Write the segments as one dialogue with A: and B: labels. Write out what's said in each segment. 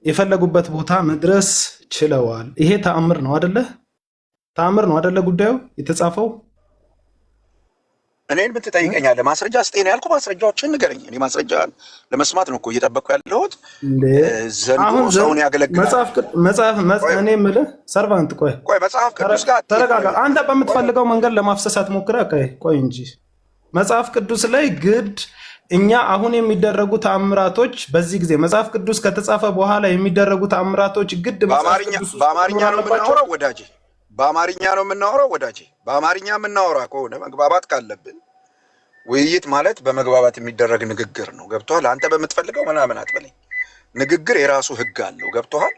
A: የፈለጉበት ቦታ መድረስ ችለዋል። ይሄ ተአምር ነው አደለ? ተአምር ነው አደለ? ጉዳዩ የተጻፈው
B: እኔን ምን ትጠይቀኛለህ? ማስረጃ ስጤን ያልኩ ማስረጃዎችን ንገረኝ። እኔ ማስረጃ ለመስማት ነው እኮ እየጠበቅኩ ያለሁት። ዘንዶ ሰውን ያገለግላል።
A: እኔ የምልህ ሰርቫንት፣
B: ቆይ መጽሐፍ ቅዱስ ጋር
A: ተረጋጋ። አንተ በምትፈልገው መንገድ ለማፍሰሳት ሞክረህ ቆይ እንጂ መጽሐፍ ቅዱስ ላይ ግድ እኛ አሁን የሚደረጉ ተአምራቶች በዚህ ጊዜ መጽሐፍ ቅዱስ ከተጻፈ በኋላ የሚደረጉ ተአምራቶች ግድ
B: በአማርኛ ነው የምናወራው ወዳጄ። በአማርኛ ነው የምናወራው ወዳጄ። በአማርኛ የምናወራ ከሆነ መግባባት ካለብን ውይይት ማለት በመግባባት የሚደረግ ንግግር ነው። ገብቶሃል? አንተ በምትፈልገው ምናምን አትበለኝ። ንግግር የራሱ ሕግ አለው። ገብቶሃል?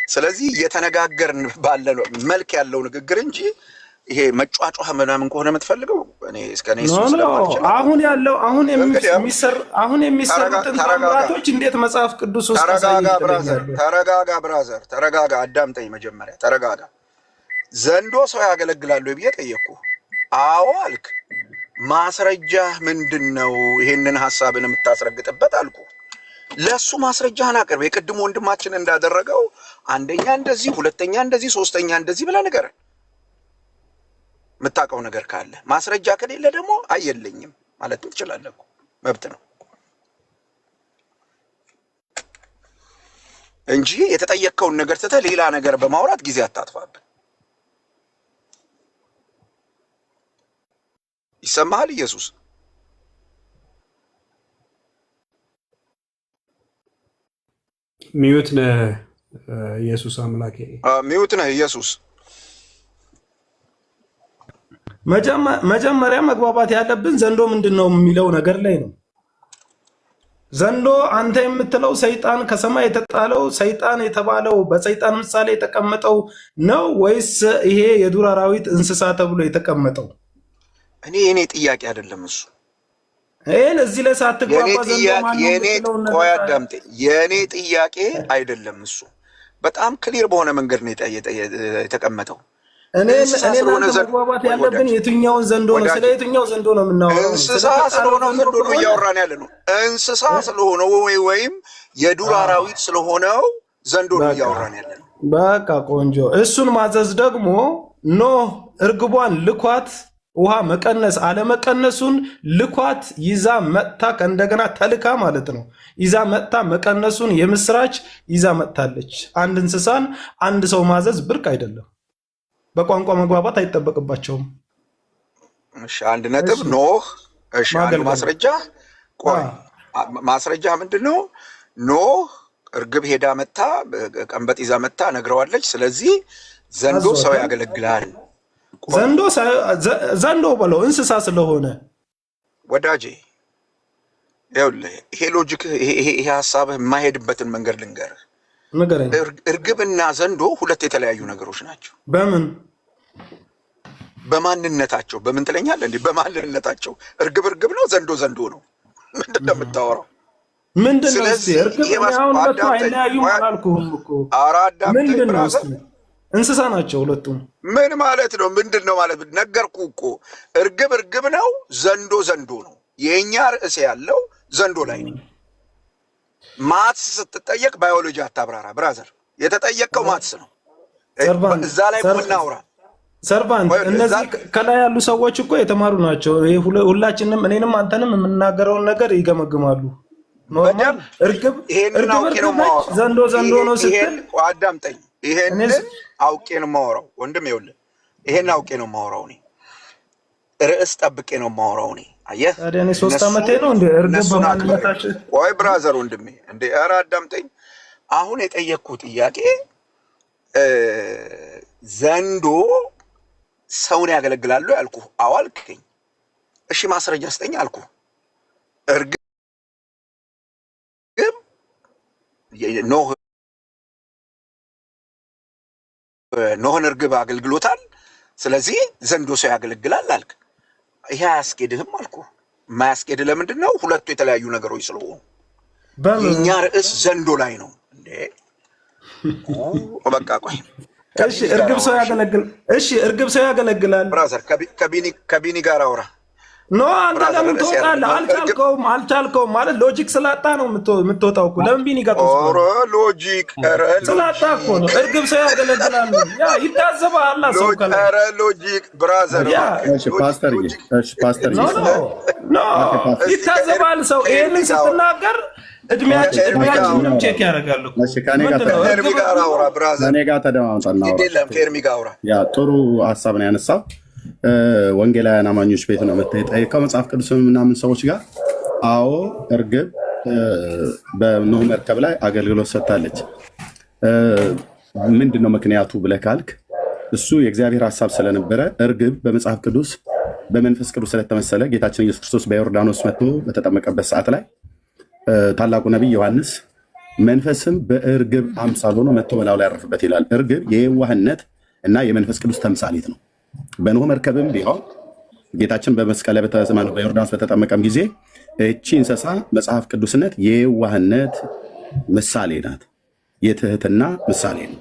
B: ስለዚህ እየተነጋገርን ባለ መልክ ያለው ንግግር እንጂ ይሄ መጫጫህ ምናምን ከሆነ የምትፈልገው እኔ እስከኔ
A: አሁን ያለው አሁን የሚሰሩትን ተአምራቶች እንዴት መጽሐፍ ቅዱስ ውስጥ
B: ተረጋጋ ብራዘር፣ ተረጋጋ። አዳምጠኝ መጀመሪያ ተረጋጋ። ዘንዶ ሰው ያገለግላሉ ብዬ ጠየቅኩ። አዎ አልክ። ማስረጃ ምንድን ነው? ይሄንን ሐሳብን የምታስረግጥበት አልኩ። ለሱ ማስረጃህን አቅርብ። የቅድሞ ወንድማችን እንዳደረገው አንደኛ እንደዚህ፣ ሁለተኛ እንደዚህ፣ ሶስተኛ እንደዚህ ብለህ ንገረን። የምታውቀው ነገር ካለ ማስረጃ ከሌለ ደግሞ አየለኝም ማለት ትችላለህ። መብት ነው እንጂ የተጠየቅከውን ነገር ትተህ ሌላ ነገር በማውራት ጊዜ አታጥፋብን። ይሰማሃል? ኢየሱስ
C: ሚዩት ነህ። ኢየሱስ አምላኬ
B: ሚዩት ነህ። ኢየሱስ
A: መጀመሪያ መግባባት ያለብን ዘንዶ ምንድን ነው የሚለው ነገር ላይ ነው። ዘንዶ አንተ የምትለው ሰይጣን ከሰማይ የተጣለው ሰይጣን የተባለው በሰይጣን ምሳሌ የተቀመጠው ነው ወይስ ይሄ የዱር አራዊት እንስሳ ተብሎ የተቀመጠው?
B: እኔ ጥያቄ አይደለም እሱ።
A: ይሄን እዚህ ላይ ሳትግባባ
B: የኔ ጥያቄ አይደለም እሱ። በጣም ክሊር በሆነ መንገድ ነው የተቀመጠው።
A: እኔ መግባባት ያለብን የትኛውን ዘንዶ ነው? ስለ የትኛው ዘንዶ ነው የምናወራው?
B: እንስሳ ስለሆነው ዘንዶ ነው እያወራን ያለ ነው። እንስሳ ስለሆነው ወይም የዱር አራዊት ስለሆነው ዘንዶ ነው እያወራን ያለ ነው።
A: በቃ ቆንጆ። እሱን ማዘዝ ደግሞ ኖህ እርግቧን ልኳት ውሃ መቀነስ አለመቀነሱን ልኳት ይዛ መጥታ ከእንደገና ተልካ ማለት ነው። ይዛ መጥታ መቀነሱን የምስራች ይዛ መጥታለች። አንድ እንስሳን አንድ ሰው ማዘዝ ብርቅ አይደለም። በቋንቋ መግባባት አይጠበቅባቸውም።
B: እሺ አንድ ነጥብ ኖህ። እሺ አንዱ ማስረጃ ማስረጃ ምንድነው? ኖህ እርግብ ሄዳ መጣ፣ ቀንበጥ ይዛ መጣ ነግረዋለች። ስለዚህ ዘንዶ ሰው ያገለግላል። ዘንዶ ብለው እንስሳ ስለሆነ ወዳጄ ይኸውልህ፣ ይሄ ሎጂክ ይሄ ሐሳብህ የማይሄድበትን መንገድ ልንገርህ። እርግብና ዘንዶ ሁለት የተለያዩ ነገሮች ናቸው። በማንነታቸው በምን ትለኛለህ እንዴ? በማንነታቸው እርግብ እርግብ ነው፣ ዘንዶ ዘንዶ ነው። ምንድን ነው የምታወራው?
A: ስለዚህ እንስሳ ናቸው ሁለቱም።
B: ምን ማለት ነው? ምንድን ነው ማለት? ነገርኩህ እኮ እርግብ እርግብ ነው፣ ዘንዶ ዘንዶ ነው። የእኛ ርዕስ ያለው ዘንዶ ላይ ነው። ማትስ ስትጠየቅ ባዮሎጂ አታብራራ ብራዘር። የተጠየቀው ማትስ ነው። እዛ ላይ ምናውራ
A: ሰርቫንት። እነዚህ ከላይ ያሉ ሰዎች እኮ የተማሩ ናቸው። ሁላችንም እኔንም አንተንም የምናገረውን ነገር ይገመግማሉ። ኖርማል እርግብ ዘንዶ ዘንዶ ነው ስትል
B: አዳምጠኝ። ይሄንን አውቄ ነው የማወራው ወንድም። ይኸውልህ ይሄን አውቄ ነው የማወራው እኔ። ርዕስ ጠብቄ ነው የማወራው እኔ። አየህ
A: ታዲያ እኔ 3 ዓመቴ ነው እንደ እርግብ በማንነታችን።
B: ቆይ ብራዘር ወንድሜ እንደ ኧረ አዳምጠኝ። አሁን የጠየቅኩህ ጥያቄ ዘንዶ ሰውን ያገለግላሉ ያልኩህ አዎ አልከኝ። እሺ ማስረጃ ስጠኝ አልኩህ። እርግብ ኖህን እርግብ አገልግሎታል። ስለዚህ ዘንዶ ሰው ያገለግላል አልክ። ይሄ አያስኬድህም አልኩህ። የማያስኬድህ ለምንድን ነው? ሁለቱ የተለያዩ ነገሮች ስለሆኑ። የእኛ ርዕስ ዘንዶ ላይ ነው እንዴ? በቃ ቆይ
A: እሺ እርግብ ሰው ያገለግላል። ብራዘር
B: ከቢኒ ጋር አውራ።
A: ኖ አንተ ለምን ትወጣለህ? አልቻልከውም ማለት ሎጂክ ስላጣ ነው የምትወጣው እኮ። ለምን ቢኒ ጋር
B: ኦሮ ሎጂክ
A: ስላጣ እኮ ነው። እርግብ ሰው ያገለግላል። ያ ይታዘባል ሰው ካለ
B: ኧረ ሎጂክ ብራዘር
D: ፓስተር
A: ኖ ይታዘባል ሰው። ይሄንን ስትናገር እድሜያችንም ቼክ ያደርጋሉ።
B: ፌርሚ ጋር አውራ ብራዘር፣
D: ከኔ ጋር ተደማምጠና
B: ፌርሚ ጋር አውራ።
D: ያ ጥሩ ሀሳብ ነው ያነሳው። ወንጌላውያን አማኞች ቤት ነው የምትጠይቀው መጽሐፍ ቅዱስ ምናምን ሰዎች ጋር። አዎ እርግብ በኖህ መርከብ ላይ አገልግሎት ሰጥታለች። ምንድን ነው ምክንያቱ ብለህ ካልክ እሱ የእግዚአብሔር ሀሳብ ስለነበረ እርግብ በመጽሐፍ ቅዱስ በመንፈስ ቅዱስ ስለተመሰለ ጌታችን ኢየሱስ ክርስቶስ በዮርዳኖስ መጥቶ በተጠመቀበት ሰዓት ላይ ታላቁ ነቢይ ዮሐንስ መንፈስም በእርግብ አምሳል ሆኖ መጥቶ በላዩ ላይ ያረፈበት ይላል። እርግብ የዋህነት እና የመንፈስ ቅዱስ ተምሳሌት ነው። በኖህ መርከብም ቢሆን ጌታችን በመስቀል ላይ በዮርዳኖስ በተጠመቀም ጊዜ እቺ እንስሳ መጽሐፍ ቅዱስነት የዋህነት ምሳሌ ናት፣ የትህትና ምሳሌ ነው።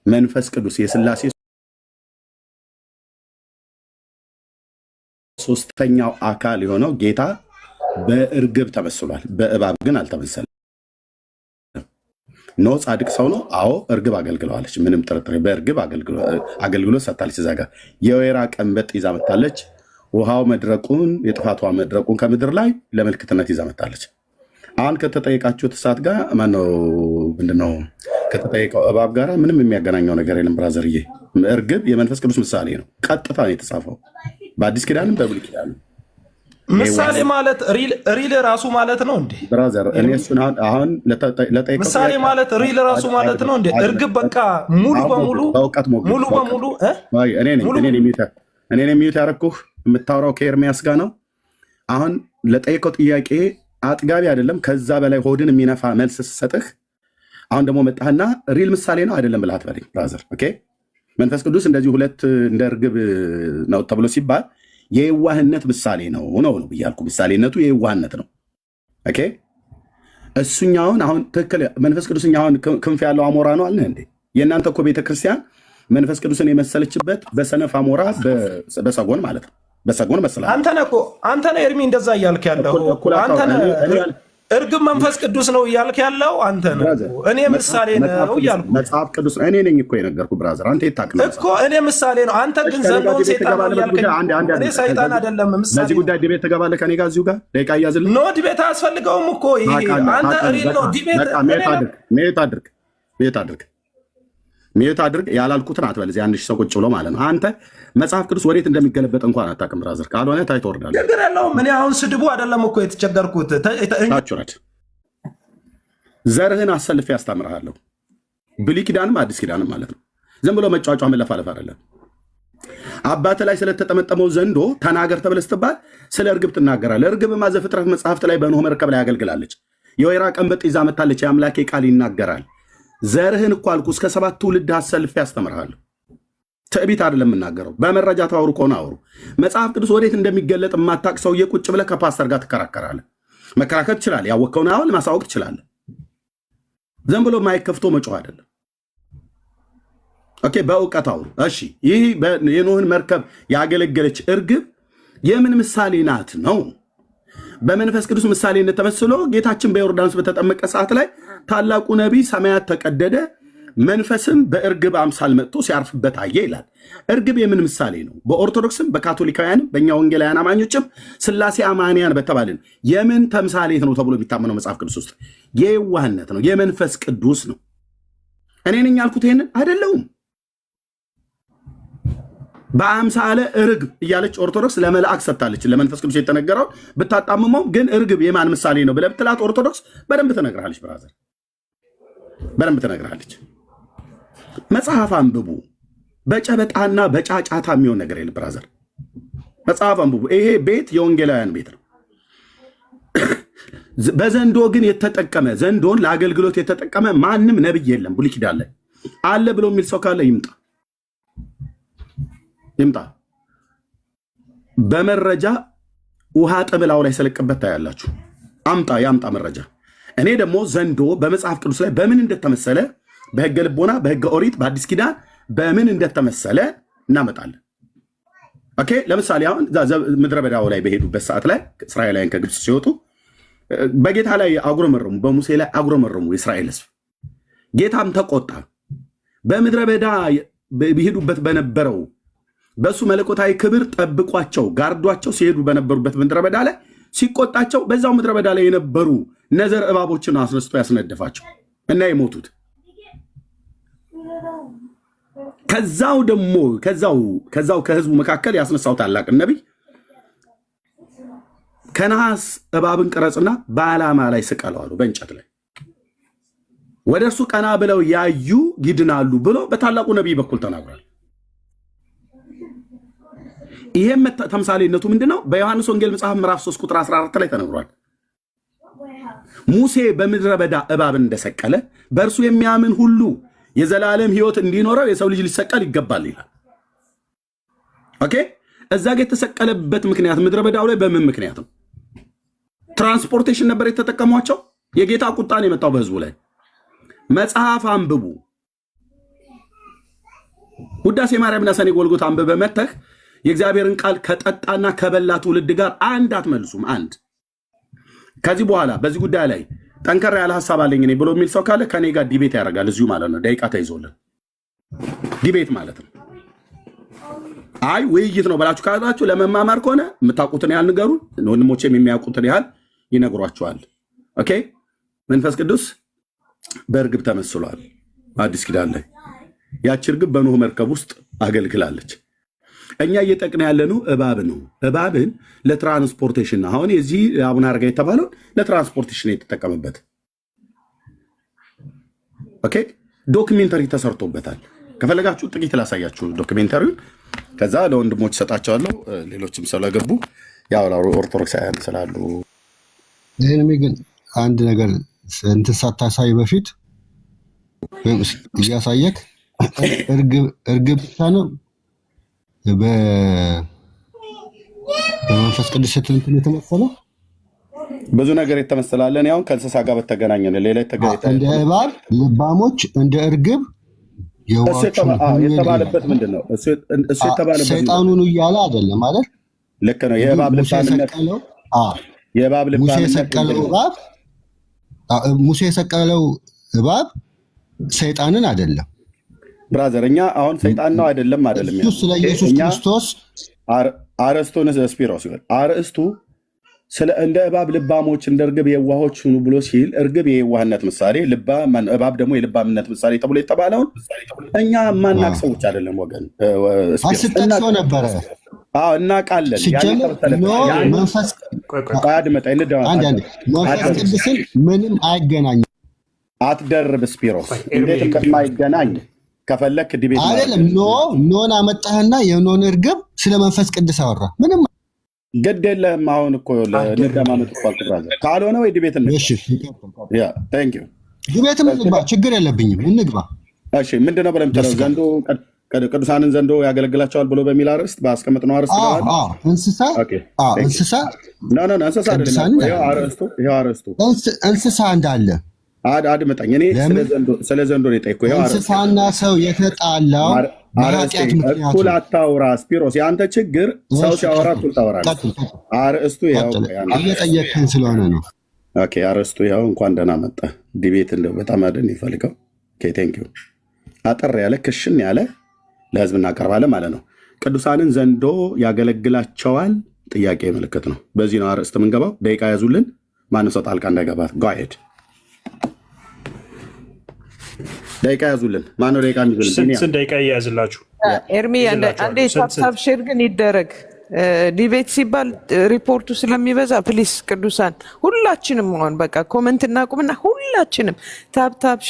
D: መንፈስ ቅዱስ የሥላሴ ሶስተኛው አካል የሆነው ጌታ በእርግብ ተመስሏል። በእባብ ግን አልተመሰለም። ኖ ጻድቅ ሰው ነው። አዎ እርግብ አገልግለዋለች፣ ምንም ጥርጥር። በእርግብ አገልግሎት ሰጥታለች። እዛ ጋር የወይራ ቀንበጥ ይዛ መታለች። ውሃው መድረቁን የጥፋቷ መድረቁን ከምድር ላይ ለምልክትነት ይዛ መታለች። አሁን ከተጠየቃችሁት እሳት ጋር ማነው ምንድነው ከተጠየቀው እባብ ጋር ምንም የሚያገናኘው ነገር የለም ብራዘርዬ። እርግብ የመንፈስ ቅዱስ ምሳሌ ነው። ቀጥታ ነው የተጻፈው በአዲስ ኪዳንም በብሉይ ኪዳንም።
A: ምሳሌ ማለት ሪል ራሱ ማለት ነው እንዴ
D: ብራዘር? እኔ እሱን አሁን ለጠይቀው
A: ምሳሌ ማለት ሪል ራሱ ማለት ነው እንዴ? እርግብ በቃ ሙሉ በሙሉ እኔ የሚዩት ያደረኩህ የምታወራው ከኤርሚያስ ጋር ነው። አሁን ለጠይቀው ጥያቄ አጥጋቢ አይደለም፣ ከዛ በላይ ሆድን የሚነፋ መልስ ስሰጥህ አሁን ደግሞ መጣህና ሪል ምሳሌ ነው አይደለም ብለህ አትበለኝ ብራዘር። ኦኬ መንፈስ ቅዱስ እንደዚህ ሁለት እንደ እርግብ ነው ተብሎ ሲባል የዋህነት ምሳሌ ነው ብያልኩ። ምሳሌነቱ የዋህነት ነው። ኦኬ እሱኛውን አሁን ትክክል መንፈስ ቅዱስኛውን ክንፍ ያለው አሞራ ነው አለ እንዴ? የእናንተ እኮ ቤተክርስቲያን መንፈስ ቅዱስን የመሰለችበት በሰነፍ አሞራ በሰጎን ማለት ነው። በሰጎን መስላ አንተ ነህ ኤርሚ እንደዛ እያልክ ያለው አንተ ነህ። እርግብ መንፈስ ቅዱስ ነው እያልክ ያለው አንተ ነህ። እኔ ምሳሌ ነው እያልኩ
D: መጽሐፍ ቅዱስ እኔ ነኝ እኮ የነገርኩህ ብራዘር። አንተ የታቅነህ
A: እኮ እኔ ምሳሌ ነው። አንተ ግን ዘንዶን ሰይጣን ነው እያልከኝ። እኔ ሰይጣን አይደለም ምሳሌ። በዚህ ጉዳይ ዲቤት ትገባለህ ከኔ ጋር እዚሁ ጋር ደቂቃ እያዝልህ። ኖ ዲቤት አያስፈልገውም እኮ ይሄ አንተ ሪል ነው ዲቤት።
D: ሚዩት አድርግ ያላልኩትን አትበል። እዚህ አንድ ሺህ ሰው ቁጭ ብሎ ማለት ነው። አንተ መጽሐፍ ቅዱስ ወዴት እንደሚገለበጥ እንኳን አታውቅም ብራዘር። ካልሆነ ታይ ትወርዳለህ።
A: ችግር የለውም። እኔ አሁን ስድቡ አይደለም እኮ የተቸገርኩት።
D: ታችሁረት ዘርህን አሰልፌ ያስተምርሃለሁ። ብሉይ ኪዳንም አዲስ ኪዳንም ማለት ነው። ዝም ብሎ መጫወጫ መለፋለፍ አይደለም። አባት ላይ ስለተጠመጠመው ዘንዶ ተናገር ተብለህ ስትባል ስለ እርግብ ትናገራለህ። እርግብማ ዘፍጥረት መጽሐፍት ላይ በኖህ መርከብ ላይ ያገልግላለች። የወይራ ቀንበጥ ይዛ መታለች። የአምላኬ ቃል ይናገራል። ዘርህን እኮ አልኩ እስከ 7 ትውልድ አሰልፌ ያስተምርሃለሁ። ትዕቢት አይደለም የምናገረው። በመረጃ ተዋሩ ከሆነ አውሩ። መጽሐፍ ቅዱስ ወዴት እንደሚገለጥ የማታውቅ ሰውዬ ቁጭ ብለህ ከፓስተር ጋር ትከራከራለህ። መከራከር ትችላለህ። ያወቅከውን አሁን ማሳወቅ ትችላለህ። ዝም ብሎ ማይክ ከፍቶ መጮህ አይደለም። ኦኬ በእውቀት አውሩ። እሺ ይህ የኖህን መርከብ ያገለገለች እርግብ የምን ምሳሌ ናት ነው? በመንፈስ ቅዱስ ምሳሌነት ተመስሎ ጌታችን በዮርዳኖስ በተጠመቀ ሰዓት ላይ ታላቁ ነቢይ ሰማያት ተቀደደ፣ መንፈስም በእርግብ አምሳል መጥቶ ሲያርፍበት አየ ይላል። እርግብ የምን ምሳሌ ነው? በኦርቶዶክስም በካቶሊካውያንም በእኛ ወንጌላውያን አማኞችም ሥላሴ አማንያን በተባልን የምን ተምሳሌት ነው ተብሎ የሚታመነው መጽሐፍ ቅዱስ ውስጥ? የዋህነት ነው፣ የመንፈስ ቅዱስ ነው። እኔ ነኝ ያልኩት ይሄንን አይደለሁም። በአምሳለ እርግብ እያለች ኦርቶዶክስ ለመልአክ ሰጥታለች። ለመንፈስ ቅዱስ የተነገረው ብታጣምመው ግን እርግብ የማን ምሳሌ ነው ብለህ ብትላት ኦርቶዶክስ በደንብ ትነግርሃለች። ብራዘር በደንብ ትነግርሃለች። መጽሐፍ አንብቡ። በጨበጣና በጫጫታ የሚሆን ነገር የለም ብራዘር። መጽሐፍ አንብቡ። ይሄ ቤት የወንጌላውያን ቤት ነው። በዘንዶ ግን የተጠቀመ ዘንዶን ለአገልግሎት የተጠቀመ ማንም ነብይ የለም። ብሉይ ኪዳን ላይ አለ ብሎ የሚል ሰው ካለ ይምጣ። በመረጃ ውሃ ጥብላው ላይ ሰለቅበት ታያላችሁ። ያምጣ መረጃ። እኔ ደግሞ ዘንዶ በመጽሐፍ ቅዱስ ላይ በምን እንደተመሰለ በሕገ ልቦና፣ በሕገ ኦሪት፣ በአዲስ ኪዳን በምን እንደተመሰለ እናመጣለን። ኦኬ ለምሳሌ አሁን ምድረ በዳው ላይ በሄዱበት ሰዓት ላይ እስራኤላውያን ከግብፅ ሲወጡ በጌታ ላይ አጉረመረሙ፣ በሙሴ ላይ አጉረመረሙ የእስራኤል ሕዝብ። ጌታም ተቆጣ። በምድረ በዳ ቢሄዱበት በነበረው በእሱ መለኮታዊ ክብር ጠብቋቸው ጋርዷቸው ሲሄዱ በነበሩበት ምድረ በዳ ላይ ሲቆጣቸው በዛው ምድረ በዳ ላይ የነበሩ ነዘር እባቦችን አስነስቶ ያስነደፋቸው እና የሞቱት። ከዛው ደግሞ ከዛው ከህዝቡ መካከል ያስነሳው ታላቅ ነቢይ ከነሐስ እባብን ቅረጽና በዓላማ ላይ ስቀለው አሉ፣ በእንጨት ላይ ወደ እርሱ ቀና ብለው ያዩ ይድናሉ ብሎ በታላቁ ነቢይ በኩል ተናግሯል። ይሄም ተምሳሌነቱ ምንድነው? በዮሐንስ ወንጌል መጽሐፍ ምዕራፍ 3 ቁጥር 14 ላይ ተነግሯል። ሙሴ በምድረ በዳ እባብን እንደሰቀለ በእርሱ የሚያምን ሁሉ የዘላለም ሕይወት እንዲኖረው የሰው ልጅ ሊሰቀል ይገባል ይላል። ኦኬ እዛ ጋር የተሰቀለበት ምክንያት ምድረ በዳው ላይ በምን ምክንያት ነው? ትራንስፖርቴሽን ነበር የተጠቀሟቸው። የጌታ ቁጣን የመጣው በህዝቡ ላይ። መጽሐፍ አንብቡ። ውዳሴ ማርያምና ሰኔ ጎልጎታ አንብበ መተህ የእግዚአብሔርን ቃል ከጠጣና ከበላ ትውልድ ጋር አንድ አትመልሱም። አንድ ከዚህ በኋላ በዚህ ጉዳይ ላይ ጠንከር ያለ ሐሳብ አለኝ እኔ ብሎ የሚል ሰው ካለ ከኔ ጋር ዲቤት ያደርጋል እዚሁ ማለት ነው። ደቂቃ ተይዞልን ዲቤት ማለት ነው። አይ ውይይት ነው ብላችሁ ካላችሁ ለመማማር ከሆነ የምታውቁትን ያህል ንገሩ፣ ወንድሞቼም የሚያውቁትን ያህል ይነግሯቸዋል። ኦኬ መንፈስ ቅዱስ በእርግብ ተመስሏል። አዲስ ኪዳን ላይ ያቺ እርግብ በኖህ መርከብ ውስጥ አገልግላለች። እኛ እየጠቅን ያለነው እባብ ነው። እባብን ለትራንስፖርቴሽን አሁን የዚህ አቡነ አረጋ የተባለው ለትራንስፖርቴሽን የተጠቀመበት ኦኬ ዶክሜንተሪ ተሰርቶበታል። ከፈለጋችሁ ጥቂት ላሳያችሁ ዶክሜንተሪውን፣ ከዛ ለወንድሞች ሰጣቸዋለሁ። ሌሎችም ስለገቡ ያው ኦርቶዶክሳውያን ስላሉ
E: ይህንም ግን አንድ ነገር እንትን ሳታሳይ በፊት እያሳየክ እርግብ ብቻ ነው በመንፈስ ቅዱስ እንትን የተመሰለው
D: ብዙ ነገር የተመሰላለን። ያው ከእንስሳ ጋር በተገናኘ ነው። ሌላ
E: እንደ እባብ ልባሞች፣ እንደ እርግብ
D: የተባለበት ምንድን ነው? እሱ የተባለበት
E: ሰይጣኑን እያለ አይደለም ማለት
D: ልክ ነው። የእባብ ልባምነት
E: ሙሴ የሰቀለው እባብ ሰይጣንን አይደለም
D: ብራዘር። እኛ አሁን ሰይጣን ነው አይደለም
E: እሱ ስለ ኢየሱስ ክርስቶስ
D: አርእስቱን ስፒሮስ ይሆን አርእስቱ ስለ እንደ እባብ ልባሞች እንደ እርግብ የዋሆች ሁኑ ብሎ ሲል እርግብ የዋህነት ምሳሌ፣ እባብ ደግሞ የልባምነት ምሳሌ ተብሎ የተባለውን እኛ ማናቅ ሰዎች አይደለም ወገን።
E: አስጠቅሰው ነበረ
D: እናውቃለን።
E: መንፈስ ቅዱስን ምንም አይገናኝም።
D: አትደርብ ስፒሮስ፣ እንዴት እንደማይገናኝ ከፈለክ ዲቤት
E: አይደለም። ኖን አመጣህና የኖን እርግብ ስለ መንፈስ ቅዱስ አወራ። ምንም
D: ግድ የለም። አሁን እኮ ለንደማመጥ ብራዘር ካልሆነ ወይ ዲቤት እንግባ።
E: ዲቤትም እንግባ፣ ችግር የለብኝም እንግባ።
D: እሺ ምንድነው ብለን ዘንዶ ቅዱሳንን ዘንዶ ያገለግላቸዋል ብሎ በሚል አርዕስት ባስቀመጥነው አርዕስት ነው። እንስሳ
E: እንስሳ እንዳለ
D: አድምጠኝ። እኔ ስለ ዘንዶ ነው የጠየኩህ።
E: እንስሳና ሰው የተጣላው በኃጢአት ምክንያት
D: እኩል አታውራ ስፒሮስ። የአንተ ችግር ሰው ሲያወራ እኩል ታወራለህ። አርዕስቱ
E: እየጠየቅህን ስለሆነ ነው።
D: ኦኬ አርዕስቱ ያው እንኳን ደህና መጣህ። ዲቤት እንደው በጣም አደን ይፈልገው። ኦኬ ቴንክ ዩ። አጠር ያለ ክሽን ያለ ለህዝብ እናቀርባለን ማለት ነው። ቅዱሳንን ዘንዶ ያገለግላቸዋል ጥያቄ ምልክት ነው። በዚህ ነው አርዕስት የምንገባው። ደቂቃ ያዙልን። ማንም ሰው ጣልቃ እንዳይገባት። ጎሄድ ደቂቃ ያዙልን። ማነው ደቂቃ የሚዙልን?
C: ስንት ደቂቃ እያያዝላችሁ?
F: ኤርሚ አንዴ ታፕታፕ ሼር ግን ይደረግ። ዲቤት ሲባል ሪፖርቱ ስለሚበዛ ፕሊስ ቅዱሳን ሁላችንም ሆን በቃ ኮመንት እናቁምና ሁላችንም ታፕታፕ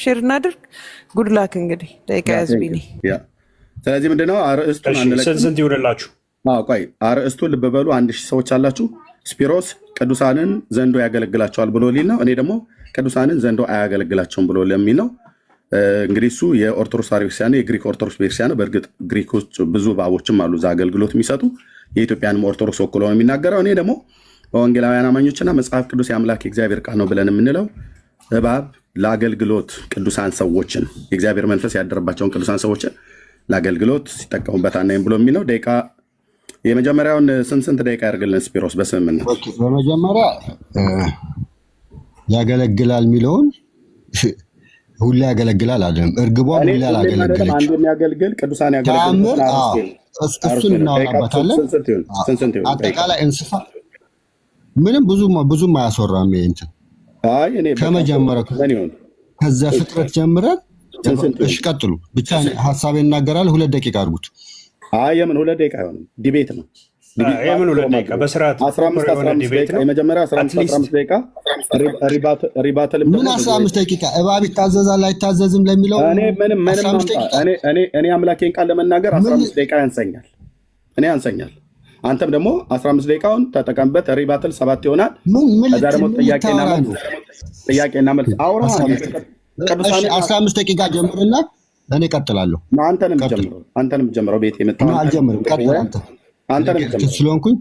F: ሼር እናድርግ። ጉድላክ እንግዲህ ደቂቃ ያዝቢኒ።
D: ስለዚህ ምንድነው አርዕስቱን
C: ስንት ይሆንላችሁ?
D: ቆይ አርዕስቱን ልብ በሉ። 1000 ሰዎች አላችሁ። ስፒሮስ ቅዱሳንን ዘንዶ ያገለግላቸዋል ብሎ ሊል ነው። እኔ ደግሞ ቅዱሳንን ዘንዶ አያገለግላቸውም ብሎ ለሚል ነው። እንግዲህ እሱ የኦርቶዶክስ ቤተክርስቲያን የግሪክ ኦርቶዶክስ ቤተክርስቲያን፣ በእርግጥ ግሪኮች ብዙ እባቦችም አሉ እዛ አገልግሎት የሚሰጡ የኢትዮጵያንም ኦርቶዶክስ ወክሎ ነው የሚናገረው። እኔ ደግሞ በወንጌላውያን አማኞችና መጽሐፍ ቅዱስ የአምላክ የእግዚአብሔር ቃል ነው ብለን የምንለው እባብ ለአገልግሎት ቅዱሳን ሰዎችን የእግዚአብሔር መንፈስ ያደረባቸውን ቅዱሳን ሰዎችን ለአገልግሎት ሲጠቀሙበት አናይም ብሎ የሚለው ደቂቃ የመጀመሪያውን ስንት ደቂቃ ያርግልን ስፒሮስ በስምምነት?
E: በመጀመሪያ ያገለግላል የሚለውን ሁሌ ያገለግላል አይደለም። እርግቧን ሁሌ አላገለገለች።
D: አንዱ የሚያገልግል ቅዱሳን ያገለግል
E: እሱን እናወራበታለን። አጠቃላይ እንስሳ ምንም ብዙም አያስወራም። እንትን ከመጀመሪያው ከዛ ፍጥረት ጀምረን እሺ፣ ቀጥሉ ብቻ ሀሳቤን እናገራለሁ። 2 ደቂቃ አድርጉት።
D: አይ የምን 2 ደቂቃ አይሆንም፣ ዲቤት ነው።
C: የምን 2 ደቂቃ በስርዓት
D: 15 ደቂቃ የመጀመሪያ 15 ደቂቃ ሪባትል።
E: ምን 15 ደቂቃ እባብ ይታዘዛል አይታዘዝም ለሚለው
D: እኔ አምላኬን ቃል ለመናገር 15 ደቂቃ ያንሰኛል። እኔ ያንሰኛል። አንተም ደግሞ 15 ደቂቃውን ተጠቀምበት። ሪባትል 7 ይሆናል። ከዛ ደግሞ ጥያቄና መልስ አውራ።
E: 15 ደቂቃ ጀምርና እኔ እቀጥላለሁ።
D: አንተንም ጀምረው ቤት የመጣው
E: አልጀምርም። ቀጥል አንተንም ስለሆንኩኝ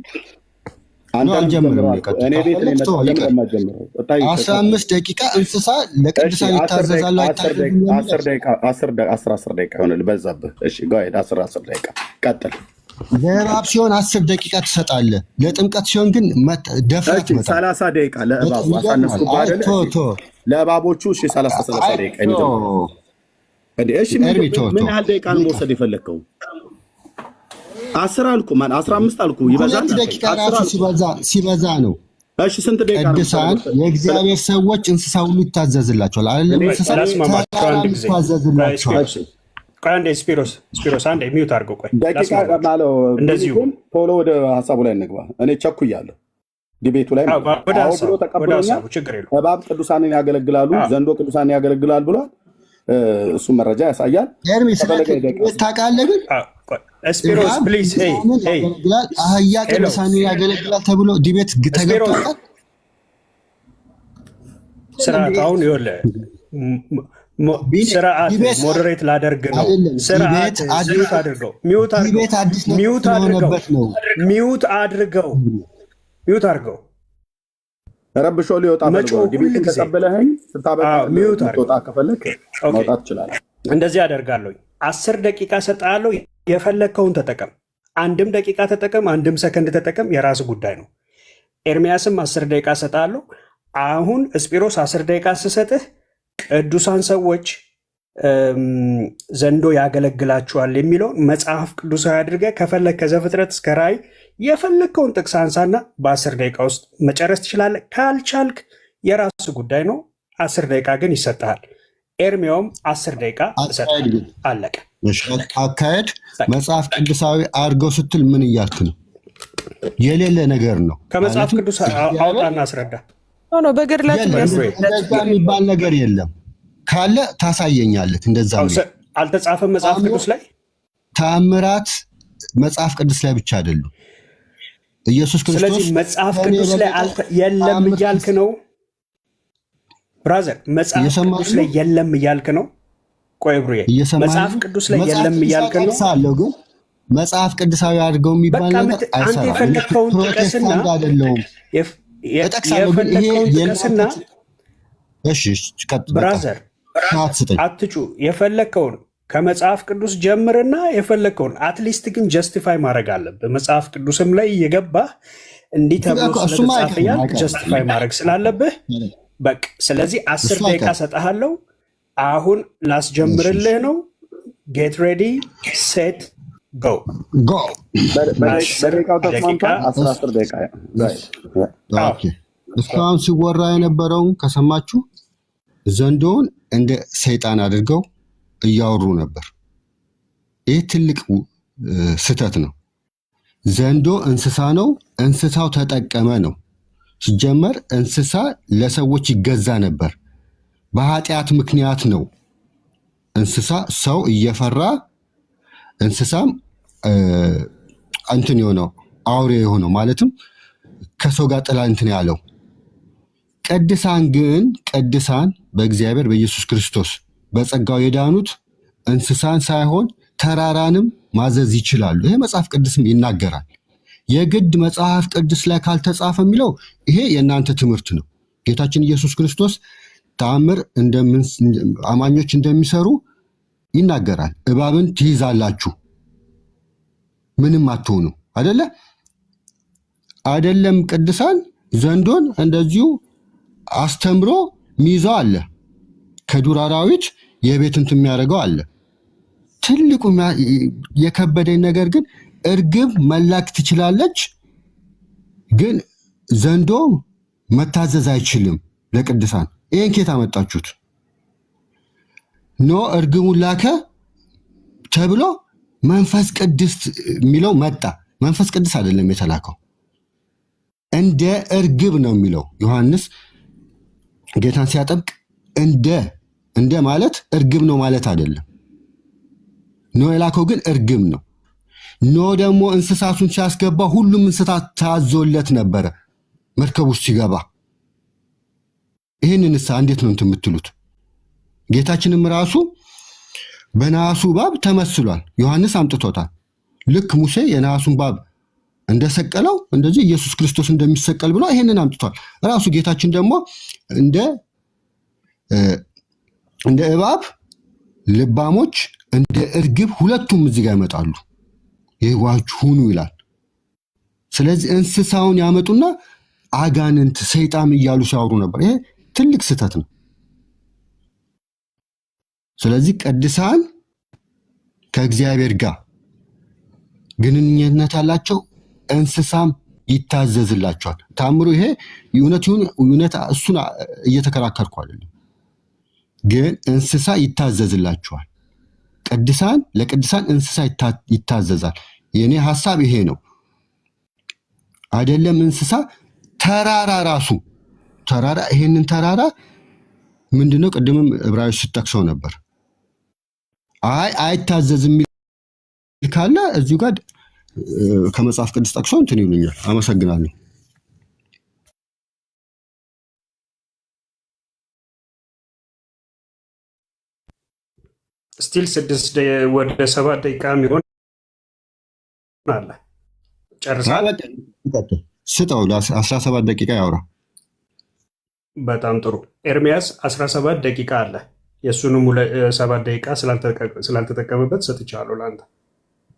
E: አልጀምርም። እኔ ቤት ነው የመጣው። 15 ደቂቃ እንስሳ ለቅዱሳን ይታዘዛሉ አይታዘዝም?
D: 10 ደቂቃ ይሆናል። በዛብህ። እሺ ጋይድ 10 ደቂቃ ቀጥል።
E: ለእባብ ሲሆን 10 ደቂቃ ትሰጣለህ። ለጥምቀት ሲሆን ግን ደፍረት መጣ 30
D: ደቂቃ ለእባቡ አሳነስኩ ባደለ ለእባቦቹ። እሺ 30 ደቂቃ የሚጀምረው እሺ። ምን ያህል ደቂቃ ነው መውሰድ የፈለግከው? 10 አልኩ ማን 15 አልኩ። ይበዛል። 2 ደቂቃ ራሱ
E: ሲበዛ ነው።
D: እሺ ስንት ደቂቃ ነው?
E: ቅዱሳን የእግዚአብሔር ሰዎች እንስሳ ሁሉ ይታዘዝላቸዋል አይደለም? እንስሳ ይታዘዝላቸዋል።
C: ቆይ አንዴ ስፒሮስ አንዴ ሚውት አድርገው። ቆይ
D: ደቂቃ ማለው እንደዚሁ ቶሎ ወደ ሀሳቡ ላይ እንግባ። እኔ ቸኩያለሁ። ዲቤቱ ላይ
C: ወደ ሀሳቡ ችግር የለውም።
D: እባብ ቅዱሳንን ያገለግላሉ፣ ዘንዶ ቅዱሳንን ያገለግላል ብሏል። እሱ መረጃ ያሳያል።
E: ታውቃለህ ግን
C: ስፒሮስ ፕሊዝ
E: አህያ ቅዱሳንን ያገለግላል ተብሎ ዲቤት ተገብቷል።
C: ስርዓት አሁን ይኸውልህ ስርዓት ሞዴሬት ላደርግ ነው። ስርዓት ሚውት አድርገው ሚውት አድርገው
D: ረብሾ ሊወጣ ዲቤት ተቀበለህኝ ሚውት አድርገው ከፈለክ ማውጣት ትችላለህ።
C: እንደዚህ አደርጋለሁ። 10 ደቂቃ ሰጣለሁ። የፈለግከውን ተጠቀም። 1 ደቂቃ ተጠቀም፣ 1 ሰከንድ ተጠቀም። የራስ ጉዳይ ነው። ኤርሚያስም 10 ደቂቃ ሰጣለሁ። አሁን ስጲሮስ 10 ደቂቃ ስሰጥህ ቅዱሳን ሰዎች ዘንዶ ያገለግላቸዋል የሚለውን መጽሐፍ ቅዱሳዊ አድርገህ ከፈለግ ከዘፍጥረት እስከ ራእይ የፈለግከውን ጥቅስ አንሳና በ10 ደቂቃ ውስጥ መጨረስ ትችላለህ። ካልቻልክ የራሱ ጉዳይ ነው። 10 ደቂቃ ግን ይሰጥሃል። ኤርሚያውም 10 ደቂቃ ይሰጥሃል። አለቀ።
E: አካሄድ መጽሐፍ ቅዱሳዊ አድርገው ስትል ምን እያልክ ነው? የሌለ ነገር ነው።
C: ከመጽሐፍ ቅዱስ አውጣና አስረዳ።
F: በገድላችን
E: እንደዛ የሚባል ነገር የለም። ካለ ታሳየኛለህ። እንደዛ
C: አልተጻፈም መጽሐፍ ቅዱስ ላይ።
E: ተአምራት መጽሐፍ ቅዱስ ላይ ብቻ አይደሉም። ኢየሱስ ክርስቶስ
C: ስለዚህ መጽሐፍ ቅዱስ ላይ የለም እያልክ ነው ብራዘር? መጽሐፍ ቅዱስ ላይ የለም እያልክ ነው? ቆይ ብሩዬ፣ መጽሐፍ ቅዱስ ላይ የለም እያልክ ነው?
E: ሳለው ግን መጽሐፍ ቅዱሳዊ አድርገው የሚባል ነገር አይሰራም።
C: አንተ የፈለግከውን ጥቀስና
E: አይደለውም
C: የፈለግከውን ብራዘር አትጩ። የፈለግከውን ከመጽሐፍ ቅዱስ ጀምርና የፈለግከውን አትሊስት ግን ጀስቲፋይ ማድረግ አለብህ። መጽሐፍ ቅዱስም ላይ የገባህ እንዲህ ተብሎ ስለተጻፈ ያልክ ጀስቲፋይ ማድረግ ስላለብህ በቃ። ስለዚህ 10 ደቂቃ ሰጠሃለሁ። አሁን ላስጀምርልህ ነው። ጌት ሬዲ ሴት ጎ።
E: እስካሁን ሲወራ የነበረውን ከሰማችሁ ዘንዶውን እንደ ሰይጣን አድርገው እያወሩ ነበር። ይህ ትልቅ ስህተት ነው። ዘንዶ እንስሳ ነው። እንስሳው ተጠቀመ ነው። ሲጀመር እንስሳ ለሰዎች ይገዛ ነበር። በኃጢአት ምክንያት ነው እንስሳ ሰው እየፈራ እንስሳም እንትን የሆነው አውሬ የሆነው ማለትም ከሰው ጋር ጥላ እንትን ያለው። ቅዱሳን ግን በእግዚአብሔር በኢየሱስ ክርስቶስ በጸጋው የዳኑት እንስሳን ሳይሆን ተራራንም ማዘዝ ይችላሉ። ይሄ መጽሐፍ ቅዱስም ይናገራል። የግድ መጽሐፍ ቅዱስ ላይ ካልተጻፈ የሚለው ይሄ የእናንተ ትምህርት ነው። ጌታችን ኢየሱስ ክርስቶስ ተአምር አማኞች እንደሚሰሩ ይናገራል። እባብን ትይዛላችሁ ምንም አትሆኑ፣ አይደለ? አይደለም ቅዱሳን ዘንዶን እንደዚሁ አስተምሮ ሚይዘው አለ። ከዱር አራዊት የቤት እንትን የሚያደርገው አለ። ትልቁ የከበደኝ ነገር ግን እርግብ መላክ ትችላለች፣ ግን ዘንዶ መታዘዝ አይችልም ለቅዱሳን። ይህን ኬት አመጣችሁት? ኖ እርግቡን ላከ ተብሎ መንፈስ ቅዱስ የሚለው መጣ። መንፈስ ቅዱስ አይደለም የተላከው፣ እንደ እርግብ ነው የሚለው ዮሐንስ ጌታን ሲያጠብቅ እንደ ማለት እርግብ ነው ማለት አይደለም። ኖ የላከው ግን እርግብ ነው። ኖ ደግሞ እንስሳቱን ሲያስገባ ሁሉም እንስሳት ታዞለት ነበረ መርከብ ውስጥ ሲገባ። ይህንን እንስሳ እንዴት ነው እንትን የምትሉት? ጌታችንም ራሱ በነሐሱ እባብ ተመስሏል። ዮሐንስ አምጥቶታል። ልክ ሙሴ የነሐሱን እባብ እንደሰቀለው እንደዚህ ኢየሱስ ክርስቶስ እንደሚሰቀል ብሎ ይሄንን አምጥቷል። ራሱ ጌታችን ደግሞ እንደ እባብ ልባሞች እንደ እርግብ ሁለቱም እዚህ ጋር ይመጣሉ። የዋህ ሁኑ ይላል። ስለዚህ እንስሳውን ያመጡና አጋንንት ሰይጣን እያሉ ሲያወሩ ነበር። ይሄ ትልቅ ስህተት ነው። ስለዚህ ቅዱሳን ከእግዚአብሔር ጋር ግንኙነት ያላቸው እንስሳም ይታዘዝላቸዋል። ታምሩ ይሄ እውነት እሱን እየተከራከርኩ አይደለም፣ ግን እንስሳ ይታዘዝላቸዋል። ቅዱሳን ለቅዱሳን እንስሳ ይታዘዛል። የኔ ሐሳብ ይሄ ነው። አይደለም እንስሳ ተራራ ራሱ ይሄንን ተራራ ምንድነው? ቅድምም ዕብራውያን ሲጠቅሰው ነበር። አይታዘዝም ካለ እዚሁ ጋር ከመጽሐፍ ቅዱስ ጠቅሶ እንትን ይሉኛል። አመሰግናለሁ።
C: ስቲል 6 ወደ 7 ደቂቃ የሚሆን አለ። ጨርሳል።
E: ስጠው ለ17 ደቂቃ ያውራ።
C: በጣም ጥሩ። ኤርሚያስ 17 ደቂቃ አለ። የእሱንም 7 ደቂቃ ስላልተጠቀምበት ሰጥቻለሁ ለአንተ።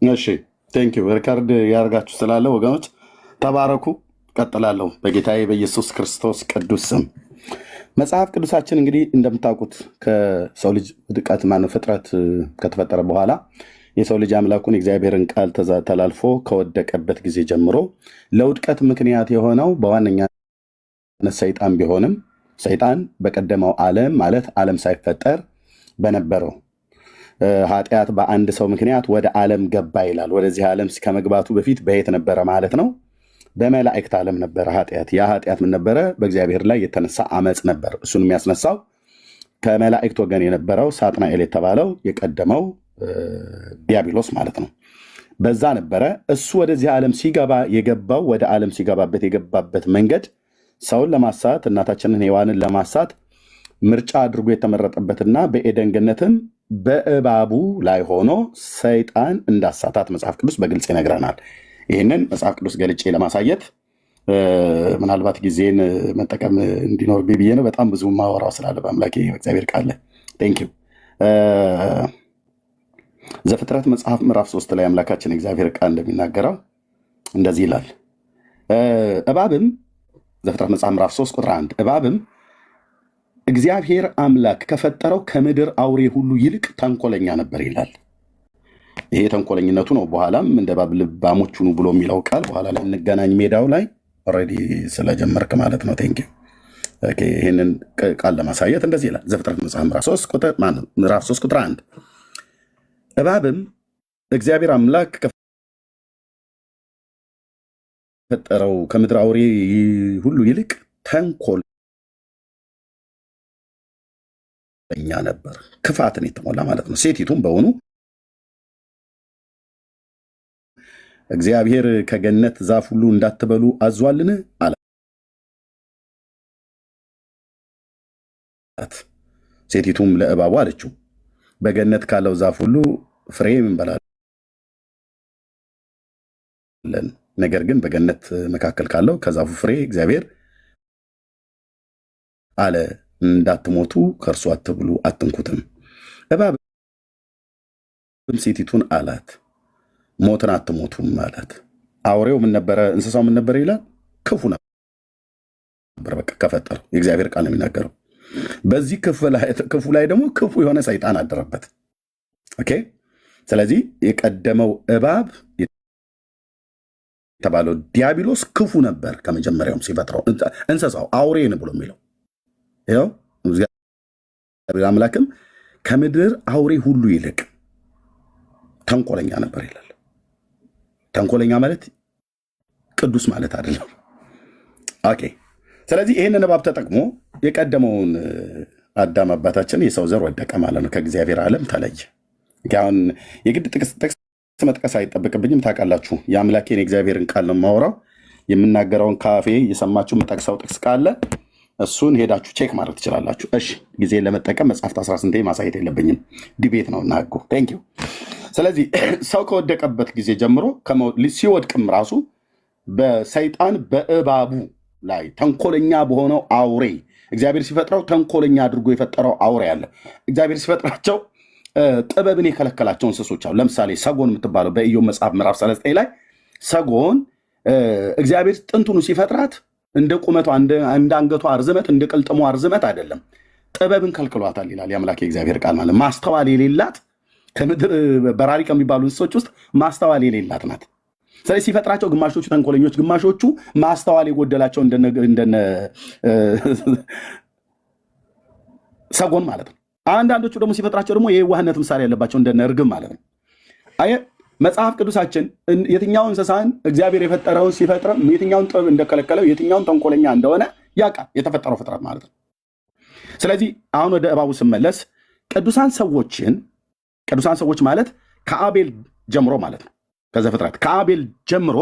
D: እሺ ቴንኪው። ሪካርድ ያደርጋችሁ ስላለ ወገኖች ተባረኩ። ቀጥላለሁ በጌታዬ በኢየሱስ ክርስቶስ ቅዱስ ስም። መጽሐፍ ቅዱሳችን እንግዲህ እንደምታውቁት ከሰው ልጅ ውድቀት ፍጥረት ከተፈጠረ በኋላ የሰው ልጅ አምላኩን የእግዚአብሔርን ቃል ተላልፎ ከወደቀበት ጊዜ ጀምሮ ለውድቀት ምክንያት የሆነው በዋነኛነት ሰይጣን ቢሆንም ሰይጣን በቀደመው ዓለም ማለት ዓለም ሳይፈጠር በነበረው ኃጢአት በአንድ ሰው ምክንያት ወደ ዓለም ገባ ይላል። ወደዚህ ዓለም ከመግባቱ በፊት በየት ነበረ ማለት ነው? በመላእክት ዓለም ነበረ ኃጢአት። ያ ኃጢአት ምን ነበረ? በእግዚአብሔር ላይ የተነሳ አመፅ ነበር። እሱን የሚያስነሳው ከመላእክት ወገን የነበረው ሳጥናኤል የተባለው የቀደመው ዲያብሎስ ማለት ነው። በዛ ነበረ እሱ ወደዚህ ዓለም ሲገባ የገባው። ወደ ዓለም ሲገባበት የገባበት መንገድ ሰውን ለማሳት እናታችንን ሔዋንን ለማሳት ምርጫ አድርጎ የተመረጠበትና በኤደን ገነትም በእባቡ ላይ ሆኖ ሰይጣን እንዳሳታት መጽሐፍ ቅዱስ በግልጽ ይነግረናል። ይህንን መጽሐፍ ቅዱስ ገልጬ ለማሳየት ምናልባት ጊዜን መጠቀም እንዲኖር ብዬ ነው። በጣም ብዙ ማወራው ስላለ በአምላኬ በእግዚአብሔር ቃል ቴንኪው። ዘፍጥረት መጽሐፍ ምዕራፍ 3 ላይ አምላካችን እግዚአብሔር ቃል እንደሚናገረው እንደዚህ ይላል። እባብም ዘፍጥረት መጽሐፍ ምዕራፍ 3 ቁጥር 1 እባብም እግዚአብሔር አምላክ ከፈጠረው ከምድር አውሬ ሁሉ ይልቅ ተንኮለኛ ነበር ይላል። ይሄ ተንኮለኝነቱ ነው። በኋላም እንደ እባብ ልባሞች ሁኑ ብሎ የሚለው ቃል በኋላ ላይ እንገናኝ ሜዳው ላይ ኦልሬዲ ስለጀመርክ ማለት ነው። ቴንኪው። ይህንን ቃል ለማሳየት እንደዚህ ይላል። ዘፍጥረት መጽሐፍ ምዕራፍ 3 ቁጥር 1 እባብም እግዚአብሔር አምላክ ከፈጠረው ከምድር አውሬ ሁሉ ይልቅ ተንኮለኛ ነበር፣ ክፋትን የተሞላ ማለት ነው። ሴቲቱም በውኑ እግዚአብሔር ከገነት ዛፍ ሁሉ እንዳትበሉ አዟልን አላት። ሴቲቱም ለእባቡ አለችው በገነት ካለው ዛፍ ሁሉ ፍሬ እንበላለን፣ ነገር ግን በገነት መካከል ካለው ከዛፉ ፍሬ እግዚአብሔር አለ እንዳትሞቱ ከእርሱ አትብሉ አትንኩትም። እባብም ሴቲቱን አላት ሞትን አትሞቱም አላት። አውሬው ምን ነበረ? እንስሳው ምን ነበረ ይላል? ክፉ ነበር። በቃ ከፈጠረው የእግዚአብሔር ቃል ነው የሚናገረው። በዚህ ክፉ ላይ ደግሞ ክፉ የሆነ ሰይጣን አደረበት። ኦኬ። ስለዚህ የቀደመው እባብ የተባለው ዲያብሎስ ክፉ ነበር ከመጀመሪያውም ሲፈጥረው። እንስሳው አውሬን ብሎ የሚለው ይኸው እግዚአብሔር አምላክም ከምድር አውሬ ሁሉ ይልቅ ተንኮለኛ ነበር ይላል። ተንኮለኛ ማለት ቅዱስ ማለት አይደለም። ኦኬ። ስለዚህ ይህንን እባብ ተጠቅሞ የቀደመውን አዳም አባታችን የሰው ዘር ወደቀ ማለት ነው። ከእግዚአብሔር ዓለም ተለየ። አሁን የግድ ጥቅስ መጥቀስ አይጠበቅብኝም። ታውቃላችሁ፣ የአምላኬን የእግዚአብሔርን ቃል ነው የማወራው። የምናገረውን ካፌ እየሰማችሁ የምጠቅሰው ጥቅስ ካለ እሱን ሄዳችሁ ቼክ ማድረግ ትችላላችሁ። እሺ፣ ጊዜ ለመጠቀም መጽሐፍት 18 ማሳየት የለብኝም። ዲቤት ነው እና ህጉ። ቴንክ ዩ። ስለዚህ ሰው ከወደቀበት ጊዜ ጀምሮ ሲወድቅም ራሱ በሰይጣን በእባቡ ላይ ተንኮለኛ በሆነው አውሬ እግዚአብሔር ሲፈጥረው ተንኮለኛ አድርጎ የፈጠረው አውሬ አለ። እግዚአብሔር ሲፈጥራቸው ጥበብን የከለከላቸው እንስሶች አሉ። ለምሳሌ ሰጎን የምትባለው በኢዮብ መጽሐፍ ምዕራፍ 39 ላይ ሰጎን እግዚአብሔር ጥንቱኑ ሲፈጥራት እንደ ቁመቷ እንደ አንገቷ አርዝመት እንደ ቅልጥሟ አርዝመት አይደለም፣ ጥበብን ከልክሏታል ይላል የአምላክ የእግዚአብሔር ቃል። ማለት ማስተዋል የሌላት ከምድር በራሪ ከሚባሉ እንስሶች ውስጥ ማስተዋል የሌላት ናት። ስለዚህ ሲፈጥራቸው ግማሾቹ ተንኮለኞች፣ ግማሾቹ ማስተዋል የጎደላቸው እንደነ ሰጎን ማለት ነው። አንዳንዶቹ ደግሞ ሲፈጥራቸው ደግሞ የዋህነት ምሳሌ ያለባቸው እንደነ እርግብ ማለት ነው። አየህ፣ መጽሐፍ ቅዱሳችን የትኛውን እንስሳን እግዚአብሔር የፈጠረውን ሲፈጥረም የትኛውን ጥበብ እንደከለከለው የትኛውን ተንኮለኛ እንደሆነ ያውቃል፣ የተፈጠረው ፍጥረት ማለት ነው። ስለዚህ አሁን ወደ እባቡ ስመለስ ቅዱሳን ሰዎች ማለት ከአቤል ጀምሮ ማለት ነው። ከዘፍጥረት ከአቤል ጀምሮ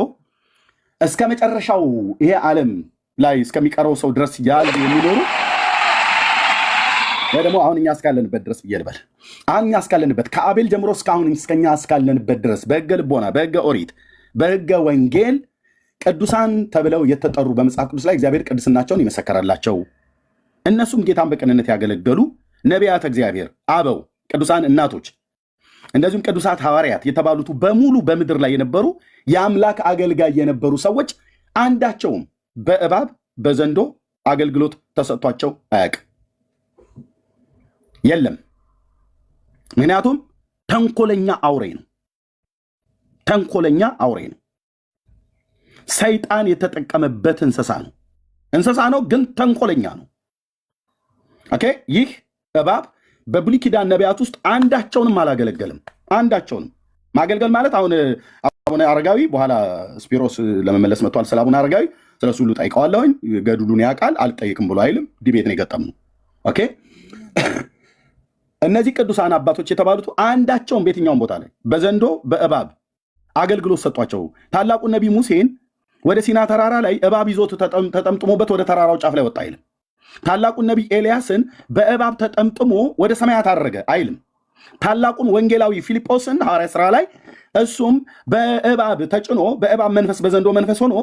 D: እስከ መጨረሻው ይሄ ዓለም ላይ እስከሚቀረው ሰው ድረስ ያሉ የሚኖሩ ወይ ደግሞ አሁን እኛ እስካለንበት ድረስ ብዬ ልበል። አሁን እኛ እስካለንበት ከአቤል ጀምሮ እስካሁን እስከኛ እስካለንበት ድረስ በሕገ ልቦና፣ በሕገ ኦሪት፣ በሕገ ወንጌል ቅዱሳን ተብለው የተጠሩ በመጽሐፍ ቅዱስ ላይ እግዚአብሔር ቅድስናቸውን ይመሰከራላቸው፣ እነሱም ጌታን በቅንነት ያገለገሉ ነቢያት እግዚአብሔር አበው፣ ቅዱሳን እናቶች፣ እንደዚሁም ቅዱሳት ሐዋርያት የተባሉት በሙሉ በምድር ላይ የነበሩ የአምላክ አገልጋይ የነበሩ ሰዎች አንዳቸውም በእባብ በዘንዶ አገልግሎት ተሰጥቷቸው አያውቅም። የለም። ምክንያቱም ተንኮለኛ አውሬ ነው። ተንኮለኛ አውሬ ነው። ሰይጣን የተጠቀመበት እንስሳ ነው፣ ግን ተንኮለኛ ነው። ኦኬ። ይህ እባብ በብሉይ ኪዳን ነቢያት ውስጥ አንዳቸውንም አላገለገልም። አንዳቸውንም ማገልገል ማለት አሁን አቡነ አረጋዊ በኋላ ስፒሮስ ለመመለስ መጥቷል። ስለ አቡነ አረጋዊ ስለሱ ሁሉ ጠይቀዋለሁኝ። ገድሉን ያውቃል፣ አልጠይቅም ብሎ አይልም። ዲቤት ነው የገጠምነው። ኦኬ። እነዚህ ቅዱሳን አባቶች የተባሉት አንዳቸውም በየትኛውም ቦታ ላይ በዘንዶ በእባብ አገልግሎት ሰጧቸው። ታላቁ ነቢይ ሙሴን ወደ ሲና ተራራ ላይ እባብ ይዞት ተጠምጥሞበት ወደ ተራራው ጫፍ ላይ ወጣ አይልም። ታላቁን ነቢይ ኤልያስን በእባብ ተጠምጥሞ ወደ ሰማያት አደረገ አይልም። ታላቁን ወንጌላዊ ፊልጶስን ሐዋርያ ሥራ ላይ እሱም በእባብ ተጭኖ በእባብ መንፈስ በዘንዶ መንፈስ ሆኖ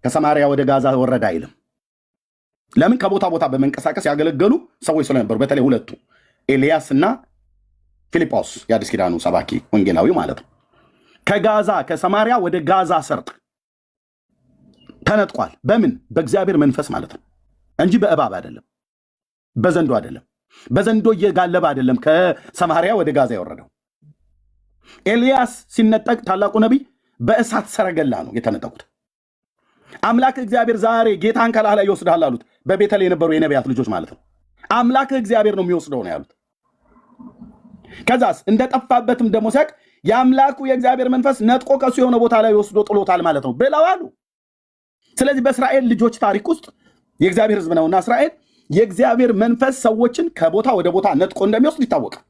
D: ከሰማርያ ወደ ጋዛ ወረደ አይልም። ለምን? ከቦታ ቦታ በመንቀሳቀስ ያገለገሉ ሰዎች ስለነበሩ፣ በተለይ ሁለቱ ኤልያስ እና ፊልጶስ የአዲስ ኪዳኑ ሰባኪ ወንጌላዊ ማለት ነው። ከጋዛ ከሰማርያ ወደ ጋዛ ሰርጥ ተነጥቋል። በምን? በእግዚአብሔር መንፈስ ማለት ነው እንጂ በእባብ አይደለም፣ በዘንዶ አይደለም። በዘንዶ እየጋለበ አይደለም ከሰማርያ ወደ ጋዛ የወረደው። ኤልያስ ሲነጠቅ ታላቁ ነቢይ በእሳት ሰረገላ ነው የተነጠቁት። አምላክ እግዚአብሔር ዛሬ ጌታን ከላህ ላይ ይወስድሃል አሉት። በቤተል የነበሩ የነቢያት ልጆች ማለት ነው። አምላክ እግዚአብሔር ነው የሚወስደው ነው ያሉት። ከዛስ እንደጠፋበትም ደግሞ ሲያቅ የአምላኩ የእግዚአብሔር መንፈስ ነጥቆ ከሱ የሆነ ቦታ ላይ ወስዶ ጥሎታል ማለት ነው ብለው አሉ። ስለዚህ በእስራኤል ልጆች ታሪክ ውስጥ የእግዚአብሔር ሕዝብ ነውና እስራኤል የእግዚአብሔር መንፈስ ሰዎችን ከቦታ ወደ ቦታ ነጥቆ እንደሚወስድ ይታወቃል።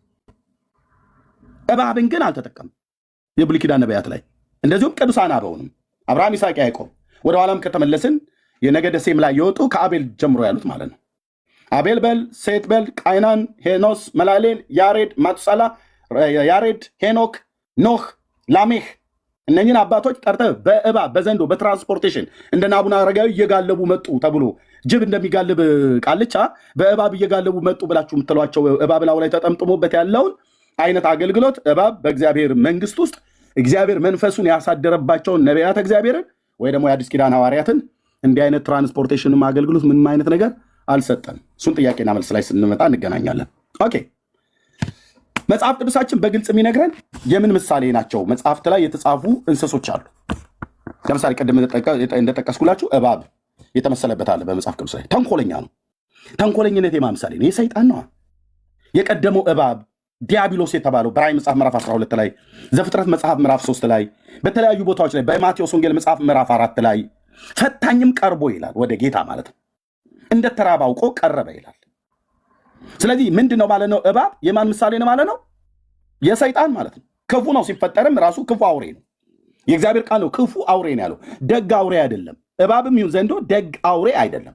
D: እባብን ግን አልተጠቀም የብሉይ ኪዳን ነቢያት ላይ። እንደዚሁም ቅዱሳን አበውንም አብርሃም፣ ይስሐቅ፣ ያዕቆብ ወደ ኋላም ከተመለስን የነገደ ሴም ላይ የወጡ ከአቤል ጀምሮ ያሉት ማለት ነው። አቤል በል፣ ሴት በል፣ ቃይናን፣ ሄኖስ፣ መላሌል፣ ያሬድ፣ ማቱሳላ፣ ያሬድ፣ ሄኖክ፣ ኖህ፣ ላሜህ እነኝን አባቶች ጠርተህ በእባብ በዘንዶ በትራንስፖርቴሽን እንደ አቡነ አረጋዊ እየጋለቡ መጡ ተብሎ ጅብ እንደሚጋልብ ቃልቻ በእባብ እየጋለቡ መጡ ብላችሁ የምትሏቸው እባብ ላዩ ላይ ተጠምጥሞበት ያለውን አይነት አገልግሎት እባብ በእግዚአብሔር መንግስት ውስጥ እግዚአብሔር መንፈሱን ያሳደረባቸውን ነቢያት እግዚአብሔርን ወይ ደግሞ የአዲስ ኪዳን ሐዋርያትን እንዲህ አይነት ትራንስፖርቴሽንም አገልግሎት ምንም አይነት ነገር አልሰጠንም። እሱን ጥያቄና መልስ ላይ ስንመጣ እንገናኛለን። ኦኬ መጽሐፍ ቅዱሳችን በግልጽ የሚነግረን የምን ምሳሌ ናቸው? መጽሐፍት ላይ የተጻፉ እንስሶች አሉ። ለምሳሌ ቅድም እንደጠቀስኩላችሁ እባብ የተመሰለበት አለ በመጽሐፍ ቅዱስ ላይ። ተንኮለኛ ነው። ተንኮለኝነት የማን ምሳሌ ነው? የሰይጣን ነው። የቀደመው እባብ ዲያብሎስ የተባለው በራዕይ መጽሐፍ ምዕራፍ 12 ላይ፣ ዘፍጥረት መጽሐፍ ምዕራፍ 3 ላይ፣ በተለያዩ ቦታዎች ላይ በማቴዎስ ወንጌል መጽሐፍ ምዕራፍ 4 ላይ ፈታኝም ቀርቦ ይላል፣ ወደ ጌታ ማለት ነው። እንደ ተራበ አውቆ ቀረበ ይላል። ስለዚህ ምንድን ነው ማለት ነው? እባብ የማን ምሳሌ ነው ማለት ነው? የሰይጣን ማለት ነው። ክፉ ነው። ሲፈጠርም ራሱ ክፉ አውሬ ነው። የእግዚአብሔር ቃል ነው ክፉ አውሬ ነው ያለው። ደግ አውሬ አይደለም። እባብም ይሁን ዘንዶ ደግ አውሬ አይደለም።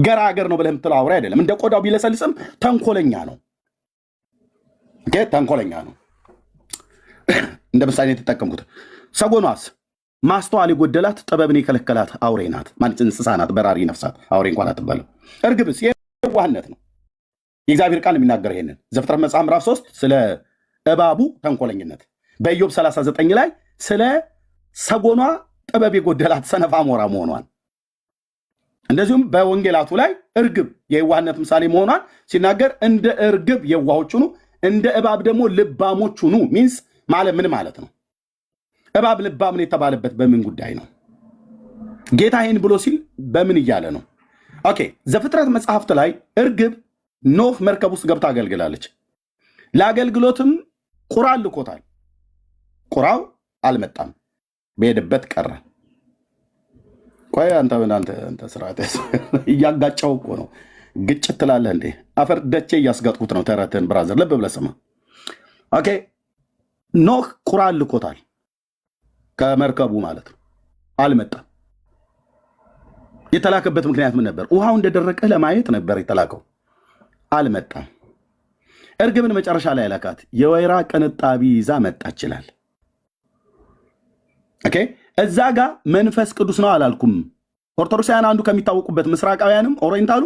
D: ገራገር ነው ብለህ የምትለው አውሬ አይደለም። እንደ ቆዳው ቢለሰልስም ተንኮለኛ ነው። ተንኮለኛ ነው። እንደ ምሳሌ የተጠቀምኩት ሰጎኗስ ማስተዋል የጎደላት ጥበብን የከለከላት አውሬ ናት። ማለት እንስሳ ናት፣ በራሪ ነፍሳት፣ አውሬ እንኳን አትባልም። እርግብስ የዋህነት ነው። የእግዚአብሔር ቃል የሚናገር ይሄንን ዘፍጥረት መጽሐፍ ምዕራፍ 3 ስለ እባቡ ተንኮለኝነት፣ በኢዮብ 39 ላይ ስለ ሰጎኗ ጥበብ የጎደላት ሰነፍ አሞራ መሆኗን፣ እንደዚሁም በወንጌላቱ ላይ እርግብ የዋህነት ምሳሌ መሆኗን ሲናገር እንደ እርግብ የዋሆች ሁኑ፣ እንደ እባብ ደግሞ ልባሞች ሁኑ። ሚንስ ማለት ምን ማለት ነው? እባብ ልባምን የተባለበት በምን ጉዳይ ነው? ጌታ ይህን ብሎ ሲል በምን እያለ ነው? ኦኬ ዘፍጥረት መጽሐፍት ላይ እርግብ ኖህ መርከብ ውስጥ ገብታ አገልግላለች። ለአገልግሎትም ቁራ ልኮታል። ቁራው አልመጣም፣ በሄደበት ቀረ። ቆይ አንተ ስርዓት እያጋጫው እኮ ነው። ግጭት ትላለህ እንዴ? አፈር ደቼ እያስጋጥኩት ነው። ተረትን ብራዘር ልብ ብለህ ስማ። ኦኬ ኖህ ቁራ ልኮታል ከመርከቡ ማለት ነው። አልመጣም። የተላከበት ምክንያት ምን ነበር? ውሃው እንደደረቀ ለማየት ነበር የተላከው። አልመጣም። እርግብን መጨረሻ ላይ ላካት። የወይራ ቅንጣቢ ይዛ መጣች ይላል። ኦኬ እዛ ጋር መንፈስ ቅዱስ ነው አላልኩም። ኦርቶዶክሳውያን አንዱ ከሚታወቁበት ምስራቃውያንም ኦሪየንታሉ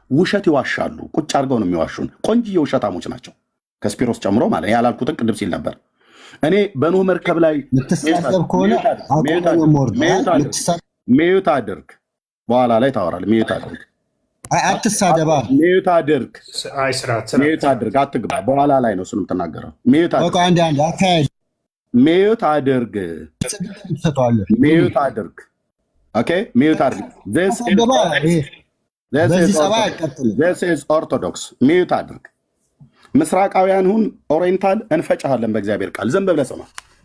D: ውሸት ይዋሻሉ። ቁጭ አድርገው ነው የሚዋሹን። ቆንጅዬ ውሸታሞች ናቸው፣ ከስፒሮስ ጨምሮ ማለት ያላልኩትን ቅድም ሲል ነበር። እኔ በኖህ መርከብ ላይ
E: የምትሳደብ ከሆነ
D: ሚዩት አድርግ፣ በኋላ ላይ ታወራለህ። ሚዩት አድርግ፣
E: አትሳደባ።
D: ሚዩት አድርግ፣ ሚዩት አድርግ፣ አትግባ። በኋላ ላይ ነው እሱን የምትናገረው። ሚዩት አድርግ፣ ሚዩት አድርግ፣ ሚዩት አድርግ። ኦኬ ሚዩት አድርግ። This is ኦርቶዶክስ። ሚዩት አድርግ። ምስራቃውያን ሁን ኦሪየንታል እንፈጫሃለን በእግዚአብሔር ቃል። ዝም ብለህ ስማ፣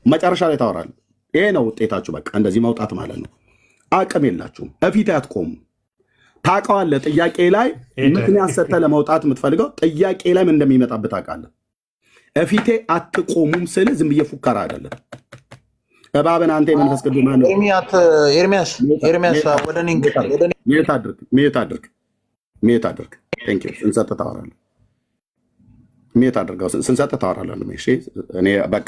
D: መጨረሻ ላይ ታወራለህ። ይሄ ነው ውጤታችሁ። በቃ እንደዚህ መውጣት ማለት ነው። አቅም የላችሁም፣ እፊት አትቆሙም። ታውቀዋለህ። ጥያቄ ላይ ምክንያት ሰጥተህ ለመውጣት የምትፈልገው ጥያቄ ላይ ምን እንደሚመጣብህ ታውቃለህ። እፊቴ አትቆሙም ስል ዝም ብዬ ፉከራ አይደለም። እባብን አንተ የመንፈስ ቅዱስ ማነው?
G: ኤርሚያስ ወደ እኔ
D: ሚዩት አድርግ፣ ሚዩት አድርግ፣ ሚዩት አድርግ። ቴንክ ዩ። ስንሰጥህ ታወራለህ። ሚዩት አድርገው። ስንሰጥህ ታወራለህ። እኔ በቃ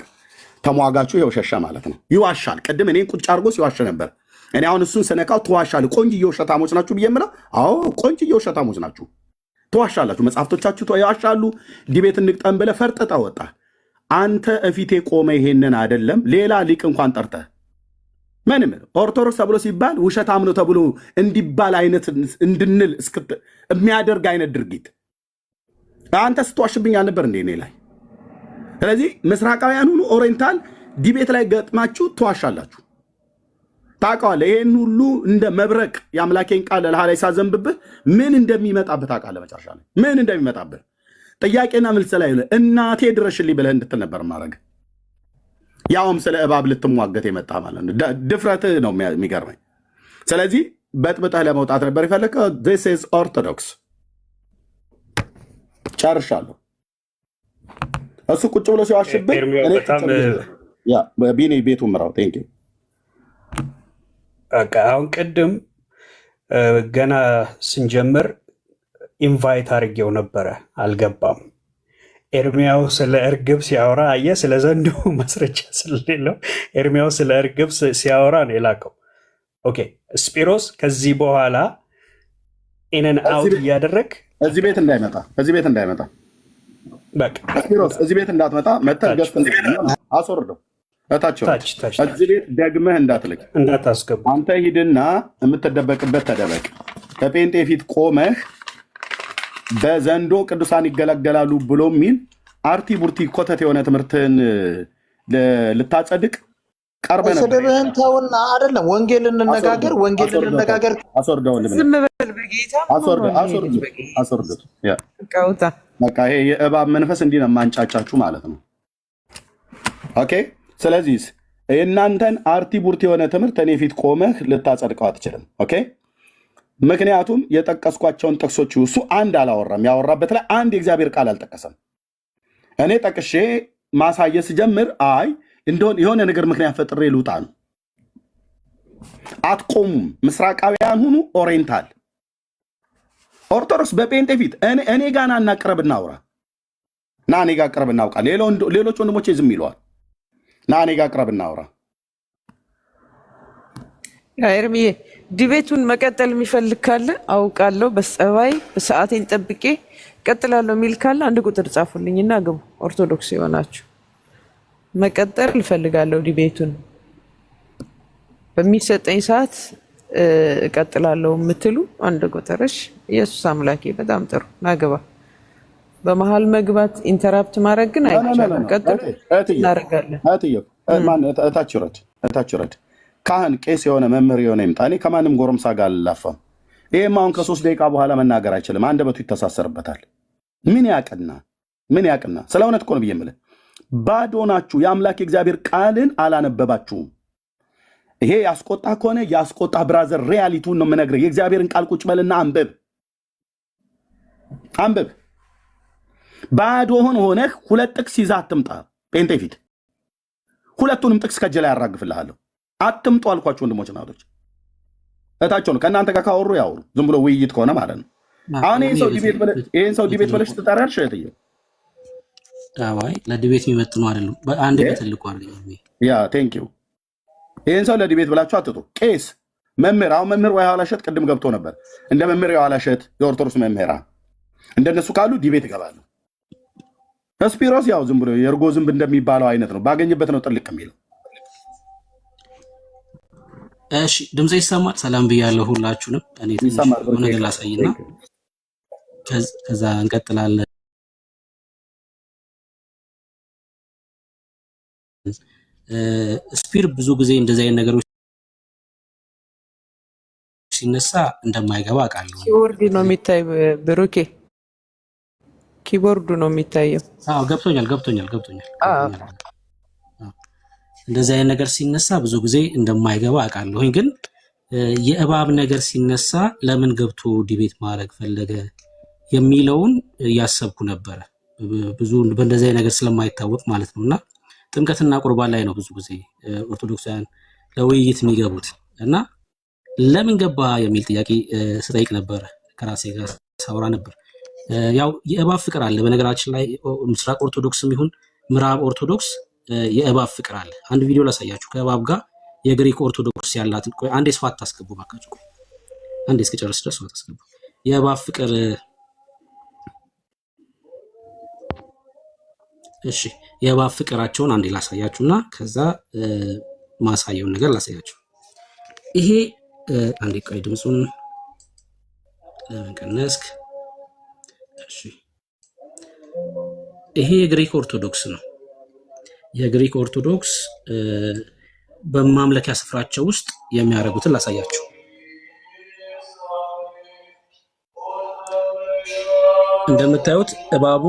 D: ተሟጋችሁ ይኸው ሸሸ ማለት ነው። ይዋሻል። ቅድም እኔን ቁጭ አድርጎ ሲዋሸ ነበር። እኔ አሁን እሱን ስነካው ትዋሻለህ። ቆንጅዬ ውሸታሞች ናችሁ ብዬ የምለው አዎ፣ ቆንጅዬ ውሸታሞች ናችሁ፣ ትዋሻላችሁ። መጽሐፍቶቻችሁ ይዋሻሉ። ዲቤት እንግጠም ብለህ ፈርጥጠህ ወጣ። አንተ እፊቴ ቆመ። ይሄንን አይደለም ሌላ ሊቅ እንኳን ጠርተህ ምንም ኦርቶዶክስ ተብሎ ሲባል ውሸታም ነው ተብሎ እንዲባል አይነት እንድንል የሚያደርግ አይነት ድርጊት አንተ ስትዋሽብኝ አልነበር እንዴ እኔ ላይ? ስለዚህ ምስራቃውያን ሁኑ ኦሪየንታል ዲቤት ላይ ገጥማችሁ ትዋሻላችሁ። ታውቀዋለህ። ይሄን ሁሉ እንደ መብረቅ የአምላኬን ቃል ለልሃ ላይ ሳዘንብብህ ምን እንደሚመጣብህ ታውቃለህ። መጨረሻ ላይ ምን እንደሚመጣብህ ጥያቄና መልስ ላይ እናቴ ድረሽልኝ ብለህ እንድትል ነበር ማድረግ። ያውም ስለ እባብ ልትሟገት የመጣ ማለት ነው። ድፍረትህ ነው የሚገርመኝ። ስለዚህ በጥብጠህ ለመውጣት ነበር የፈለግከው። ዚስ ኢዝ ኦርቶዶክስ። ጨርሻለሁ። እሱ ቁጭ ብሎ ሲዋሽብህ ቢኒ ቤቱ ምራው። ቴንክ ዩ።
C: አሁን ቅድም ገና ስንጀምር ኢንቫይት አድርጌው ነበረ፣ አልገባም። ኤርሚያው ስለ እርግብ ሲያወራ አየህ፣ ስለ ዘንዶ ማስረጃ ስለሌለው ኤርሚያው ስለ እርግብ ሲያወራ ነው የላከው። ኦኬ ስጲሮስ፣ ከዚህ በኋላ ኢነን አውት እያደረግ
D: እዚህ ቤት እንዳይመጣ
C: በቃ
D: ስጲሮስ፣ እዚህ ቤት እንዳትመጣ መተህ ገፍ አስወርደው። እታቸው
C: ታች ታች
D: እዚህ ቤት ደግመህ እንዳትልክ
C: እንዳታስገቡ።
D: አንተ ሂድና የምትደበቅበት ተደበቅ። ከጴንጤ ፊት ቆመህ በዘንዶ ቅዱሳን ይገለገላሉ ብሎ የሚል አርቲ ቡርቲ ኮተት የሆነ ትምህርትህን ልታጸድቅ ቀርበህ ነበር።
G: ስድብህን ተውና አይደለም ወንጌል እንነጋገር፣ ወንጌል እንነጋገር።
D: አስወርደው
F: ዝም በል በጌታ
D: አስወርዱት።
F: ቀውታ
D: በቃ ይሄ የእባብ መንፈስ እንዲህ ነው የማንጫጫችሁ ማለት ነው። ኦኬ። ስለዚህ የእናንተን አርቲ ቡርቲ የሆነ ትምህርት እኔ ፊት ቆመህ ልታጸድቀው አትችልም። ኦኬ። ምክንያቱም የጠቀስኳቸውን ጥቅሶች እሱ አንድ አላወራም። ያወራበት ላይ አንድ የእግዚአብሔር ቃል አልጠቀሰም። እኔ ጠቅሼ ማሳየት ስጀምር አይ እንደሆነ የሆነ ነገር ምክንያት ፈጥሬ ልውጣ ነው። አትቆሙም። ምስራቃውያን ሁኑ ኦሪየንታል ኦርቶዶክስ በጴንጤ ፊት እኔ ጋር ና እናቅረብ እናውራ። ና እኔ ጋር ቅረብ እናውቃ። ሌሎች ወንድሞቼ ዝም ይለዋል። ና እኔ ጋር ቅረብ እናውራ።
F: ኤርሚዬ ዲቤቱን መቀጠል የሚፈልግ ካለ አውቃለሁ፣ በጸባይ በሰዓቴን ጠብቄ ቀጥላለሁ የሚል ካለ አንድ ቁጥር ጻፉልኝና ግቡ። ኦርቶዶክስ የሆናችሁ መቀጠል እፈልጋለሁ ዲቤቱን በሚሰጠኝ ሰዓት እቀጥላለሁ የምትሉ አንድ ቁጥርሽ። ኢየሱስ አምላኬ በጣም ጥሩ ናገባ። በመሃል መግባት ኢንተራፕት ማድረግ ግን አይቻልም። ቀጥል እናደርጋለን።
D: እታች ረድ ካህን ቄስ የሆነ መምህር የሆነ ይምጣ። እኔ ከማንም ጎረምሳ ጋር አልላፋም። ይህም አሁን ከ3 ደቂቃ በኋላ መናገር አይችልም። አንደበቱ ይተሳሰርበታል። ምን ያቅና ስለ እውነት እኮ ነው ብዬ የምልህ። ባዶ ናችሁ። የአምላክ የእግዚአብሔር ቃልን አላነበባችሁም። ይሄ ያስቆጣ ከሆነ ያስቆጣ ብራዘር፣ ሪያሊቲውን ነው የምነግርህ። የእግዚአብሔርን ቃል ቁጭ በልና አንብብ። ባዶህን ሆነህ 2 ጥቅስ ይዘህ አትምጣ ጴንጤ ፊት። 2ቱንም ጥቅስ ከእጅ ላይ ያራግፍልሃለሁ። አትምጡ አልኳችሁ ወንድሞች ናቶች። እታቸው ነው ከእናንተ ጋር ካወሩ ያወሩ። ዝም ብሎ ውይይት ከሆነ ማለት ነው። አሁን ይህን ሰው ዲቤት ብለሽ ትጠሪያለሽ። እህትዬ
H: አይ ለዲቤት የሚመጥኑ አይደሉም። አንድ በትልቁ አድርገኝ።
D: ያ ቴንክ ዩ። ይህን ሰው ለዲቤት ብላችሁ አትጡ። ቄስ መምህር፣ አሁን መምህር ወይ ኋላሸት ቅድም ገብቶ ነበር። እንደ መምህር የኋላሸት የኦርቶዶክስ መምህራን እንደነሱ ካሉ ዲቤት ይገባሉ። ስፒሮስ ያው ዝም ብሎ የእርጎ ዝንብ እንደሚባለው አይነት ነው። ባገኝበት ነው ጥልቅ የሚለው።
H: እሺ ድምጼ ይሰማል? ሰላም ብያለሁ ሁላችሁንም። እኔ ትንሽ ነገር ላሳይና ከዛ እንቀጥላለን። ስፒር ብዙ ጊዜ እንደዚህ አይነት ነገሮች ሲነሳ እንደማይገባ አውቃለሁ።
F: ኪቦርድ ነው የሚታይ ብሩኬ፣ ኪቦርዱ ነው የሚታየው።
H: አዎ ገብቶኛል። እንደዚህ አይነት ነገር ሲነሳ ብዙ ጊዜ እንደማይገባ አውቃለሁኝ። ግን የእባብ ነገር ሲነሳ ለምን ገብቶ ዲቤት ማድረግ ፈለገ የሚለውን እያሰብኩ ነበረ። ብዙ በእንደዚህ አይነት ነገር ስለማይታወቅ ማለት ነውና ጥምቀትና ቁርባን ላይ ነው ብዙ ጊዜ ኦርቶዶክሳውያን ለውይይት የሚገቡት እና ለምን ገባ የሚል ጥያቄ ስጠይቅ ነበር። ከራሴ ጋር ሳወራ ነበር። ያው የእባብ ፍቅር አለ። በነገራችን ላይ ምስራቅ ኦርቶዶክስም ይሁን ምዕራብ ኦርቶዶክስ የእባብ ፍቅር አለ። አንድ ቪዲዮ ላሳያችሁ ከእባብ ጋር የግሪክ ኦርቶዶክስ ያላትን። ቆይ አንዴ ስፋት ታስገቡ ባካችሁ። ቆይ አንዴ እስከጨርስ ድረስ ስፋት ታስገቡ። የእባብ ፍቅር እሺ፣ የእባብ ፍቅራቸውን አንዴ ላሳያችሁና ከዛ ማሳየውን ነገር ላሳያችሁ። ይሄ አንዴ ቆይ ድምጹን ለመቀነስክ። እሺ፣ ይሄ የግሪክ ኦርቶዶክስ ነው። የግሪክ ኦርቶዶክስ በማምለኪያ ስፍራቸው ውስጥ የሚያደርጉትን ላሳያችሁ። እንደምታዩት እባቡ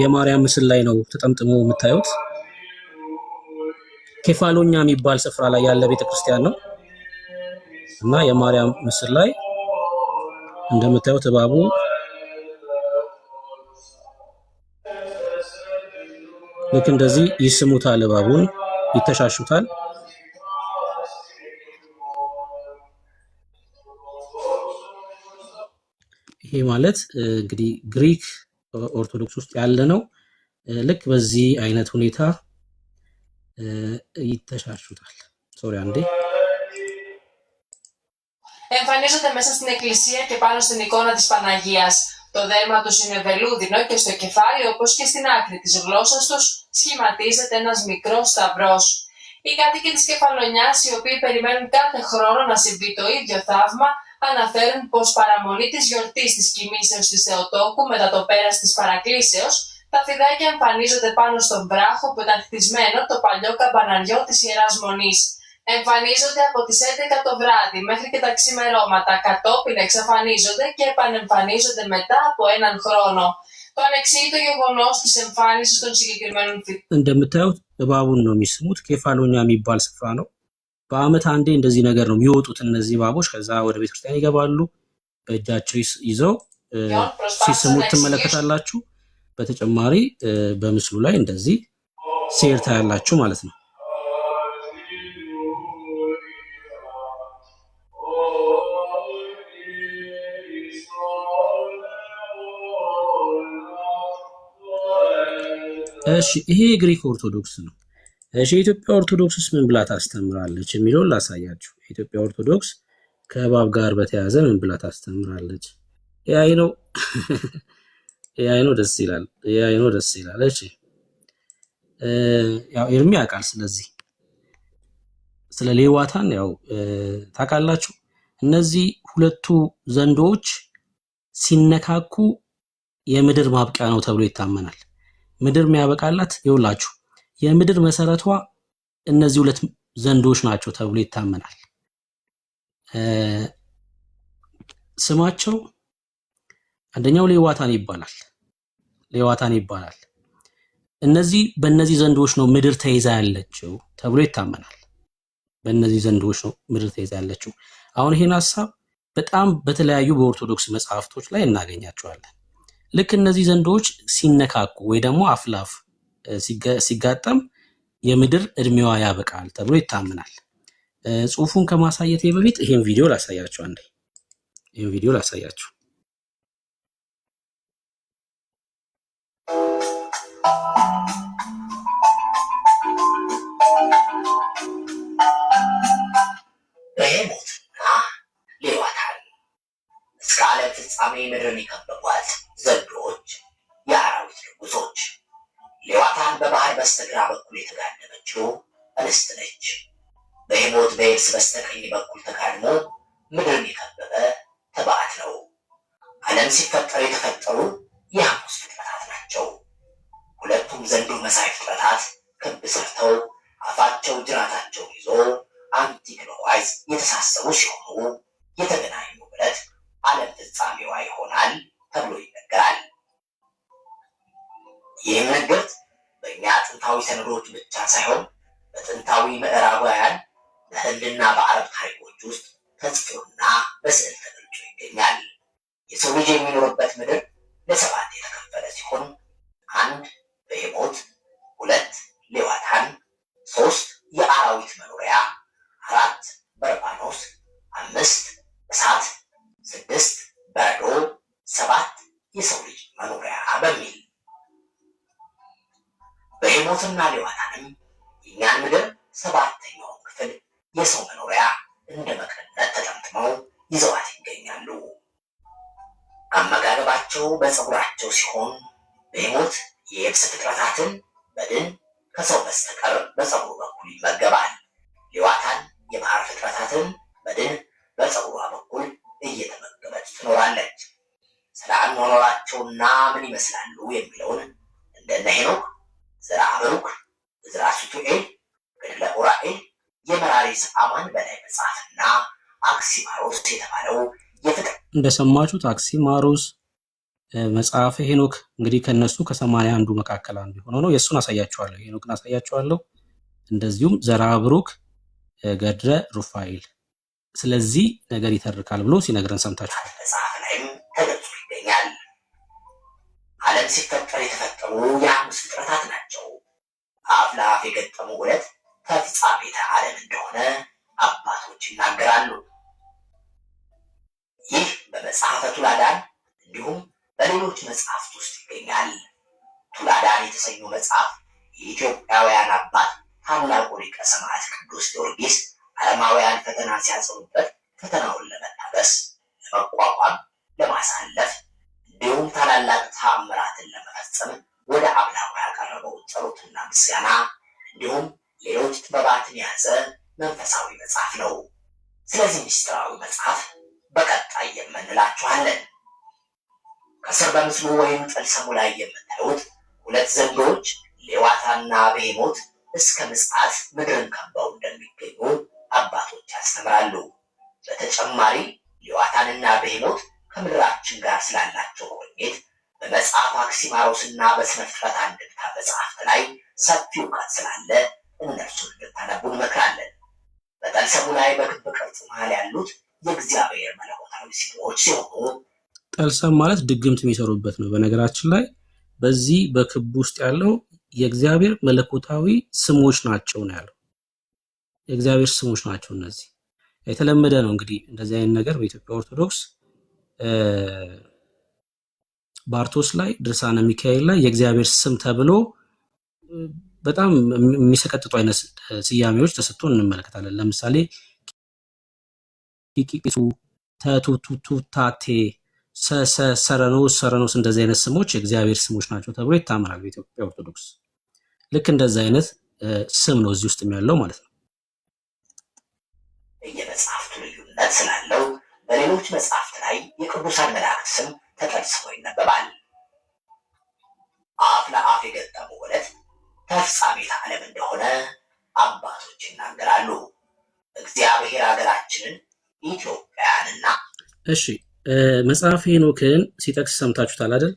H: የማርያም ምስል ላይ ነው ተጠምጥሞ የምታዩት። ኬፋሎኛ የሚባል ስፍራ ላይ ያለ ቤተክርስቲያን ነው እና የማርያም ምስል ላይ እንደምታዩት እባቡ ልክ እንደዚህ ይስሙታል። እባቡን ይተሻሹታል። ይሄ ማለት እንግዲህ ግሪክ ኦርቶዶክስ ውስጥ ያለ ነው። ልክ በዚህ አይነት ሁኔታ ይተሻሹታል። ሶሪ አንዴ
I: Εμφανίζονται μέσα στην εκκλησία και πάνω στην εικόνα της Παναγίας. Το δέρμα τους είναι βελούδινο και στο κεφάλι, όπως και στην άκρη της γλώσσας τους, σχηματίζεται ένας μικρός σταυρός. Οι κάτοικοι της Κεφαλονιάς, οι οποίοι περιμένουν κάθε χρόνο να συμβεί το ίδιο θαύμα, αναφέρουν πως παραμονή της γιορτής της κοιμήσεως της Θεοτόκου μετά το πέρας της παρακλήσεως, τα φιδάκια εμφανίζονται πάνω στον βράχο που ήταν χτισμένο το παλιό καμπαναριό της Ιεράς Μονής. Εμφανίζονται από τις 11 το βράδυ μέχρι και τα ξημερώματα, κατόπιν εξαφανίζονται και επανεμφανίζονται μετά από έναν χρόνο. Το ανεξήγητο γεγονός της εμφάνισης των συγκεκριμένων φυτών.
H: እንደምታዩት እባቡን ነው የሚስሙት። ኬፋሎኛ የሚባል ስፍራ ነው። በአመት አንዴ እንደዚህ ነገር ነው የሚወጡት እነዚህ እባቦች። ከዛ ወደ ቤተክርስቲያን ይገባሉ። በእጃቸው ይዘው ሲስሙት ትመለከታላችሁ። በተጨማሪ በምስሉ ላይ እንደዚህ ሴር ታያላችሁ ማለት ነው። እሺ ይሄ ግሪክ ኦርቶዶክስ ነው። እሺ የኢትዮጵያ ኦርቶዶክስስ ምን ብላ ታስተምራለች የሚለውን ላሳያችሁ። የኢትዮጵያ ኦርቶዶክስ ከእባብ ጋር በተያያዘ ምን ብላ ታስተምራለች? ያይ ነው ደስ ይላል። እሺ ያው ኤርሚ ያውቃል። ስለዚህ ስለ ሌዋታን ያው ታውቃላችሁ። እነዚህ ሁለቱ ዘንዶች ሲነካኩ የምድር ማብቂያ ነው ተብሎ ይታመናል። ምድር የሚያበቃላት ይውላችሁ የምድር መሰረቷ እነዚህ ሁለት ዘንዶች ናቸው ተብሎ ይታመናል። ስማቸው አንደኛው ሌዋታን ይባላል። እነዚህ በእነዚህ ዘንዶች ነው ምድር ተይዛ ያለችው ተብሎ ይታመናል። በእነዚህ ዘንዶች ነው ምድር ተይዛ ያለችው። አሁን ይሄን ሐሳብ በጣም በተለያዩ በኦርቶዶክስ መጽሐፍቶች ላይ እናገኛቸዋለን። ልክ እነዚህ ዘንዶች ሲነካኩ ወይ ደግሞ አፍላፍ ሲጋጠም የምድር እድሜዋ ያበቃል ተብሎ ይታመናል። ጽሁፉን ከማሳየቴ በፊት ይሄን ቪዲዮ ላሳያችሁ።
J: በሄሞትና ሌዋታን እስከ ዓለም ፍጻሜ ምድርን የከበቧት ዘንዶች የአራዊት ንጉሶች። ሌዋታን በባህር በስተግራ በኩል የተጋደመችው እንስት ነች። በሄሞት በየብስ በስተቀኝ በኩል ተጋድሞ ምድርን የከበበ ተባዕት ነው። ዓለም ሲፈጠር የተፈጠሩ የሐሙስ ፍጥረታት ናቸው። ሁለቱም ዘንዶ መሳይ ፍጥረታት ክብ ሰርተው አፋቸው ጅራታቸውን ይዞ አንቲክሎዋይዝ የተሳሰሩ ሲሆኑ የተገናኙ ብረት ዓለም ፍጻሜዋ ይሆናል ተብሎ ይነገራል። ይህም ንግርት በእኛ ጥንታዊ ሰነዶች ብቻ ሳይሆን በጥንታዊ ምዕራባውያን በህንድና በአረብ ታሪኮች ውስጥ ተጽፎና በስዕል ተገልጾ ይገኛል። የሰው ልጅ የሚኖርበት ምድር ለሰባት የተከፈለ ሲሆን 1 በሄሞት፣ 2 ሌዋታን፣ 3 የአራዊት መኖሪያ፣ 4 በርባኖስ፣ 5 እሳት፣ 6 በረዶ፣ 7 የሰው ልጅ መኖሪያ በሚል በሄሞትና ሌዋታንም የእኛን ምድር 7ኛውን ክፍል የሰው መኖሪያ እንደ መቀነት ተጠምጥመው ይዘዋት ይገኛሉ። አመጋገባቸው በፀጉራቸው ሲሆን በሄሞት የየብስ ፍጥረታትን በድን ከሰው በስተቀር በፀጉሩ በኩል ይመገባል። ሌዋታን የባህር ፍጥረታትን በድን በፀጉሯ በኩል እየተመገበች ትኖራለች። ስለ አኗኗራቸውና ምን ይመስላሉ የሚለውን እንደነ ሄኖክ፣ ዘርአ ብሩክ፣ ዕዝራ ሱቱኤል፣ ገድለ ኡራኤል፣ የመራሪስ አማን በላይ መጽሐፍና አክሲማሮስ የተባለው
H: እንደሰማችሁት አክሲማሮስ መጽሐፈ ሄኖክ እንግዲህ ከነሱ ከ80 አንዱ መካከል አንዱ የሆነው ነው። የእሱን አሳያችኋለሁ፣ ሄኖክን አሳያችኋለሁ። እንደዚሁም ዘርአ ብሩክ፣ ገድለ ሩፋኤል ስለዚህ ነገር ይተርካል ብሎ ሲነግረን ሰምታችኋል።
J: መጽሐፍ ላይም ተገልጾ ይገኛል። ዓለም ሲፈጠር የተፈጠሩ የሐሙስ ፍጥረታት ናቸው። አፍ ለአፍ የገጠሙ ዕለት ተፍጻሜተ ዓለም እንደሆነ አባቶች ይናገራሉ። ይህ በመጽሐፈ ቱላዳን እንዲሁም በሌሎች መጽሐፍት ውስጥ ይገኛል። ቱላዳን የተሰኘው መጽሐፍ የኢትዮጵያውያን አባት ታላቁ ሊቀ ሰማዕት ቅዱስ ጊዮርጊስ ዓለማውያን ፈተና ሲያጸኑበት ፈተናውን ለመታገስ፣ ለመቋቋም፣ ለማሳለፍ እንዲሁም ታላላቅ ተአምራትን ለመፈጸም ወደ አምላኩ ያቀረበው ጸሎትና ምስጋና እንዲሁም ሌሎች ጥበባትን የያዘ መንፈሳዊ መጽሐፍ ነው። ስለዚህ ምስጢራዊ መጽሐፍ በቀጣይ የምንላችኋለን። ከስር በምስሉ ወይም ጥልሰሙ ላይ የምታዩት ሁለት ዘንዶች ሌዋታንና ብሄሞት እስከ ምጽአት ምድርን ከበው እንደሚገኙ አባቶች ያስተምራሉ። በተጨማሪ ሌዋታንና ብሄሞት ከምድራችን ጋር ስላላቸው ቁርኝት በመጽሐፍ አክሲማሮስና በስነ ፍጥረት አንድምታ መጽሐፍት ላይ ሰፊ እውቀት ስላለ እነርሱን እንድታነቡ እንመክራለን። በጠልሰሙ ላይ በክብ ቅርጽ መሃል ያሉት የእግዚአብሔር መለኮታዊ ስሞች ሲሆኑ
H: ጠልሰም ማለት ድግምት የሚሰሩበት ነው። በነገራችን ላይ በዚህ በክብ ውስጥ ያለው የእግዚአብሔር መለኮታዊ ስሞች ናቸው ነው ያለው። የእግዚአብሔር ስሞች ናቸው እነዚህ። የተለመደ ነው እንግዲህ እንደዚህ አይነት ነገር በኢትዮጵያ ኦርቶዶክስ ባርቶስ ላይ ድርሳነ ሚካኤል ላይ የእግዚአብሔር ስም ተብሎ በጣም የሚሰቀጥጡ አይነት ስያሜዎች ተሰጥቶ እንመለከታለን። ለምሳሌ ቂቂሱ፣ ተቱቱቱ፣ ታቴ፣ ሰረኖስ እንደዚህ አይነት ስሞች የእግዚአብሔር ስሞች ናቸው ተብሎ ይታመናል በኢትዮጵያ ኦርቶዶክስ። ልክ እንደዚህ አይነት ስም ነው እዚህ ውስጥ ያለው ማለት ነው።
J: የመጽሐፍቱ ልዩነት ስላለው በሌሎች መጽሐፍት ላይ የቅዱሳን መላእክት ስም ተጠልስሞ ይነበባል። አፍ ለአፍ የገጠመው ዕለት ተፍጻሜተ ዓለም እንደሆነ አባቶች ይናገራሉ። እግዚአብሔር ሀገራችንን ኢትዮጵያንና
H: እሺ መጽሐፈ ሄኖክን ሲጠቅስ ሰምታችሁታል አይደል?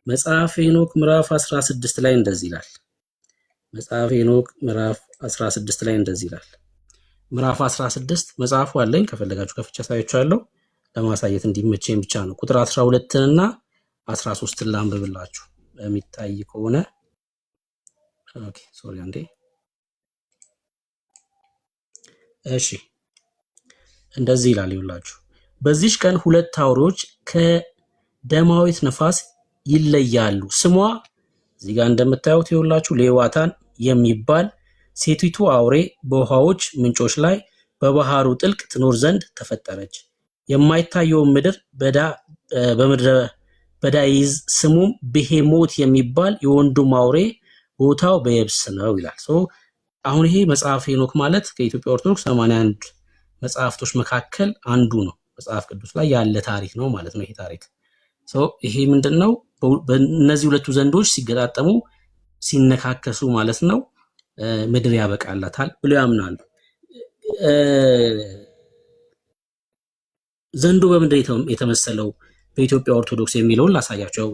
H: መጽሐፈ ሄኖክ ምዕራፍ 16 ላይ እንደዚህ ይላል። መጽሐፈ ሄኖክ ምዕራፍ 16 ላይ እንደዚህ ይላል። ምዕራፍ 16 መጽሐፉ አለኝ ከፈለጋችሁ ከፍቼ አሳያችኋለሁ። ለማሳየት እንዲመቸኝ ብቻ ነው። ቁጥር 12 እና 13 ላንብብላችሁ የሚታይ ከሆነ ኦኬ ሶሪ አንዴ። እሺ እንደዚህ ይላል ይውላችሁ። በዚህ ቀን ሁለት አውሬዎች ከደማዊት ነፋስ ይለያሉ። ስሟ እዚህ ጋር እንደምታዩት ይውላችሁ ሌዋታን የሚባል ሴቲቱ አውሬ በውሃዎች ምንጮች ላይ በባህሩ ጥልቅ ትኖር ዘንድ ተፈጠረች። የማይታየውን ምድር በምድረ በዳ ይዝ ስሙም ብሄሞት የሚባል የወንዱም አውሬ ቦታው በየብስ ነው ይላል። አሁን ይሄ መጽሐፈ ሄኖክ ማለት ከኢትዮጵያ ኦርቶዶክስ 81 መጽሐፍቶች መካከል አንዱ ነው። መጽሐፍ ቅዱስ ላይ ያለ ታሪክ ነው ማለት ነው። ይሄ ታሪክ ይሄ ምንድነው? በእነዚህ ሁለቱ ዘንዶች ሲገጣጠሙ ሲነካከሱ ማለት ነው ምድር ያበቃላታል ብለው ያምናሉ። ዘንዶ በምንድን የተመሰለው በኢትዮጵያ ኦርቶዶክስ የሚለውን ላሳያቸው።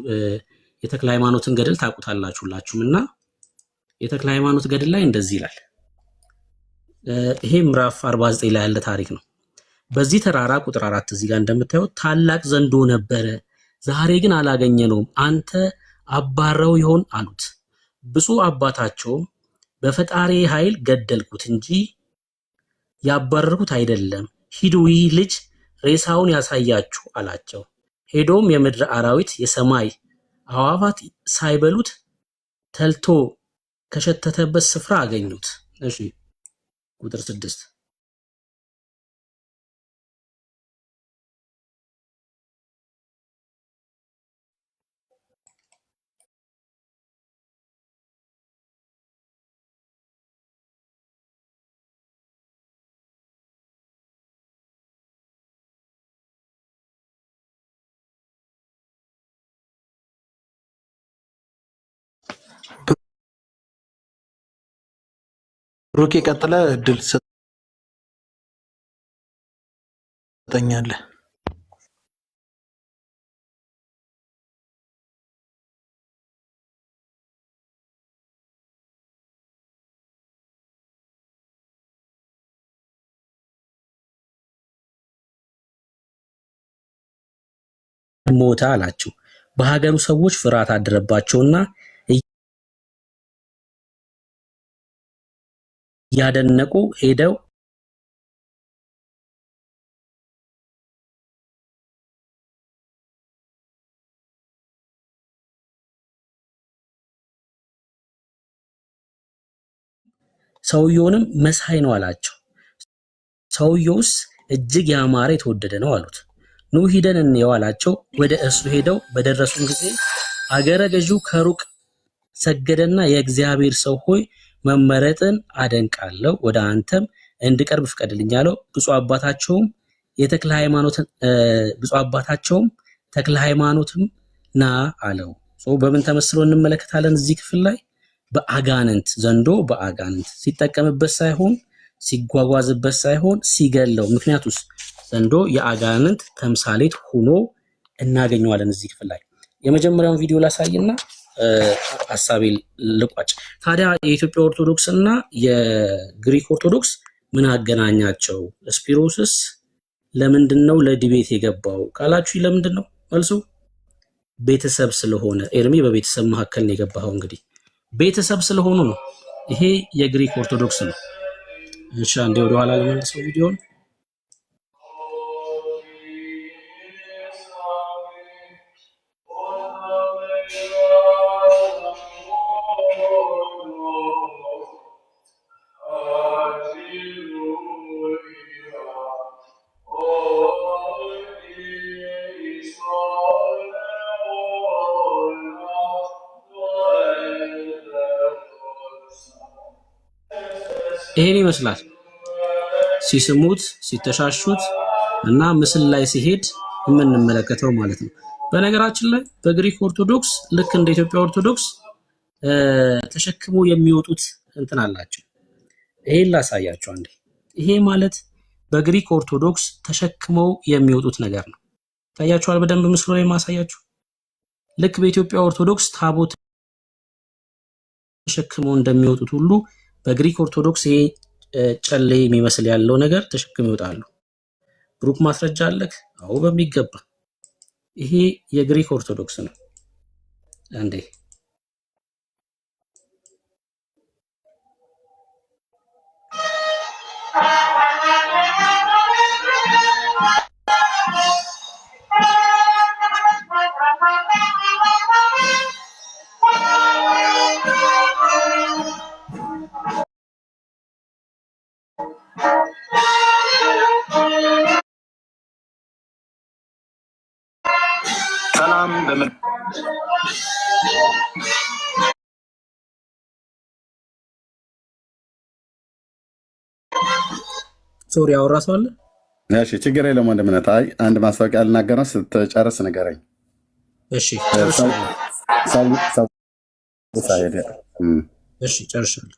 H: የተክለ ሃይማኖትን ገድል ታውቁታላችሁ ሁላችሁም እና የተክለ ሃይማኖት ገድል ላይ እንደዚህ ይላል። ይሄ ምዕራፍ 49 ላይ ያለ ታሪክ ነው። በዚህ ተራራ ቁጥር 4 እዚህ ጋር እንደምታዩት ታላቅ ዘንዶ ነበረ፣ ዛሬ ግን አላገኘነውም። አንተ አባረው ይሆን አሉት። ብፁዕ አባታቸውም በፈጣሪ ኃይል ገደልኩት እንጂ ያባረርኩት አይደለም። ሂዱ ይህ ልጅ ሬሳውን ያሳያችሁ አላቸው። ሄዶም የምድር አራዊት የሰማይ አዋፋት ሳይበሉት ተልቶ ከሸተተበት ስፍራ አገኙት። እሺ ቁጥር 6
G: ብሩኬ ቀጥለ እድል ትሰጠኛለህ።
H: ሞታ አላቸው። በሀገሩ ሰዎች ፍርሃት አደረባቸውና ያደነቁ ሄደው ሰውየውንም መሳይ ነው አላቸው። ሰውየውስ እጅግ ያማረ የተወደደ ነው አሉት። ኑ ሂደን እንየው አላቸው። ወደ እርሱ ሄደው በደረሱም ጊዜ አገረ ገዢው ከሩቅ ሰገደና የእግዚአብሔር ሰው ሆይ መመረጥን አደንቃለሁ፣ ወደ አንተም እንድቀርብ ፍቀድልኝ አለው። ብፁዕ አባታቸውም ተክለ ሃይማኖትም ና አለው። በምን ተመስሎ እንመለከታለን? እዚህ ክፍል ላይ በአጋንንት ዘንዶ በአጋንንት ሲጠቀምበት ሳይሆን ሲጓጓዝበት ሳይሆን ሲገለው። ምክንያቱስ ዘንዶ የአጋንንት ተምሳሌት ሆኖ እናገኘዋለን እዚህ ክፍል ላይ። የመጀመሪያውን ቪዲዮ ላሳይና ሐሳቤ ልቋጭ። ታዲያ የኢትዮጵያ ኦርቶዶክስ እና የግሪክ ኦርቶዶክስ ምን አገናኛቸው? ስፒሮስስ ለምንድን ነው ለዲቤት የገባው ካላችሁ፣ ለምንድን ነው መልሱ ቤተሰብ ስለሆነ። ኤርሚ በቤተሰብ መካከል ነው የገባው። እንግዲህ ቤተሰብ ስለሆኑ ነው። ይሄ የግሪክ ኦርቶዶክስ ነው። እሺ አንዴ ወደ ኋላ ለመለሰው ቪዲዮን ይሄን ይመስላል ሲስሙት ሲተሻሹት እና ምስል ላይ ሲሄድ የምንመለከተው ማለት ነው። በነገራችን ላይ በግሪክ ኦርቶዶክስ ልክ እንደ ኢትዮጵያ ኦርቶዶክስ ተሸክመው የሚወጡት እንትን አላቸው። ይሄን ላሳያችሁ አንዴ። ይሄ ማለት በግሪክ ኦርቶዶክስ ተሸክመው የሚወጡት ነገር ነው። ታያችኋል በደንብ ምስሉ ላይ ማሳያችሁ። ልክ በኢትዮጵያ ኦርቶዶክስ ታቦት ተሸክመው እንደሚወጡት ሁሉ በግሪክ ኦርቶዶክስ ይሄ ጨሌ የሚመስል ያለው ነገር ተሸክመው ይወጣሉ። ብሩክ ማስረጃ አለክ? አዎ በሚገባ። ይሄ የግሪክ ኦርቶዶክስ ነው። አንዴ
D: ሰላም
H: ሶሪ አወራ ሰው አለ?
D: እሺ ችግር የለም ወንድምነት። አይ አንድ ማስታወቂያ ልናገር ነው፣ ስትጨርስ ንገረኝ።
H: እሺ ጨርሻለሁ።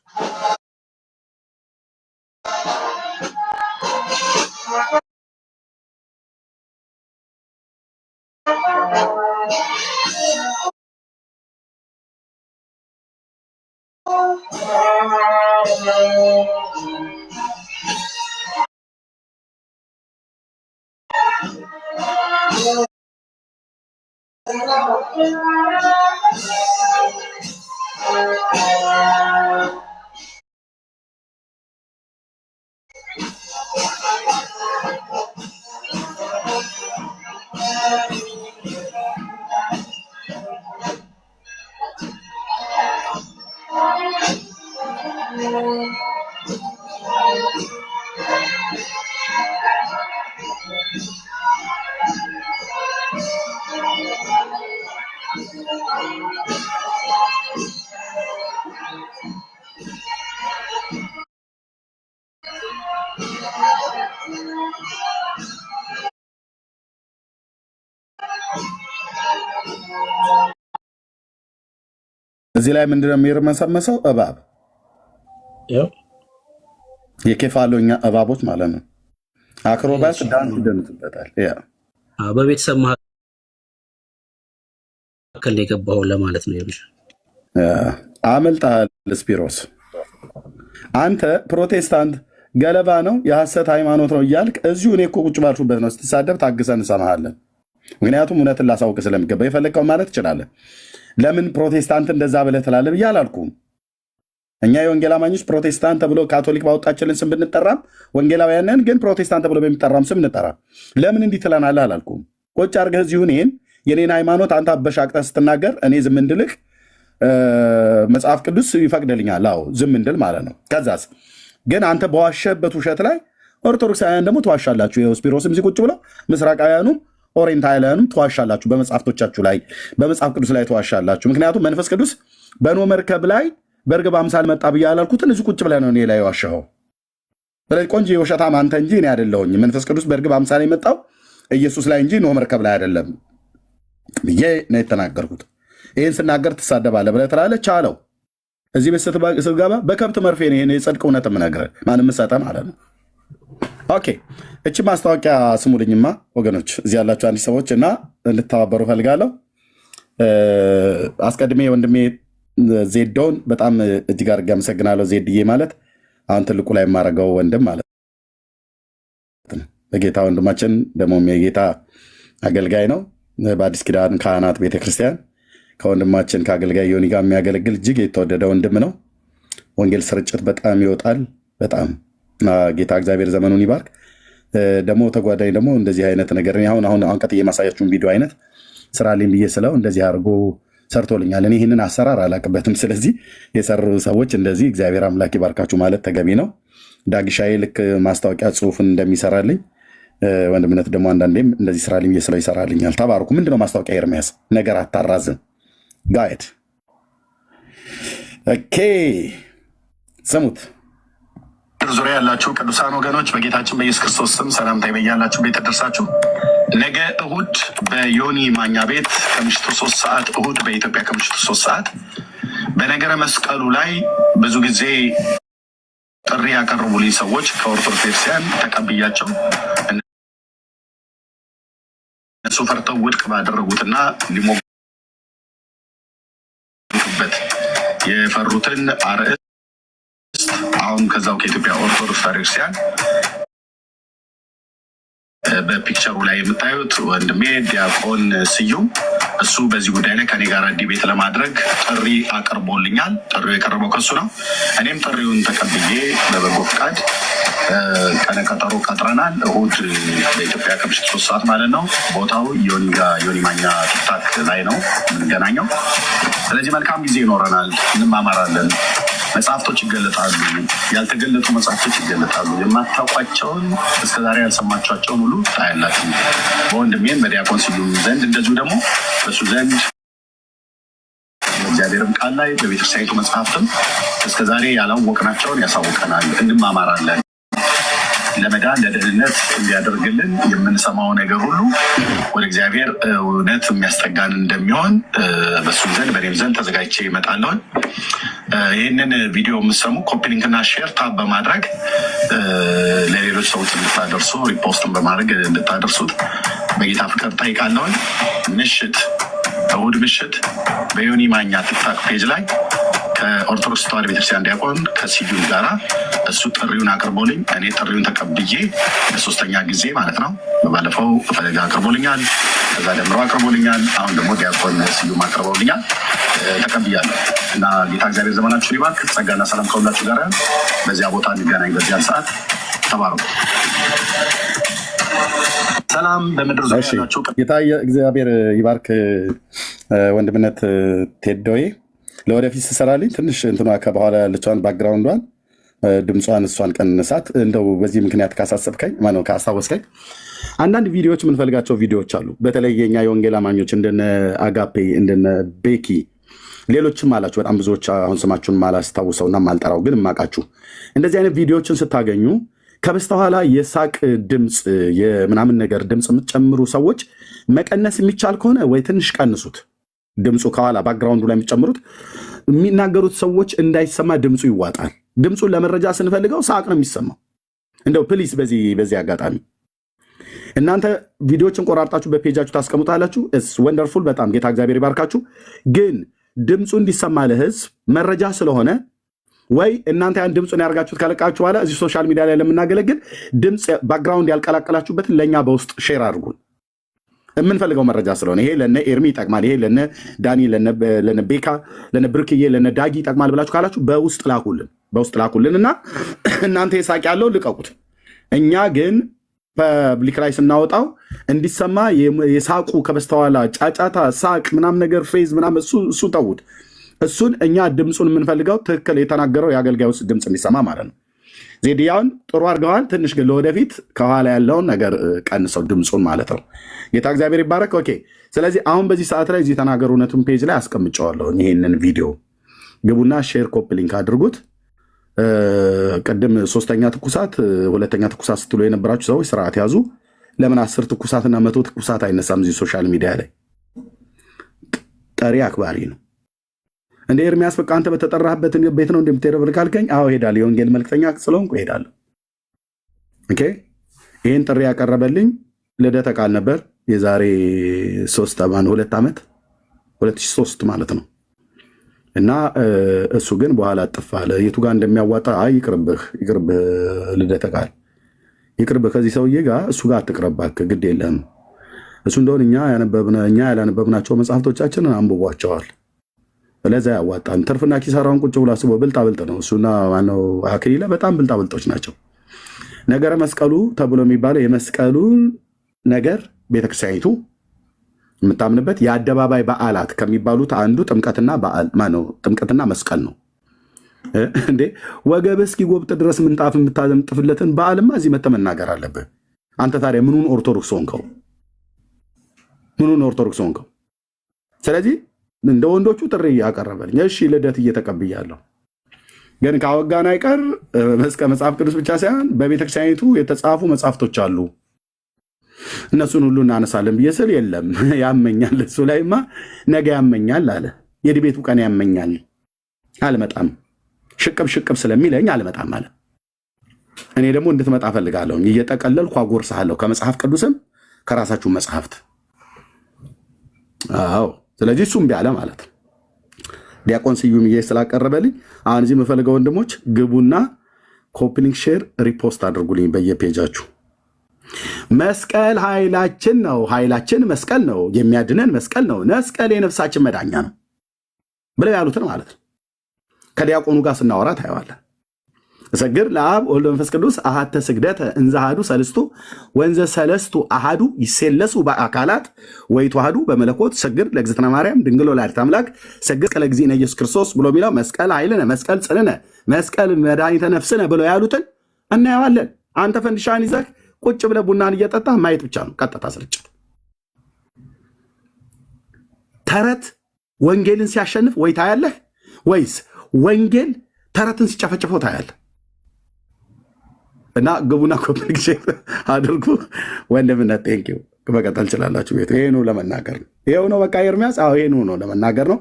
D: እዚህ ላይ ምንድነው የሚርመሰመሰው? እባብ የኬፋሎኛ እባቦች ማለት ነው። አክሮባት ዳንስ ይደንስበታል።
H: በቤተሰብ መካከል የገባው ለማለት ነው። ይብሽ
D: አመልጣል። ስፒሮስ አንተ ፕሮቴስታንት ገለባ ነው የሐሰት ሃይማኖት ነው እያልክ እዚሁ እኔ እኮ ቁጭ ባልኩበት ነው ስትሳደብ ታግሰን እንሰማሃለን። ምክንያቱም እውነትን ላሳውቅ ስለሚገባ የፈለግከው ማለት ትችላለህ። ለምን ፕሮቴስታንት እንደዛ ብለህ ትላለህ ብዬ አላልኩም። እኛ የወንጌል አማኞች ፕሮቴስታንት ተብሎ ካቶሊክ ባወጣችልን ስም ብንጠራም ወንጌላውያንን ግን ፕሮቴስታንት ተብሎ በሚጠራም ስም እንጠራ። ለምን እንዲህ ትለናለህ አላልኩም። ቁጭ አድርገህ እዚሁ የኔን ሃይማኖት አንተ አበሻቅጠህ ስትናገር እኔ ዝም እንድልህ መጽሐፍ ቅዱስ ይፈቅድልኛል። አዎ ዝም እንድል ማለት ነው። ከዛስ ግን አንተ በዋሸበት ውሸት ላይ ኦርቶዶክሳውያን ደግሞ ትዋሻላችሁ። ስፒሮስም እዚህ ቁጭ ብለው ምስራቃውያኑም ኦሪየንታሊያንም ተዋሻላችሁ፣ በመጽሐፍቶቻችሁ ላይ በመጽሐፍ ቅዱስ ላይ ተዋሻላችሁ። ምክንያቱም መንፈስ ቅዱስ በኖህ መርከብ ላይ በእርግብ አምሳል መጣ ብዬ ያላልኩትን እዚህ ቁጭ ብለህ ነው እኔ ላይ ዋሻኸው። ስለዚህ ቆንጆ የውሸታም አንተ እንጂ እኔ አይደለሁኝ። መንፈስ ቅዱስ በእርግብ አምሳል የመጣው ኢየሱስ ላይ እንጂ ኖህ መርከብ ላይ አይደለም ብዬ ነው የተናገርኩት። ይህን ስናገር ትሳደባለህ ብለህ ትላለህ። ቻለው እዚህ ቤት ስትገባ በከብት መርፌ ነው ይሄን የጽድቅ እውነት የምነግርህ ማንም ሰጠ ማለት ነው። ኦኬ እቺ ማስታወቂያ ስሙልኝማ ወገኖች፣ እዚህ ያላችሁ አንድ ሰዎች እና እንድተባበሩ ፈልጋለሁ። አስቀድሜ ወንድሜ ዜዶን በጣም እጅግ አድርጌ አመሰግናለሁ። ዜድዬ ማለት አሁን ትልቁ ላይ የማደርገው ወንድም ማለት ነው። በጌታ ወንድማችን ደግሞ የጌታ አገልጋይ ነው። በአዲስ ኪዳን ካህናት ቤተክርስቲያን ከወንድማችን ከአገልጋይ ዮኒ ጋር የሚያገለግል እጅግ የተወደደ ወንድም ነው። ወንጌል ስርጭት በጣም ይወጣል። በጣም ጌታ እግዚአብሔር ዘመኑን ይባርክ። ደግሞ ተጓዳኝ ደግሞ እንደዚህ አይነት ነገር አሁን ቀጥዬ የማሳያችሁን ቪዲዮ አይነት ስራልኝ ብዬ ስለው እንደዚህ አድርጎ ሰርቶልኛል። እኔ ይህንን አሰራር አላቅበትም። ስለዚህ የሰሩ ሰዎች እንደዚህ እግዚአብሔር አምላክ ይባርካችሁ ማለት ተገቢ ነው። ዳግሻዬ ልክ ማስታወቂያ ጽሁፍን እንደሚሰራልኝ ወንድምነት ደግሞ አንዳንዴም እንደዚህ ስራልኝ ብዬ ስለው ይሰራልኛል። ተባርኩ። ምንድነው ማስታወቂያ? ኤርሚያስ ነገር አታራዝም ጋይድ። ኦኬ ስሙት።
K: ዙሪያ ያላችሁ ቅዱሳን ወገኖች በጌታችን በኢየሱስ ክርስቶስ ስም ሰላምታ ይበያላችሁ። ቤት ደርሳችሁ ነገ እሁድ በዮኒ ማኛ ቤት ከምሽቱ 3 ሰዓት እሁድ በኢትዮጵያ ከምሽቱ 3 ሰዓት በነገረ መስቀሉ ላይ ብዙ ጊዜ ጥሪ ያቀርቡልኝ ሰዎች ከኦርቶዶክስ ቤተክርስቲያን ተቀብያቸው እነሱ ፈርተው ውድቅ ባደረጉትና ሊሞቱበት የፈሩትን አርዕስት አሁን ከዛው ከኢትዮጵያ ኦርቶዶክስ ቤተክርስቲያን በፒክቸሩ ላይ የምታዩት ወንድሜ ዲያቆን ስዩም እሱ በዚህ ጉዳይ ላይ ከኔ ጋር ዲቤት ለማድረግ ጥሪ አቅርቦልኛል። ጥሪው የቀረበው ከሱ ነው። እኔም ጥሪውን ተቀብዬ በበጎ ፈቃድ ቀነቀጠሮ ቀጥረናል። እሁድ በኢትዮጵያ ከምሽቱ 3 ሰዓት ማለት ነው። ቦታው ዮኒ ማኛ ቲክታክ ላይ ነው የምንገናኘው። ስለዚህ መልካም ጊዜ ይኖረናል፣ እንማማራለን። መጽሐፍቶች ይገለጣሉ፣ ያልተገለጡ መጽሐፍቶች ይገለጣሉ። የማታውቋቸውን እስከዛሬ ያልሰማችኋቸውን ሁሉ ታያላችሁ። በወንድሜም በዲያቆን ስዩም ዘንድ እንደዚሁ ደግሞ በሱ ዘንድ በእግዚአብሔርም ቃል ላይ በቤተክርስቲያኒቱ መጽሐፍትም እስከዛሬ ያላወቅናቸውን ያሳውቀናል። እንማማራለን። ለመዳን ለደህንነት እንዲያደርግልን የምንሰማው ነገር ሁሉ ወደ እግዚአብሔር እውነት የሚያስጠጋን እንደሚሆን በሱም ዘንድ በእኔም ዘንድ ተዘጋጅቼ ይመጣለሁ። ይህንን ቪዲዮ የምሰሙ ኮፒ ሊንክና ሼር ታብ በማድረግ ለሌሎች ሰዎች እንድታደርሱ ሪፖስትን በማድረግ እንድታደርሱት በጌታ ፍቅር ጠይቃለሁ። እሑድ ምሽት በዮኒ ማኛ ቲክታክ ፔጅ ላይ ከኦርቶዶክስ ተዋሕዶ ቤተክርስቲያን ዲያቆን ከስዩም ጋራ እሱ ጥሪውን አቅርቦልኝ እኔ ጥሪውን ተቀብዬ ለሶስተኛ ጊዜ ማለት ነው። በባለፈው ፈለጋ አቅርቦልኛል፣ ከዛ ደምሮ አቅርቦልኛል፣ አሁን ደግሞ ዲያቆን ስዩም አቅርቦልኛል። ተቀብያለሁ እና ጌታ እግዚአብሔር ዘመናችሁን ይባርክ። ጸጋና ሰላም ከሁላችሁ ጋር። በዚያ ቦታ እንገናኝ፣ በዚያን ሰዓት ተባረኩ። ሰላም በምድር ዙሪያ ያላችሁ
D: ጌታ እግዚአብሔር ይባርክ። ወንድምነት ቴዶዬ ለወደፊት ስሰራልኝ ትንሽ እንትኗ ከበኋላ ያለችዋን ባክግራውንዷን ድምጿን እሷን ቀንሳት። እንደው በዚህ ምክንያት ካሳሰብከኝ ማነው ካስታወስከኝ አንዳንድ ቪዲዮዎች የምንፈልጋቸው ቪዲዮዎች አሉ። በተለይ የኛ የወንጌል አማኞች እንደነ አጋፔ እንደነ ቤኪ ሌሎችም አላችሁ በጣም ብዙዎች፣ አሁን ስማችሁን ማላስታውሰውና ማልጠራው ግን የማውቃችሁ እንደዚህ አይነት ቪዲዮዎችን ስታገኙ ከበስተኋላ የሳቅ ድምፅ የምናምን ነገር ድምፅ የምትጨምሩ ሰዎች መቀነስ የሚቻል ከሆነ ወይ ትንሽ ቀንሱት። ድምፁ ከኋላ ባክግራውንዱ ላይ የሚጨምሩት የሚናገሩት ሰዎች እንዳይሰማ ድምፁ ይዋጣል። ድምፁን ለመረጃ ስንፈልገው ሳቅ ነው የሚሰማው። እንደው ፕሊስ በዚህ አጋጣሚ እናንተ ቪዲዮዎችን ቆራርጣችሁ በፔጃችሁ ታስቀምጣላችሁ። ወንደርፉል በጣም ጌታ እግዚአብሔር ይባርካችሁ። ግን ድምፁ እንዲሰማ ለህዝብ መረጃ ስለሆነ ወይ እናንተ ያን ድምፁን ያደርጋችሁት ካለቃችሁ በኋላ እዚህ ሶሻል ሚዲያ ላይ ለምናገለግል ድምፅ ባክግራውንድ ያልቀላቀላችሁበትን ለእኛ በውስጥ ሼር አድርጉን። የምንፈልገው መረጃ ስለሆነ ይሄ ለነ ኤርሚ ይጠቅማል፣ ይሄ ለነ ዳኒ፣ ለነ ቤካ፣ ለነ ብርክዬ፣ ለነ ዳጊ ይጠቅማል ብላችሁ ካላችሁ በውስጥ ላኩልን እና እናንተ የሳቅ ያለው ልቀቁት። እኛ ግን ፐብሊክ ላይ ስናወጣው እንዲሰማ የሳቁ ከበስተኋላ ጫጫታ፣ ሳቅ ምናም ነገር ፌዝ ምናም እሱ ተዉት። እሱን እኛ ድምፁን የምንፈልገው ትክክል የተናገረው የአገልጋዩ ድምፅ እንዲሰማ ማለት ነው። ዜድያውን ጥሩ አድርገዋል። ትንሽ ግን ለወደፊት ከኋላ ያለውን ነገር ቀንሰው ድምፁን ማለት ነው። ጌታ እግዚአብሔር ይባረክ። ኦኬ። ስለዚህ አሁን በዚህ ሰዓት ላይ እዚህ ተናገሩ እውነቱን ፔጅ ላይ አስቀምጨዋለሁ። ይህንን ቪዲዮ ግቡና ሼር ኮፒ ሊንክ አድርጉት። ቅድም 3ኛ ትኩሳት 2ኛ ትኩሳት ስትሉ የነበራችሁ ሰዎች ስርዓት ያዙ። ለምን 10 ትኩሳትና 100 ትኩሳት አይነሳም? እዚህ ሶሻል ሚዲያ ላይ ጠሪ አክባሪ ነው እንደ ኤርሚያስ። በቃ አንተ በተጠራህበት ቤት ነው እንደምትሄደው ብለህ ካልከኝ አዎ እሄዳለሁ። የወንጌል መልክተኛ ስለሆንኩ እሄዳለሁ። ኦኬ። ይህን ጥሪ ያቀረበልኝ ልደተ ቃል ነበር የዛሬ 2 ዓመት 2003 ማለት ነው። እና እሱ ግን በኋላ አጥፋለ። የቱ ጋር እንደሚያዋጣ ይቅርብህ ልደተ ቃል ይቅርብህ። ከዚህ ሰውዬ ጋር እሱ ጋር አትቅረባክ፣ ግድ የለም። እሱ እንደሆን እኛ ያላነበብናቸው መጽሐፍቶቻችንን አንብቧቸዋል። ለዛ ያዋጣን። ትርፍና ኪሳራውን ቁጭ ብሎ አስቦ ብልጣብልጥ ነው እሱና ማነው አክሊለ በጣም ብልጣብልጦች ናቸው። ነገረ መስቀሉ ተብሎ የሚባለው የመስቀሉን ነገር ቤተክርስቲያኒቱ የምታምንበት የአደባባይ በዓላት ከሚባሉት አንዱ ጥምቀትና መስቀል ነው። እንዴ ወገብ እስኪጎብጥ ድረስ ምንጣፍ የምታዘምጥፍለትን በዓልማ እዚህ መተህ መናገር አለብህ። አንተ ታዲያ ምኑን ኦርቶዶክስ ሆንከው? ስለዚህ እንደ ወንዶቹ ጥሪ ያቀረበልኝ እሺ፣ ልደት እየተቀብያለሁ። ግን ካወጋን አይቀር መጽሐፍ ቅዱስ ብቻ ሳይሆን በቤተክርስቲያኒቱ የተጻፉ መጽሐፍቶች አሉ፣ እነሱን ሁሉ እናነሳለን ብዬ ስል የለም ያመኛል። እሱ ላይማ ነገ ያመኛል አለ። የዲቤቱ ቀን ያመኛል፣ አልመጣም፣ ሽቅብ ስለሚለኝ አልመጣም አለ። እኔ ደግሞ እንድትመጣ ፈልጋለሁ፣ እየጠቀለልኩ አጎርስሃለሁ፣ ከመጽሐፍ ቅዱስም ከራሳችሁ መጽሐፍት። አዎ። ስለዚህ እሱም ቢያለ ማለት ነው። ዲያቆን ስዩም ስላቀረበልኝ አሁን እዚህ የምፈልገው ወንድሞች ግቡና ኮፒሊንግ ሼር ሪፖስት አድርጉልኝ በየፔጃችሁ። መስቀል ኃይላችን ነው፣ ኃይላችን መስቀል ነው፣ የሚያድነን መስቀል ነው፣ መስቀል የነፍሳችን መዳኛ ነው ብለው ያሉትን ማለት ነው። ከዲያቆኑ ጋር ስናወራ ታየዋለን። እሰግድ ለአብ ወልድ መንፈስ ቅዱስ አሐተ ስግደተ እንዘ አሐዱ ሰለስቱ ወንዘ ሰለስቱ አሐዱ ይሴለሱ በአካላት ወይተዋሐዱ በመለኮት ሰግድ ለእግዝእትነ ማርያም ድንግል ወላዲተ አምላክ ሰግድ ለእግዚእነ ኢየሱስ ክርስቶስ ብሎ የሚለው መስቀል ኃይልነ፣ መስቀል ጽንዕነ፣ መስቀል መድኃኒተ ነፍስነ ብለው ያሉትን እናየዋለን። አንተ ፈንዲሻን ይዘህ ቁጭ ብለህ ቡናን እየጠጣ ማየት ብቻ ነው ቀጥታ ስርጭት። ተረት ወንጌልን ሲያሸንፍ ወይ ታያለህ፣ ወይስ ወንጌል ተረትን ሲጨፈጭፈው ታያለህ? እና ግቡና ኮፒሊንግ ሼር አድርጉ። ወንድምነት ቴንኪው። መቀጠል ትችላላችሁ። ቤቱ ይሄ ነው ለመናገር ነው። ይሄው ነው በቃ ኤርሚያስ። አዎ ይሄ ነው ለመናገር ነው።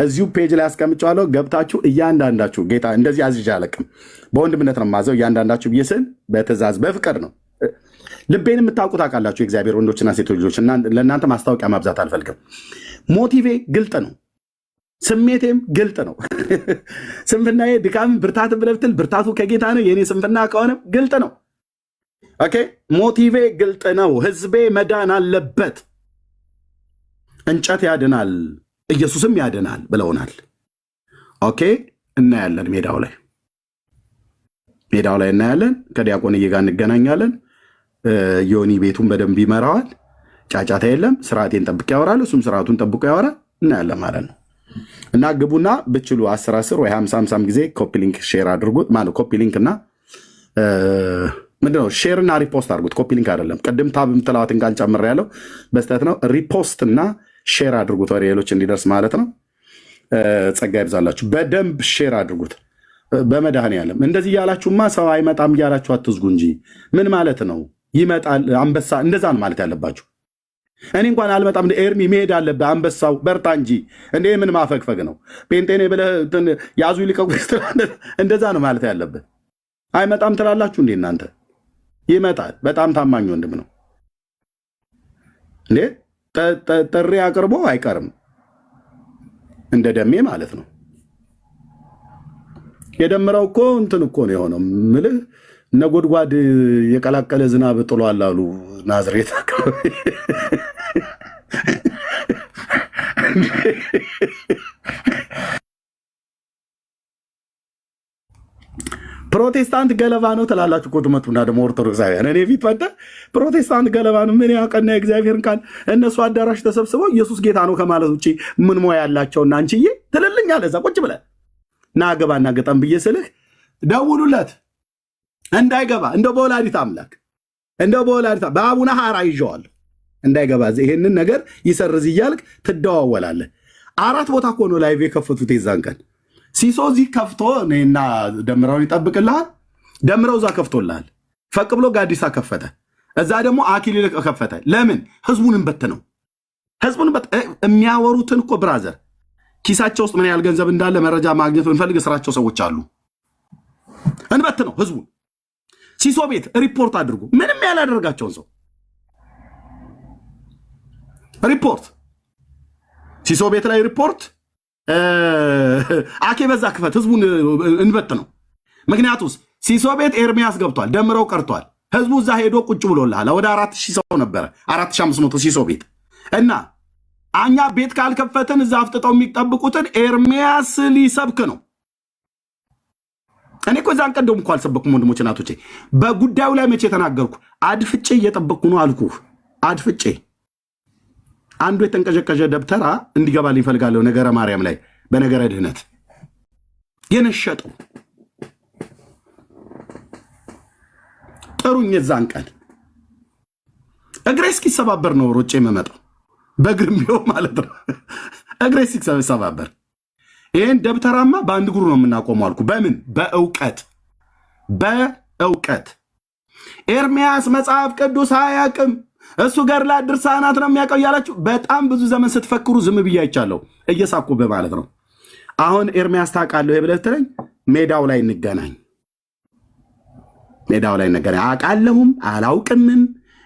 D: እዚሁ ፔጅ ላይ አስቀምጨዋለሁ። ገብታችሁ እያንዳንዳችሁ ጌታ እንደዚህ አዝዣ አለቅም፣ በወንድምነት ነው ማዘው። እያንዳንዳችሁ ብዬ ስል በትእዛዝ በፍቅር ነው። ልቤን የምታውቁ ታውቃላችሁ፣ የእግዚአብሔር ወንዶችና ሴቶች ልጆች። ለእናንተ ማስታወቂያ ማብዛት አልፈልግም። ሞቲቬ ግልጥ ነው፣ ስሜቴም ግልጥ ነው። ስንፍናዬ ድካም ብርታትን ብለህ ብትል ብርታቱ ከጌታ ነው። የእኔ ስንፍና ከሆነ ግልጥ ነው። ኦኬ ሞቲቬ ግልጥ ነው። ህዝቤ መዳን አለበት። እንጨት ያድናል፣ ኢየሱስም ያድናል ብለውናል። ኦኬ እናያለን። ሜዳው ላይ እናያለን። ከዲያቆንዬ ጋር እንገናኛለን። ዮኒ ቤቱን በደንብ ይመራዋል። ጫጫታ የለም። ስርዓቴን ጠብቄ ያወራል፣ እሱም ስርዓቱን ጠብቆ ያወራል። እናያለን ማለት ነው። እና ግቡና ብችሉ 10 ወይ 50 ጊዜ ኮፒሊንክ ሼር አድርጉት። ማለት ኮፒሊንክ እና ምንድነው ሼር እና ሪፖስት አድርጉት። ኮፒሊንክ አይደለም። ቅድም ታብ የምትለዋትን ቃል ጨምር ያለው በስተት ነው። ሪፖስት እና ሼር አድርጉት፣ ወደ ሌሎች እንዲደርስ ማለት ነው። ጸጋ ይብዛላችሁ። በደንብ ሼር አድርጉት። በመድኃኔዓለም እንደዚህ እያላችሁማ ሰው አይመጣም እያላችሁ አትዝጉ እንጂ ምን ማለት ነው? ይመጣል አንበሳ፣ እንደዛ ነው ማለት ያለባችሁ። እኔ እንኳን አልመጣም፣ ኤርሚ መሄድ አለብህ፣ አንበሳው በርታ እንጂ እንደ ምን ማፈግፈግ ነው? ጴንጤኔ ብለህ ያዙ ይልቀቁ፣ እንደዛ ነው ማለት ያለብህ። አይመጣም ትላላችሁ እንዴ እናንተ? ይመጣል። በጣም ታማኝ ወንድም ነው እንዴ። ጥሪ አቅርቦ አይቀርም፣ እንደ ደሜ ማለት ነው። የደምረው እኮ እንትን እኮ ነው የሆነው ምልህ ነጎድጓድ የቀላቀለ ዝናብ ጥሏል አሉ ናዝሬት አካባቢ። ፕሮቴስታንት ገለባ ነው ትላላችሁ እኮ ትመጡና ደግሞ ኦርቶዶክሳውያን እኔ ፊት ወደ ፕሮቴስታንት ገለባ ነው ምን ያውቀና የእግዚአብሔርን ቃል እነሱ አዳራሽ ተሰብስበው ኢየሱስ ጌታ ነው ከማለት ውጭ ምን ሞያ ያላቸውና አንቺዬ ትልልኛለህ እዛ ቁጭ ብለህ ና ገባና ገጠም ብዬ ስልህ ደውሉለት እንዳይገባ እንደው በወላዲት አምላክ እንደው በወላዲት በአቡነ ሐራ ይዤዋለሁ እንዳይገባ ይሄንን ነገር ይሰርዝ እያልክ ትደዋወላለህ። 4 ቦታ እኮ ነው ላይቭ የከፈቱት የዛን ቀን። ሲሶ እዚህ ከፍቶ እኔና ደምረውን ይጠብቅልሃል። ደምረው እዛ ከፍቶልሃል። ፈቅ ብሎ ጋዲሳ ከፈተ። እዛ ደግሞ አኪሊል ከፈተ። ለምን ህዝቡን እንበትነው? ህዝቡን የሚያወሩትን እኮ ብራዘር ኪሳቸው ውስጥ ምን ያህል ገንዘብ እንዳለ መረጃ ማግኘት ብንፈልግ ስራቸው ሰዎች አሉ። እንበትነው ህዝቡን። ሲሶ ቤት ሪፖርት አድርጉ። ምንም ያላደረጋቸውን ሰው ሪፖርት፣ ሲሶ ቤት ላይ ሪፖርት፣ አኬ በዛ ክፈት፣ ህዝቡን እንበትነው። ምክንያቱስ ሲሶ ቤት ኤርሚያስ ገብቷል፣ ደምረው ቀርቷል። ህዝቡ እዛ ሄዶ ቁጭ ብሎልሃል። ወደ 4000 ሰው ነበረ፣ 4500 ሲሶ ቤት እና እኛ ቤት ካልከፈትን እዛ አፍጥጠው የሚጠብቁትን ኤርሚያስ ሊሰብክ ነው። እኔ እኮ እዛን ቀደም እኮ አልሰበኩም ወንድሞች እናቶቼ። በጉዳዩ ላይ መቼ ተናገርኩ? አድፍጬ እየጠበቅኩ ነው አልኩህ። አድፍጬ አንዱ የተንቀዠቀዠ ደብተራ እንዲገባልኝ እፈልጋለሁ። ነገረ ማርያም ላይ በነገረ ድህነት የነሸጠው ጥሩኝ። የዛን ቀን እግሬ እስኪሰባበር ነው ሮጬ የምመጣው፣ በእግርም ቢሆን ማለት ነው። እግሬ እስኪሰባበር ይህን ደብተራማ በአንድ እግሩ ነው የምናቆመው አልኩ። በምን? በእውቀት በእውቀት። ኤርሚያስ መጽሐፍ ቅዱስ አያውቅም እሱ ገድላት ድርሳናት ነው የሚያውቀው እያላችሁ በጣም ብዙ ዘመን ስትፈክሩ ዝም ብዬ አይቻለሁ፣ እየሳኩብህ ማለት ነው። አሁን ኤርሚያስ ታውቃለህ ብለህ ትለኝ፣ ሜዳው ላይ እንገናኝ፣ ሜዳው ላይ እንገናኝ። አውቃለሁም አላውቅምም፣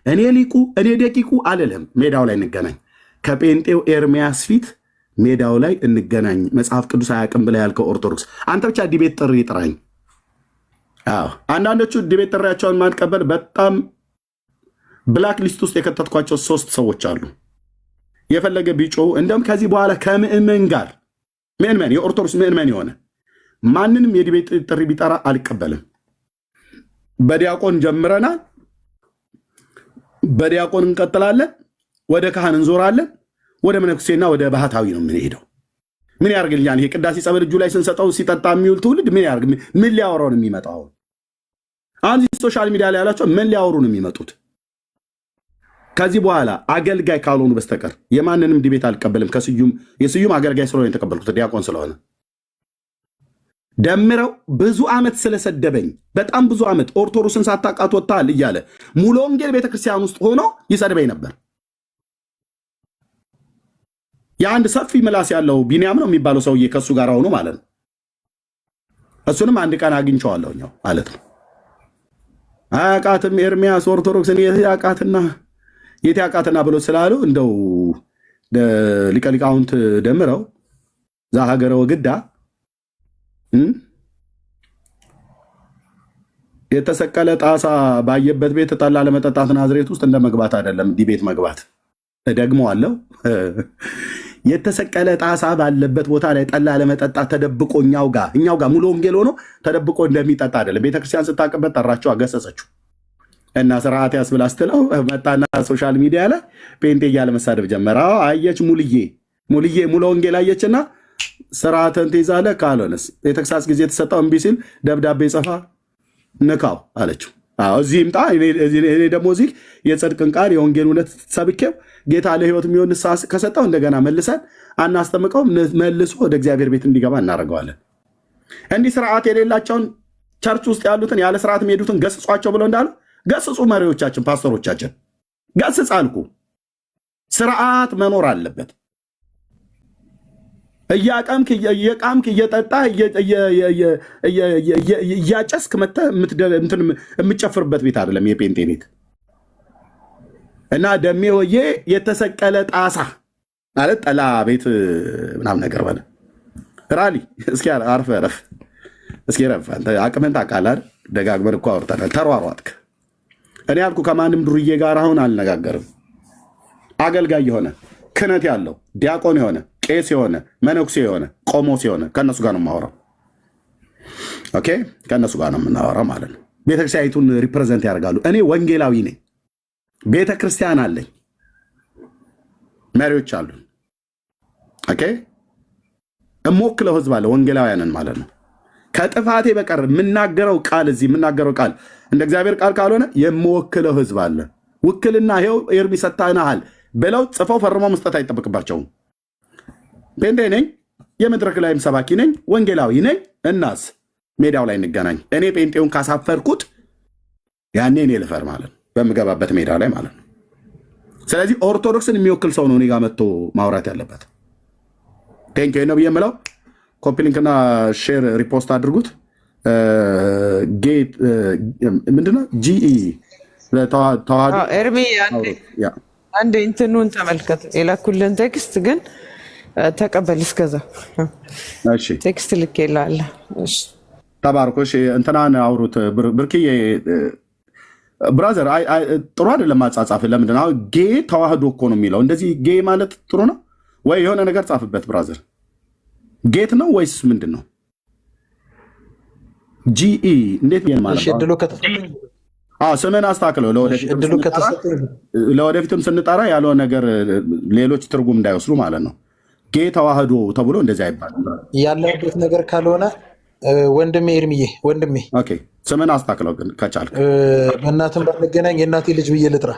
D: እኔ ሊቁ እኔ ደቂቁ አልልም። ሜዳው ላይ እንገናኝ፣ ከጴንጤው ኤርሚያስ ፊት ሜዳው ላይ እንገናኝ። መጽሐፍ ቅዱስ አያውቅም ብለህ ያልከው ኦርቶዶክስ፣ አንተ ብቻ ዲቤት ጥሪ ጥራኝ። አንዳንዶቹ ዲቤት ጥሪያቸውን ማንቀበል በጣም ብላክ ሊስት ውስጥ የከተትኳቸው 3 ሰዎች አሉ። የፈለገ ቢጮው እንደውም ከዚህ በኋላ ከምእመን ጋር ምእመን የኦርቶዶክስ ምእመን የሆነ ማንንም የዲቤት ጥሪ ቢጠራ አልቀበልም። በዲያቆን ጀምረናል፣ በዲያቆን እንቀጥላለን፣ ወደ ካህን እንዞራለን፣ ወደ መነኩሴና ወደ ባህታዊ ነው የምንሄደው። ምን ያርግልኛል? ይሄ ቅዳሴ ጸበል እጁ ላይ ስንሰጠው ሲጠጣ የሚውል ትውልድ ምን ያርግ? ምን ሊያወራው ነው የሚመጣው? አሁን ሶሻል ሚዲያ ላይ ያላቸው ምን ሊያወሩ ነው የሚመጡት? ከዚህ በኋላ አገልጋይ ካልሆኑ በስተቀር የማንንም ዲቤት አልቀበልም። የስዩም አገልጋይ ስለሆነ የተቀበልኩት ዲያቆን ስለሆነ። ደምረው ብዙ ዓመት ስለሰደበኝ በጣም ብዙ ዓመት ኦርቶዶክስን ሳታውቃት ወጥተሃል እያለ ሙሉ ወንጌል ቤተክርስቲያን ውስጥ ሆኖ ይሰድበኝ ነበር። የአንድ ሰፊ ምላስ ያለው ቢንያም ነው የሚባለው ሰውዬ ከእሱ ጋር ሆኖ ማለት ነው። እሱንም አንድ ቀን አግኝቼዋለሁ ማለት ነው። አያውቃትም ኤርሚያስ ኦርቶዶክስን የት ያውቃትና ብሎ ስላሉ እንደው ሊቀ ሊቃውንት ደምረው ዛ ሀገረ ወግዳ የተሰቀለ ጣሳ ባየበት ቤት ጠላ ለመጠጣት ናዝሬት ውስጥ እንደ መግባት አይደለም ዲቤት መግባት። ደግመዋለሁ። የተሰቀለ ጣሳ ባለበት ቦታ ላይ ጠላ ለመጠጣት ተደብቆ እኛው ጋር ሙሉ ወንጌል ሆኖ ተደብቆ እንደሚጠጣ አይደለም። ቤተክርስቲያን ስታቅበት ጠራቸው፣ አገሰጸችው እና ስርዓት ያስብላ ስትለው መጣና ሶሻል ሚዲያ ላይ ጴንጤ እያለ መሳደብ ጀመረ። አየች ሙሉ ወንጌል አየችና ስርዓትን ትይዛለህ፣ ካልሆነስ የተክሳስ ጊዜ የተሰጠው እምቢ ሲል ደብዳቤ ጽፋ ንካው አለችው። እዚህ ይምጣ፣ እኔ ደግሞ እዚህ የጽድቅን ቃል የወንጌል እውነት ሰብኬው ጌታ ለህይወት የሚሆን ንስሐ ከሰጠው እንደገና መልሰን አናስጠምቀውም፣ መልሶ ወደ እግዚአብሔር ቤት እንዲገባ እናደርገዋለን። እንዲህ ስርዓት የሌላቸውን ቸርች ውስጥ ያሉትን ያለ ስርዓት የሚሄዱትን ገስጿቸው ብለው እንዳሉ ገስጹ። መሪዎቻችን፣ ፓስተሮቻችን ገስጽ አልኩ። ስርዓት መኖር አለበት። እያቀምክ እየቃምክ እየጠጣ እያጨስክ መተህ የምትጨፍርበት ቤት አይደለም የጴንጤ ቤት። እና ደሜ ወዬ የተሰቀለ ጣሳ ማለት ጠላ ቤት ምናምን ነገር በለ ራሊ እስኪ አርፈ ረፍ እስኪ ረፍ። አንተ አቅምን ታውቃለህ። ደጋግመን እኮ አውርተናል። ተሯሯጥክ። እኔ ያልኩ ከማንም ዱርዬ ጋር አሁን አልነጋገርም። አገልጋይ የሆነ ክህነት ያለው ዲያቆን የሆነ ቄስ የሆነ መነኩሴ የሆነ ቆሞስ የሆነ ከእነሱ ጋር ነው የማወራው። ኦኬ፣ ከእነሱ ጋር ነው የምናወራው ማለት ነው። ቤተክርስቲያኒቱን ሪፕሬዘንት ያደርጋሉ። እኔ ወንጌላዊ ነኝ። ቤተክርስቲያን አለኝ፣ መሪዎች አሉ። ኦኬ፣ እሞክለው ህዝብ አለ፣ ወንጌላውያንን ማለት ነው። ከጥፋቴ በቀር የምናገረው ቃል እንደ እግዚአብሔር ቃል ካልሆነ የምወክለው ህዝብ አለ። ውክልና ይኸው ኤርሚ ሰጥተናል ብለው ጽፈው ፈርመው መስጠት አይጠበቅባቸውም። ጴንጤ ነኝ፣ የመድረክ ላይም ሰባኪ ነኝ፣ ወንጌላዊ ነኝ። እናስ ሜዳው ላይ እንገናኝ። እኔ ጴንጤውን ካሳፈርኩት ያኔ እኔ ልፈር ማለት ነው፣ በምገባበት ሜዳ ላይ ማለት ነው። ስለዚህ ኦርቶዶክስን የሚወክል ሰው ነው እኔ ጋር መጥቶ ማውራት ያለበት። ቴንኪው ነው ብዬ የምለው። ኮፒሊንክና ሼር ሪፖስት አድርጉት። ምንድነው ጂኢ ተዋህዶ
F: ኤርሚ አንድ እንትኑን ተመልከት። የላኩልን ቴክስት ግን ተቀበል። እስከዛ ቴክስት ልክ የላለ
D: ተባርኮሽ እንትናን አውሩት። ብርክዬ ብራዘር ጥሩ አይደለም አጻጻፍ። ለምንድን ነው ጌ ተዋህዶ እኮ ነው የሚለው? እንደዚህ ጌ ማለት ጥሩ ነው ወይ? የሆነ ነገር ጻፍበት ብራዘር። ጌት ነው ወይስ ምንድን ነው? ጂኢ እንዴት ብዬ ማለት ነው? ስምን አስተካክለው። ለወደፊትም ስንጠራ ያለው ነገር ሌሎች ትርጉም እንዳይወስዱ ማለት ነው። ጌ ተዋህዶ ተብሎ እንደዚህ አይባልም።
G: ያለበት ነገር ካልሆነ ወንድሜ ኤርሚዬ ወንድሜ
D: ስምን አስተካክለው ግን ከቻልክ።
G: በእናትም ባንገናኝ የእናቴ ልጅ ብዬ ልጥራ።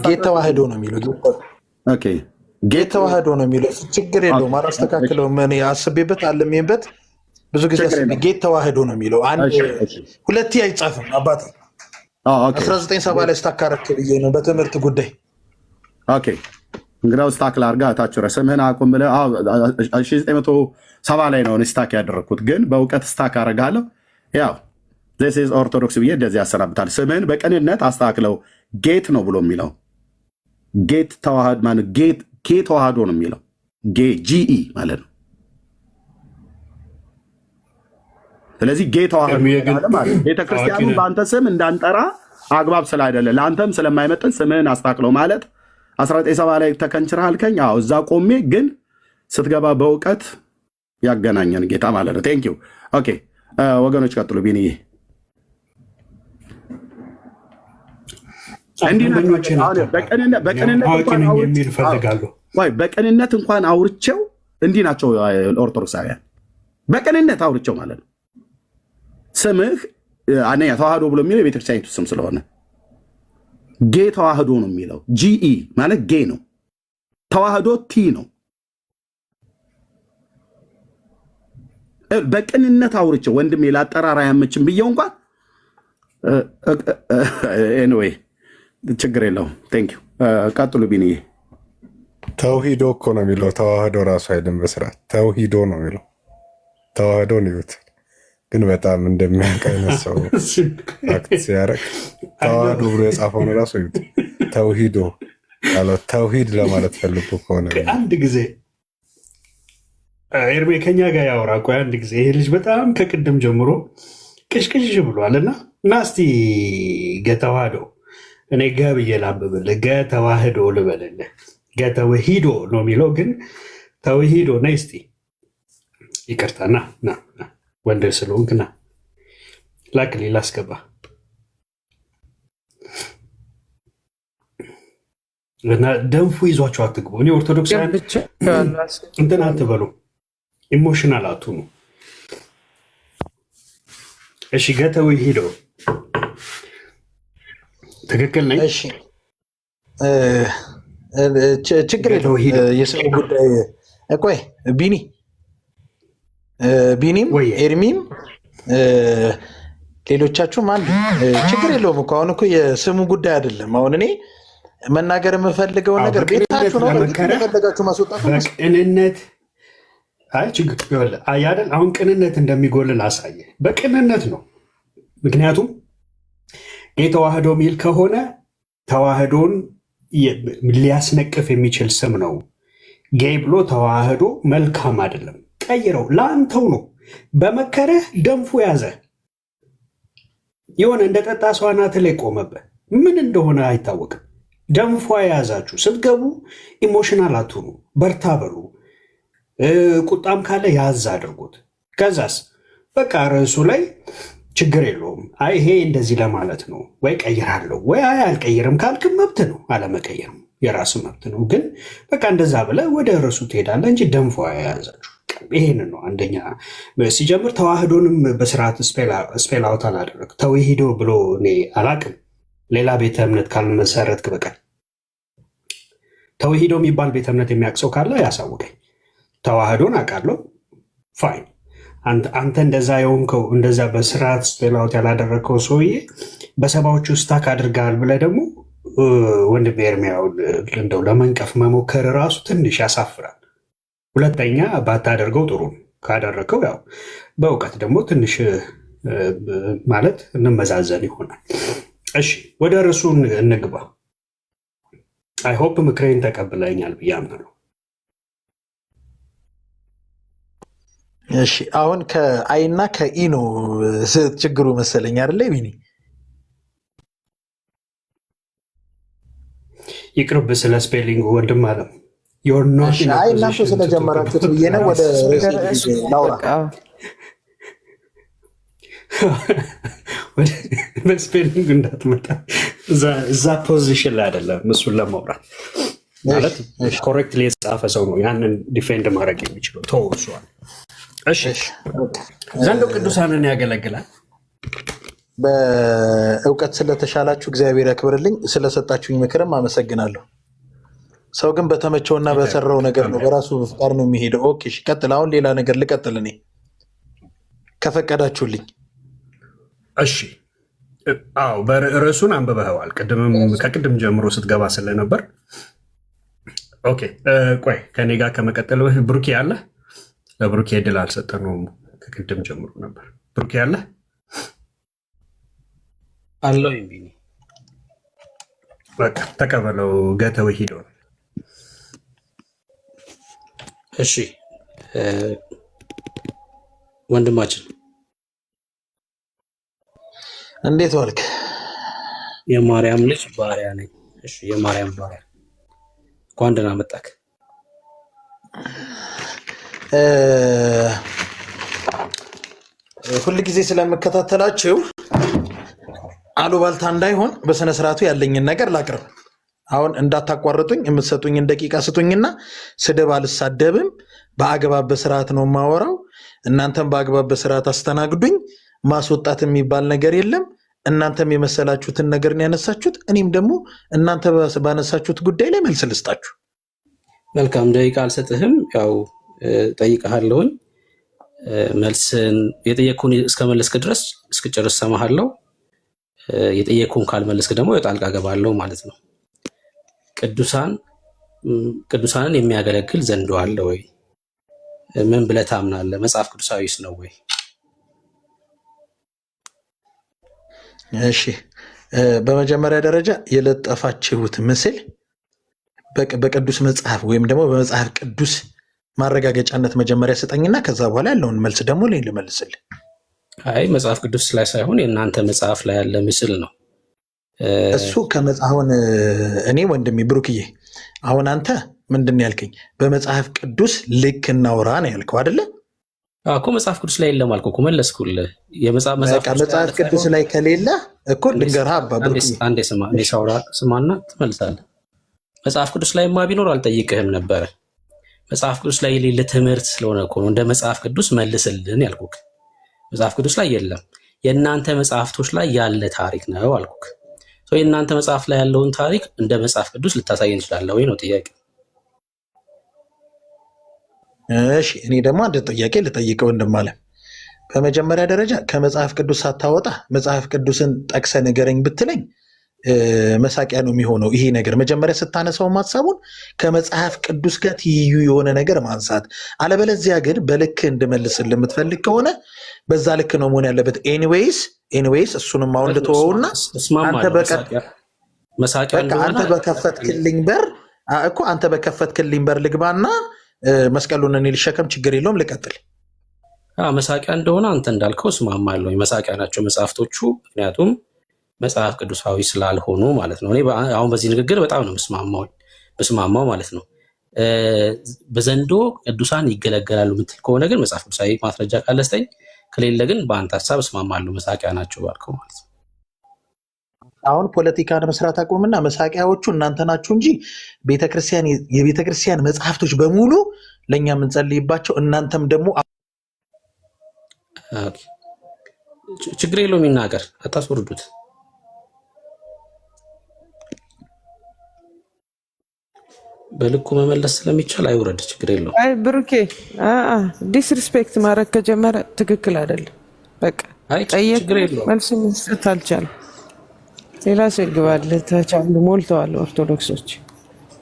G: ጌት ተዋህዶ ነው የሚለው። ጌት ተዋህዶ ነው የሚለው። ችግር የለውም አላስተካክለውም። እኔ አስቤበት አለሜበት ብዙ ጊዜ ጌት ተዋህዶ ነው የሚለው። ሁለቴ አይጻፍም አባት 1970 ላይ ስታካረክ ብዬ ነው በትምህርት ጉዳይ። እንግዲያው ስታክ ላርጋ ታችረ ስምህን አቁም ብለህ 1970 ላይ ነው ስታክ ያደረግኩት፣ ግን በእውቀት ስታክ አደርጋለሁ። ያው ዚስ ኦርቶዶክስ ብዬ እንደዚህ ያሰናብታል። ስምህን በቅንነት አስተካክለው። ጌት ነው ብሎ የሚለው ጌት ተዋህዶ ማለት ጌ ተዋህዶ ነው የሚለው ጂኢ ማለት ነው። ስለዚህ ጌ ተዋህዶ ማለት ቤተክርስቲያኑ በአንተ ስም እንዳንጠራ አግባብ ስላይደለ ለአንተም ስለማይመጥን ስምህን አስተካክለው ማለት 1970 ላይ ተከንችረህ አልከኝ። እዛ ቆሜ ግን ስትገባ በእውቀት ያገናኘን ጌታ ማለት ነው። ቴንኪው። ኦኬ ወገኖች ቀጥሉ። ቢንዬ በቅንነት እንኳን አውርቼው እንዲህ ናቸው ኦርቶዶክሳውያን። በቅንነት አውርቼው ማለት ነው። ስምህ አንደኛ ተዋህዶ ብሎ የሚለው የቤተክርስቲያኒቱ ስም ስለሆነ ጌ ተዋህዶ ነው የሚለው። ጂኢ ማለት ጌ ነው። ተዋህዶ ቲ ነው። በቅንነት አውርቼው ወንድሜ ላጠራራ ያመችን ብየው እንኳን ኤኒዌይ ችግር የለውም። ቴንክ ዩ። ቀጥሉ ቢንዬ።
L: ተውሂዶ እኮ ነው የሚለው። ተዋህዶ ራሱ አይደለም በስርዓት ተውሂዶ ነው የሚለው። ተዋህዶ ነው ግን በጣም እንደሚያውቅ አይነት ሰው አክት ሲያደርግ ተዋህዶ ብሎ የጻፈውን ራሱ ይሁት ተውሂዶ ያለው ተውሂድ ለማለት ፈልጎ ከሆነ
C: አንድ ጊዜ ኤርሜ ከኛ ጋር ያወራ። ቆይ አንድ ጊዜ ይሄ ልጅ በጣም ከቅድም ጀምሮ ቅሽቅሽ ብሏልና እና እስቲ ገተዋህዶ እኔ ገ ብዬ ላንብብልህ። ገተዋህዶ ልበልልህ። ገተውሂዶ ነው የሚለው ግን ተውሂዶ ነይ እስቲ ይቅርታ ና ወንድ ስለሆንክ ና ላክሌ ላስገባ እና ደንፉ ይዟቸው አትግቡ። እኔ ኦርቶዶክሳውያን እንትን አትበሉ፣ ኢሞሽናል አትሁኑ። እሺ ገተውሂዶ ትክክል ነኝ?
G: ችግር የለውም። የስሙ ጉዳይ ቆይ ቢኒም ኤርሚም ሌሎቻችሁም አንድ ችግር የለውም እኮ። አሁን እኮ የስሙ ጉዳይ አይደለም። አሁን እኔ መናገር የምፈልገውን ነገር ቤታችሁ ነው እንደፈለጋችሁ ማስወጣት
C: በቅንነት ችግር አይደል? አሁን ቅንነት እንደሚጎልል አሳየ። በቅንነት ነው። ምክንያቱም የተዋህዶ ሚል ከሆነ ተዋህዶን ሊያስነቅፍ የሚችል ስም ነው። ጌይ ብሎ ተዋህዶ መልካም አይደለም። ቀይረው ለአንተው ነው። በመከረህ ደንፉ ያዘ የሆነ እንደ ጠጣ ሰው አናትህ ላይ ቆመብህ። ምን እንደሆነ አይታወቅም። ደንፏ የያዛችሁ ስትገቡ ኢሞሽናል አትሁኑ። በርታ በሉ። ቁጣም ካለ ያዝ አድርጎት። ከዛስ በቃ ርዕሱ ላይ ችግር የለውም። አይ ይሄ እንደዚህ ለማለት ነው ወይ ቀይራለሁ ወይ አይ አልቀይርም ካልክም መብት ነው። አለመቀየርም የራሱ መብት ነው። ግን በቃ እንደዛ ብለህ ወደ ርዕሱ ትሄዳለህ እንጂ ደንፏ የያዛችሁ ይሄን ነው አንደኛ ሲጀምር ተዋህዶንም በስርዓት ስፔል አውት አላደረግ ተውሂዶ ብሎ እኔ አላቅም። ሌላ ቤተ እምነት ካልመሰረትክ በቀር ተውሂዶ የሚባል ቤተ እምነት የሚያቅሰው ካለ ያሳውቀኝ። ተዋህዶን አውቃለሁ ፋይን። አንተ እንደዛ የሆንከው እንደዛ በስርዓት ስፔል አውት ያላደረግከው ሰውዬ በሰባዎቹ ስታክ አድርገሃል ብለህ ደግሞ ወንድም ኤርሚያውን እንደው ለመንቀፍ መሞከር ራሱ ትንሽ ያሳፍራል። ሁለተኛ ባታደርገው ጥሩ ነው። ካደረገው ያው በእውቀት ደግሞ ትንሽ ማለት እንመዛዘን ይሆናል። እሺ ወደ ርዕሱ እንግባ። አይ ሆፕ ምክሬን ተቀብለኛል ብዬ አምናለሁ።
M: እሺ አሁን ከአይና ከኢ ነው ችግሩ መሰለኝ አይደለ ቢኒ?
C: ይቅርብ ስለ ስፔሊንግ ወንድም አለም
M: እናንተ ስለጀመራችሁት ብዬ ነው ወደ ላውራ።
C: በስፔሊንግ እንዳትመጣ እዛ ፖዚሽን ላይ አይደለም እሱን ለማውራት ማለት ኮሬክትሊ የተጻፈ ሰው ነው ያንን ዲፌንድ ማድረግ የሚችለው ተወሷል። እሺ ዘንዶ ቅዱሳንን ያገለግላል።
M: በእውቀት ስለተሻላችሁ እግዚአብሔር ያክብርልኝ። ስለሰጣችሁኝ ምክርም አመሰግናለሁ። ሰው ግን በተመቸውና በሰራው ነገር ነው በራሱ ፍቃድ ነው የሚሄደው። ኦኬ እሺ ቀጥል። አሁን ሌላ ነገር ልቀጥል እኔ ከፈቀዳችሁልኝ።
C: እሺ አዎ በርዕሱን አንብበኸዋል። ከቅድም ጀምሮ ስትገባ ስለነበር ኦኬ ቆይ ከኔ ጋር ከመቀጠል በፊት ብሩኬ አለ? ለብሩኬ እድል አልሰጠነውም። ከቅድም ጀምሮ ነበር። ብሩኬ አለ
H: አለው ይቢኒ
C: በቃ ተቀበለው። ገተው ሂዶ
H: እሺ ወንድማችን
M: እንዴት ዋልክ?
H: የማርያም ልጅ ባሪያ ነኝ። እሺ የማርያም ባሪያ እንኳን ደህና መጣክ።
M: ሁል ጊዜ ስለምከታተላችሁ አሉባልታ እንዳይሆን በስነ ስርዓቱ ያለኝን ነገር ላቅርብ። አሁን እንዳታቋርጡኝ፣ የምትሰጡኝን ደቂቃ ስጡኝና ስድብ አልሳደብም። በአግባብ በስርዓት ነው የማወራው። እናንተም በአግባብ በስርዓት አስተናግዱኝ። ማስወጣት የሚባል ነገር የለም። እናንተም የመሰላችሁትን ነገር ነው ያነሳችሁት። እኔም ደግሞ እናንተ ባነሳችሁት ጉዳይ ላይ መልስ ልስጣችሁ።
H: መልካም ደቂቃ አልሰጥህም። ያው ጠይቀሃለሁኝ። መልስን የጠየቅኩን እስከመለስክ ድረስ እስክጨርስ ሰማሃለሁ። የጠየቅኩን ካልመለስክ ደግሞ የጣልቃ ገባለሁ ማለት ነው። ቅዱሳንን የሚያገለግል ዘንዶ አለ ወይ? ምን ብለህ ታምናለህ? መጽሐፍ ቅዱሳዊስ ነው ወይ?
M: እሺ በመጀመሪያ ደረጃ የለጠፋችሁት ምስል በቅዱስ መጽሐፍ ወይም ደግሞ በመጽሐፍ ቅዱስ ማረጋገጫነት መጀመሪያ ስጠኝና ከዛ በኋላ ያለውን መልስ ደግሞ እኔ ልመልስልህ።
H: አይ መጽሐፍ ቅዱስ ላይ ሳይሆን የእናንተ መጽሐፍ ላይ ያለ ምስል ነው
M: እሱ። አሁን እኔ ወንድሜ ብሩክዬ፣ አሁን አንተ ምንድን ነው ያልከኝ? በመጽሐፍ ቅዱስ ልክ እናውራ ነው ያልከው አይደለ?
H: እኮ መጽሐፍ ቅዱስ ላይ የለም አልኩህ እኮ መለስኩልህ።
M: መጽሐፍ ቅዱስ ላይ ከሌለ እኮ ልንገርህ አባ ብሩክዬ፣
H: አንዴ ስማና ትመልሳለህ። መጽሐፍ ቅዱስ ላይማ ቢኖር አልጠይቅህም ነበረ። መጽሐፍ ቅዱስ ላይ የሌለ ትምህርት ስለሆነ እኮ ነው እንደ መጽሐፍ ቅዱስ መልስልን ያልኩህ። መጽሐፍ ቅዱስ ላይ የለም፣ የእናንተ መጽሐፍቶች ላይ ያለ ታሪክ ነው አልኩህ። የእናንተ መጽሐፍ ላይ ያለውን ታሪክ እንደ መጽሐፍ ቅዱስ ልታሳየን ትችላለህ ወይ ነው ጥያቄ።
M: እሺ እኔ ደግሞ አንድ ጥያቄ ልጠይቀው እንደማለም። በመጀመሪያ ደረጃ ከመጽሐፍ ቅዱስ ሳታወጣ መጽሐፍ ቅዱስን ጠቅሰ ንገረኝ ብትለኝ መሳቂያ ነው የሚሆነው ይሄ ነገር። መጀመሪያ ስታነሳው ሀሳቡን ከመጽሐፍ ቅዱስ ጋር ትይዩ የሆነ ነገር ማንሳት፣ አለበለዚያ ግን በልክ እንድመልስልህ የምትፈልግ ከሆነ በዛ ልክ ነው መሆን ያለበት። ኤኒዌይስ እሱንም አሁን ልትወውና አንተ በከፈትክልኝ በር ልግባና መስቀሉን እኔ ልሸከም፣ ችግር የለውም ልቀጥል።
H: መሳቂያ እንደሆነ አንተ እንዳልከው እስማማለሁ። መሳቂያ ናቸው መጽሐፍቶቹ፣ ምክንያቱም መጽሐፍ ቅዱሳዊ ስላልሆኑ ማለት ነው። እኔ አሁን በዚህ ንግግር በጣም ነው ምስማማው ማለት ነው። በዘንዶ ቅዱሳን ይገለገላሉ የምትል ከሆነ ግን መጽሐፍ ቅዱሳዊ ማስረጃ ካለ ስጠኝ፣ ከሌለ ግን በአንተ ሀሳብ እስማማለሁ። መሳቂያ ናቸው ባልከው ማለት ነው።
M: አሁን ፖለቲካን መስራት አቁምና መሳቂያዎቹ እናንተ ናችሁ እንጂ የቤተክርስቲያን መጽሐፍቶች በሙሉ ለእኛ የምንጸልይባቸው እናንተም ደግሞ
H: ችግር የለውም ይናገር፣ አታስወርዱት። በልኩ መመለስ ስለሚቻል አይውረድ፣ ችግር የለውም።
F: አይ ብሩኬ ዲስሪስፔክት ማድረግ ከጀመረ ትክክል አይደለም። በቃ
H: ችግር የለውም።
F: መልስ መስጠት አልቻለም። ሌላ ሰው ይግባል። ተቻሉ ሞልተዋል ኦርቶዶክሶች።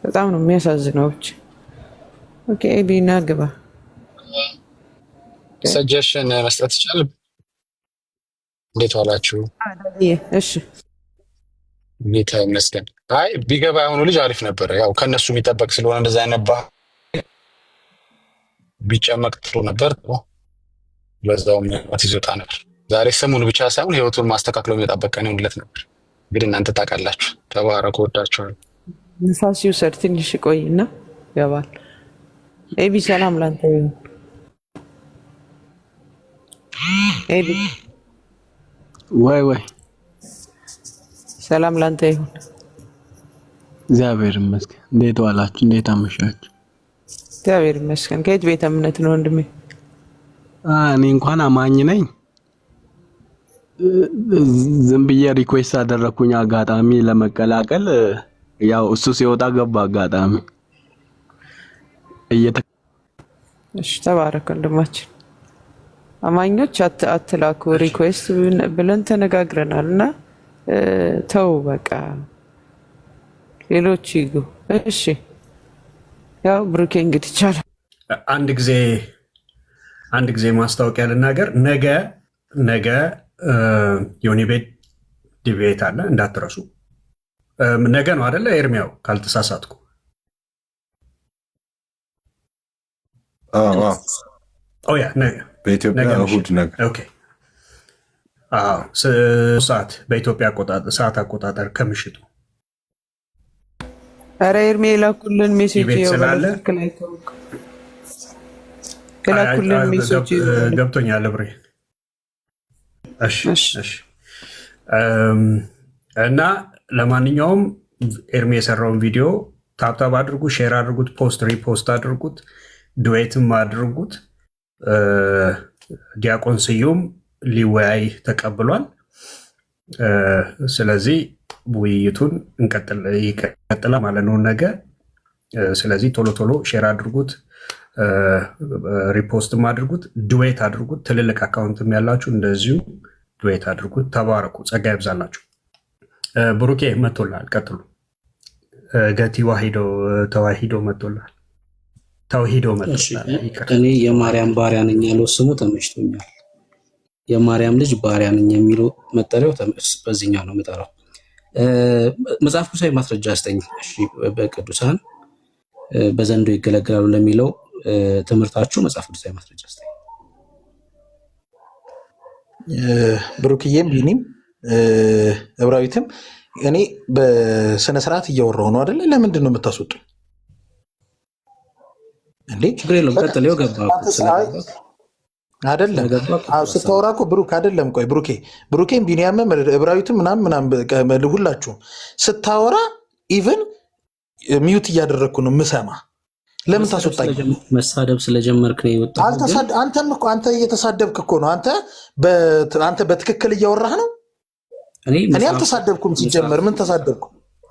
F: በጣም ነው የሚያሳዝነው። ብቻ ኦኬ ቢና ግባ።
N: ሰጀሽን መስጠት ይቻላል። እንዴት ዋላችሁ?
F: እሺ
N: ጌታ ይመስገን። አይ ቢገባ የሆኑ ልጅ አሪፍ ነበር። ያው ከነሱ የሚጠበቅ ስለሆነ እንደዛ አይነባ ቢጨመቅ ጥሩ ነበር። በዛውም ማት ይዞታ ነበር። ዛሬ ስሙን ብቻ ሳይሆን ህይወቱን ማስተካከለው የሚጠበቅ ነው እንደለት ነበር። እንግዲህ እናንተ ታውቃላችሁ። ተባረኩ፣ ወዳችኋል።
F: ንፋስ ይውሰድ ትንሽ ቆይና ይገባል። ኤቢ ሰላም ላንተ ይሁን። ኤቢ
O: ወይ
F: ሰላም ላንተ ይሁን።
O: እግዚአብሔር ይመስገን። እንዴት ዋላችሁ? እንዴት አመሻችሁ?
F: እግዚአብሔር ይመስገን። ከየት ቤተ እምነት ነው ወንድሜ?
O: እኔ እንኳን አማኝ ነኝ። ዝም ብዬ ሪኩዌስት አደረኩኝ አጋጣሚ ለመቀላቀል። ያው እሱ ሲወጣ ገባ አጋጣሚ።
F: እሺ ተባረክ ወንድማችን። አማኞች አትላኩ ሪኩዌስት ብለን ተነጋግረናል እና ተው በቃ ሌሎች ይጉ። እሺ ያው ብሩኬ እንግዲህ ይቻላል።
C: አንድ ጊዜ ማስታወቂያ ልናገር። ነገ ዮኒ ቤት ዲቤት አለ እንዳትረሱ። ነገ ነው አይደለ ኤርሚያው? ካልተሳሳትኩ ያ ነገ
L: በኢትዮጵያ እሑድ ነገ።
C: ኦኬ ሰዓት በኢትዮጵያ ሰዓት አቆጣጠር ከምሽቱ።
F: ኧረ ኤርሚ የላኩልን ሜሴጅ
C: ገብቶኛል ብሬ። እሺ እና ለማንኛውም ኤርሚ የሰራውን ቪዲዮ ታብታብ አድርጉ፣ ሼር አድርጉት፣ ፖስት ሪፖስት አድርጉት፣ ዱዌትም አድርጉት። ዲያቆን ስዩም ሊወያይ ተቀብሏል። ስለዚህ ውይይቱን ይቀጥላል ማለት ነው ነገ። ስለዚህ ቶሎ ቶሎ ሼር አድርጉት፣ ሪፖስትም አድርጉት፣ ዱዌት አድርጉት። ትልልቅ አካውንትም ያላችሁ እንደዚሁ ዱዌት አድርጉት። ተባረኩ፣ ጸጋ ይብዛላችሁ። ብሩኬ መቶላል። ቀጥሉ። ገቲ ተዋሂዶ መቶላል። ተውሂዶ መቶላል።
H: እኔ የማርያም ባሪያ ነኝ ያለው ስሙ ተመችቶኛል። የማርያም ልጅ ባሪያ ነኝ የሚለው መጠሪያው በዚህኛው ነው የምጠራው። መጽሐፍ ቅዱሳዊ ማስረጃ አስጠኝ። እሺ በቅዱሳን በዘንዶ ይገለገላሉ ለሚለው ትምህርታችሁ መጽሐፍ ቅዱሳዊ ማስረጃ አስጠኝ።
M: ብሩክዬም ቢኒም ዕብራዊትም እኔ በስነ ስርዓት እያወራሁ ነው አይደለ? ለምንድን ነው የምታስወጡ እንዴ?
H: ችግር የለውም ቀጥለው ገባ
M: አይደለም ስታወራ እኮ ብሩክ አይደለም። ቆይ ብሩኬም ቢኒያምም ዕብራዊትም ምናምን ሁላችሁም ስታወራ ኢቭን ሚዩት እያደረግኩ ነው ምሰማ። ለምን ታስወጣኝ?
H: መሳደብ ስለጀመርክ ነው የወጣው።
M: አንተም እኮ አንተ እየተሳደብክ እኮ ነው። አንተ በትክክል እያወራህ ነው። እኔ አልተሳደብኩም። ሲጀመር ምን ተሳደብኩ?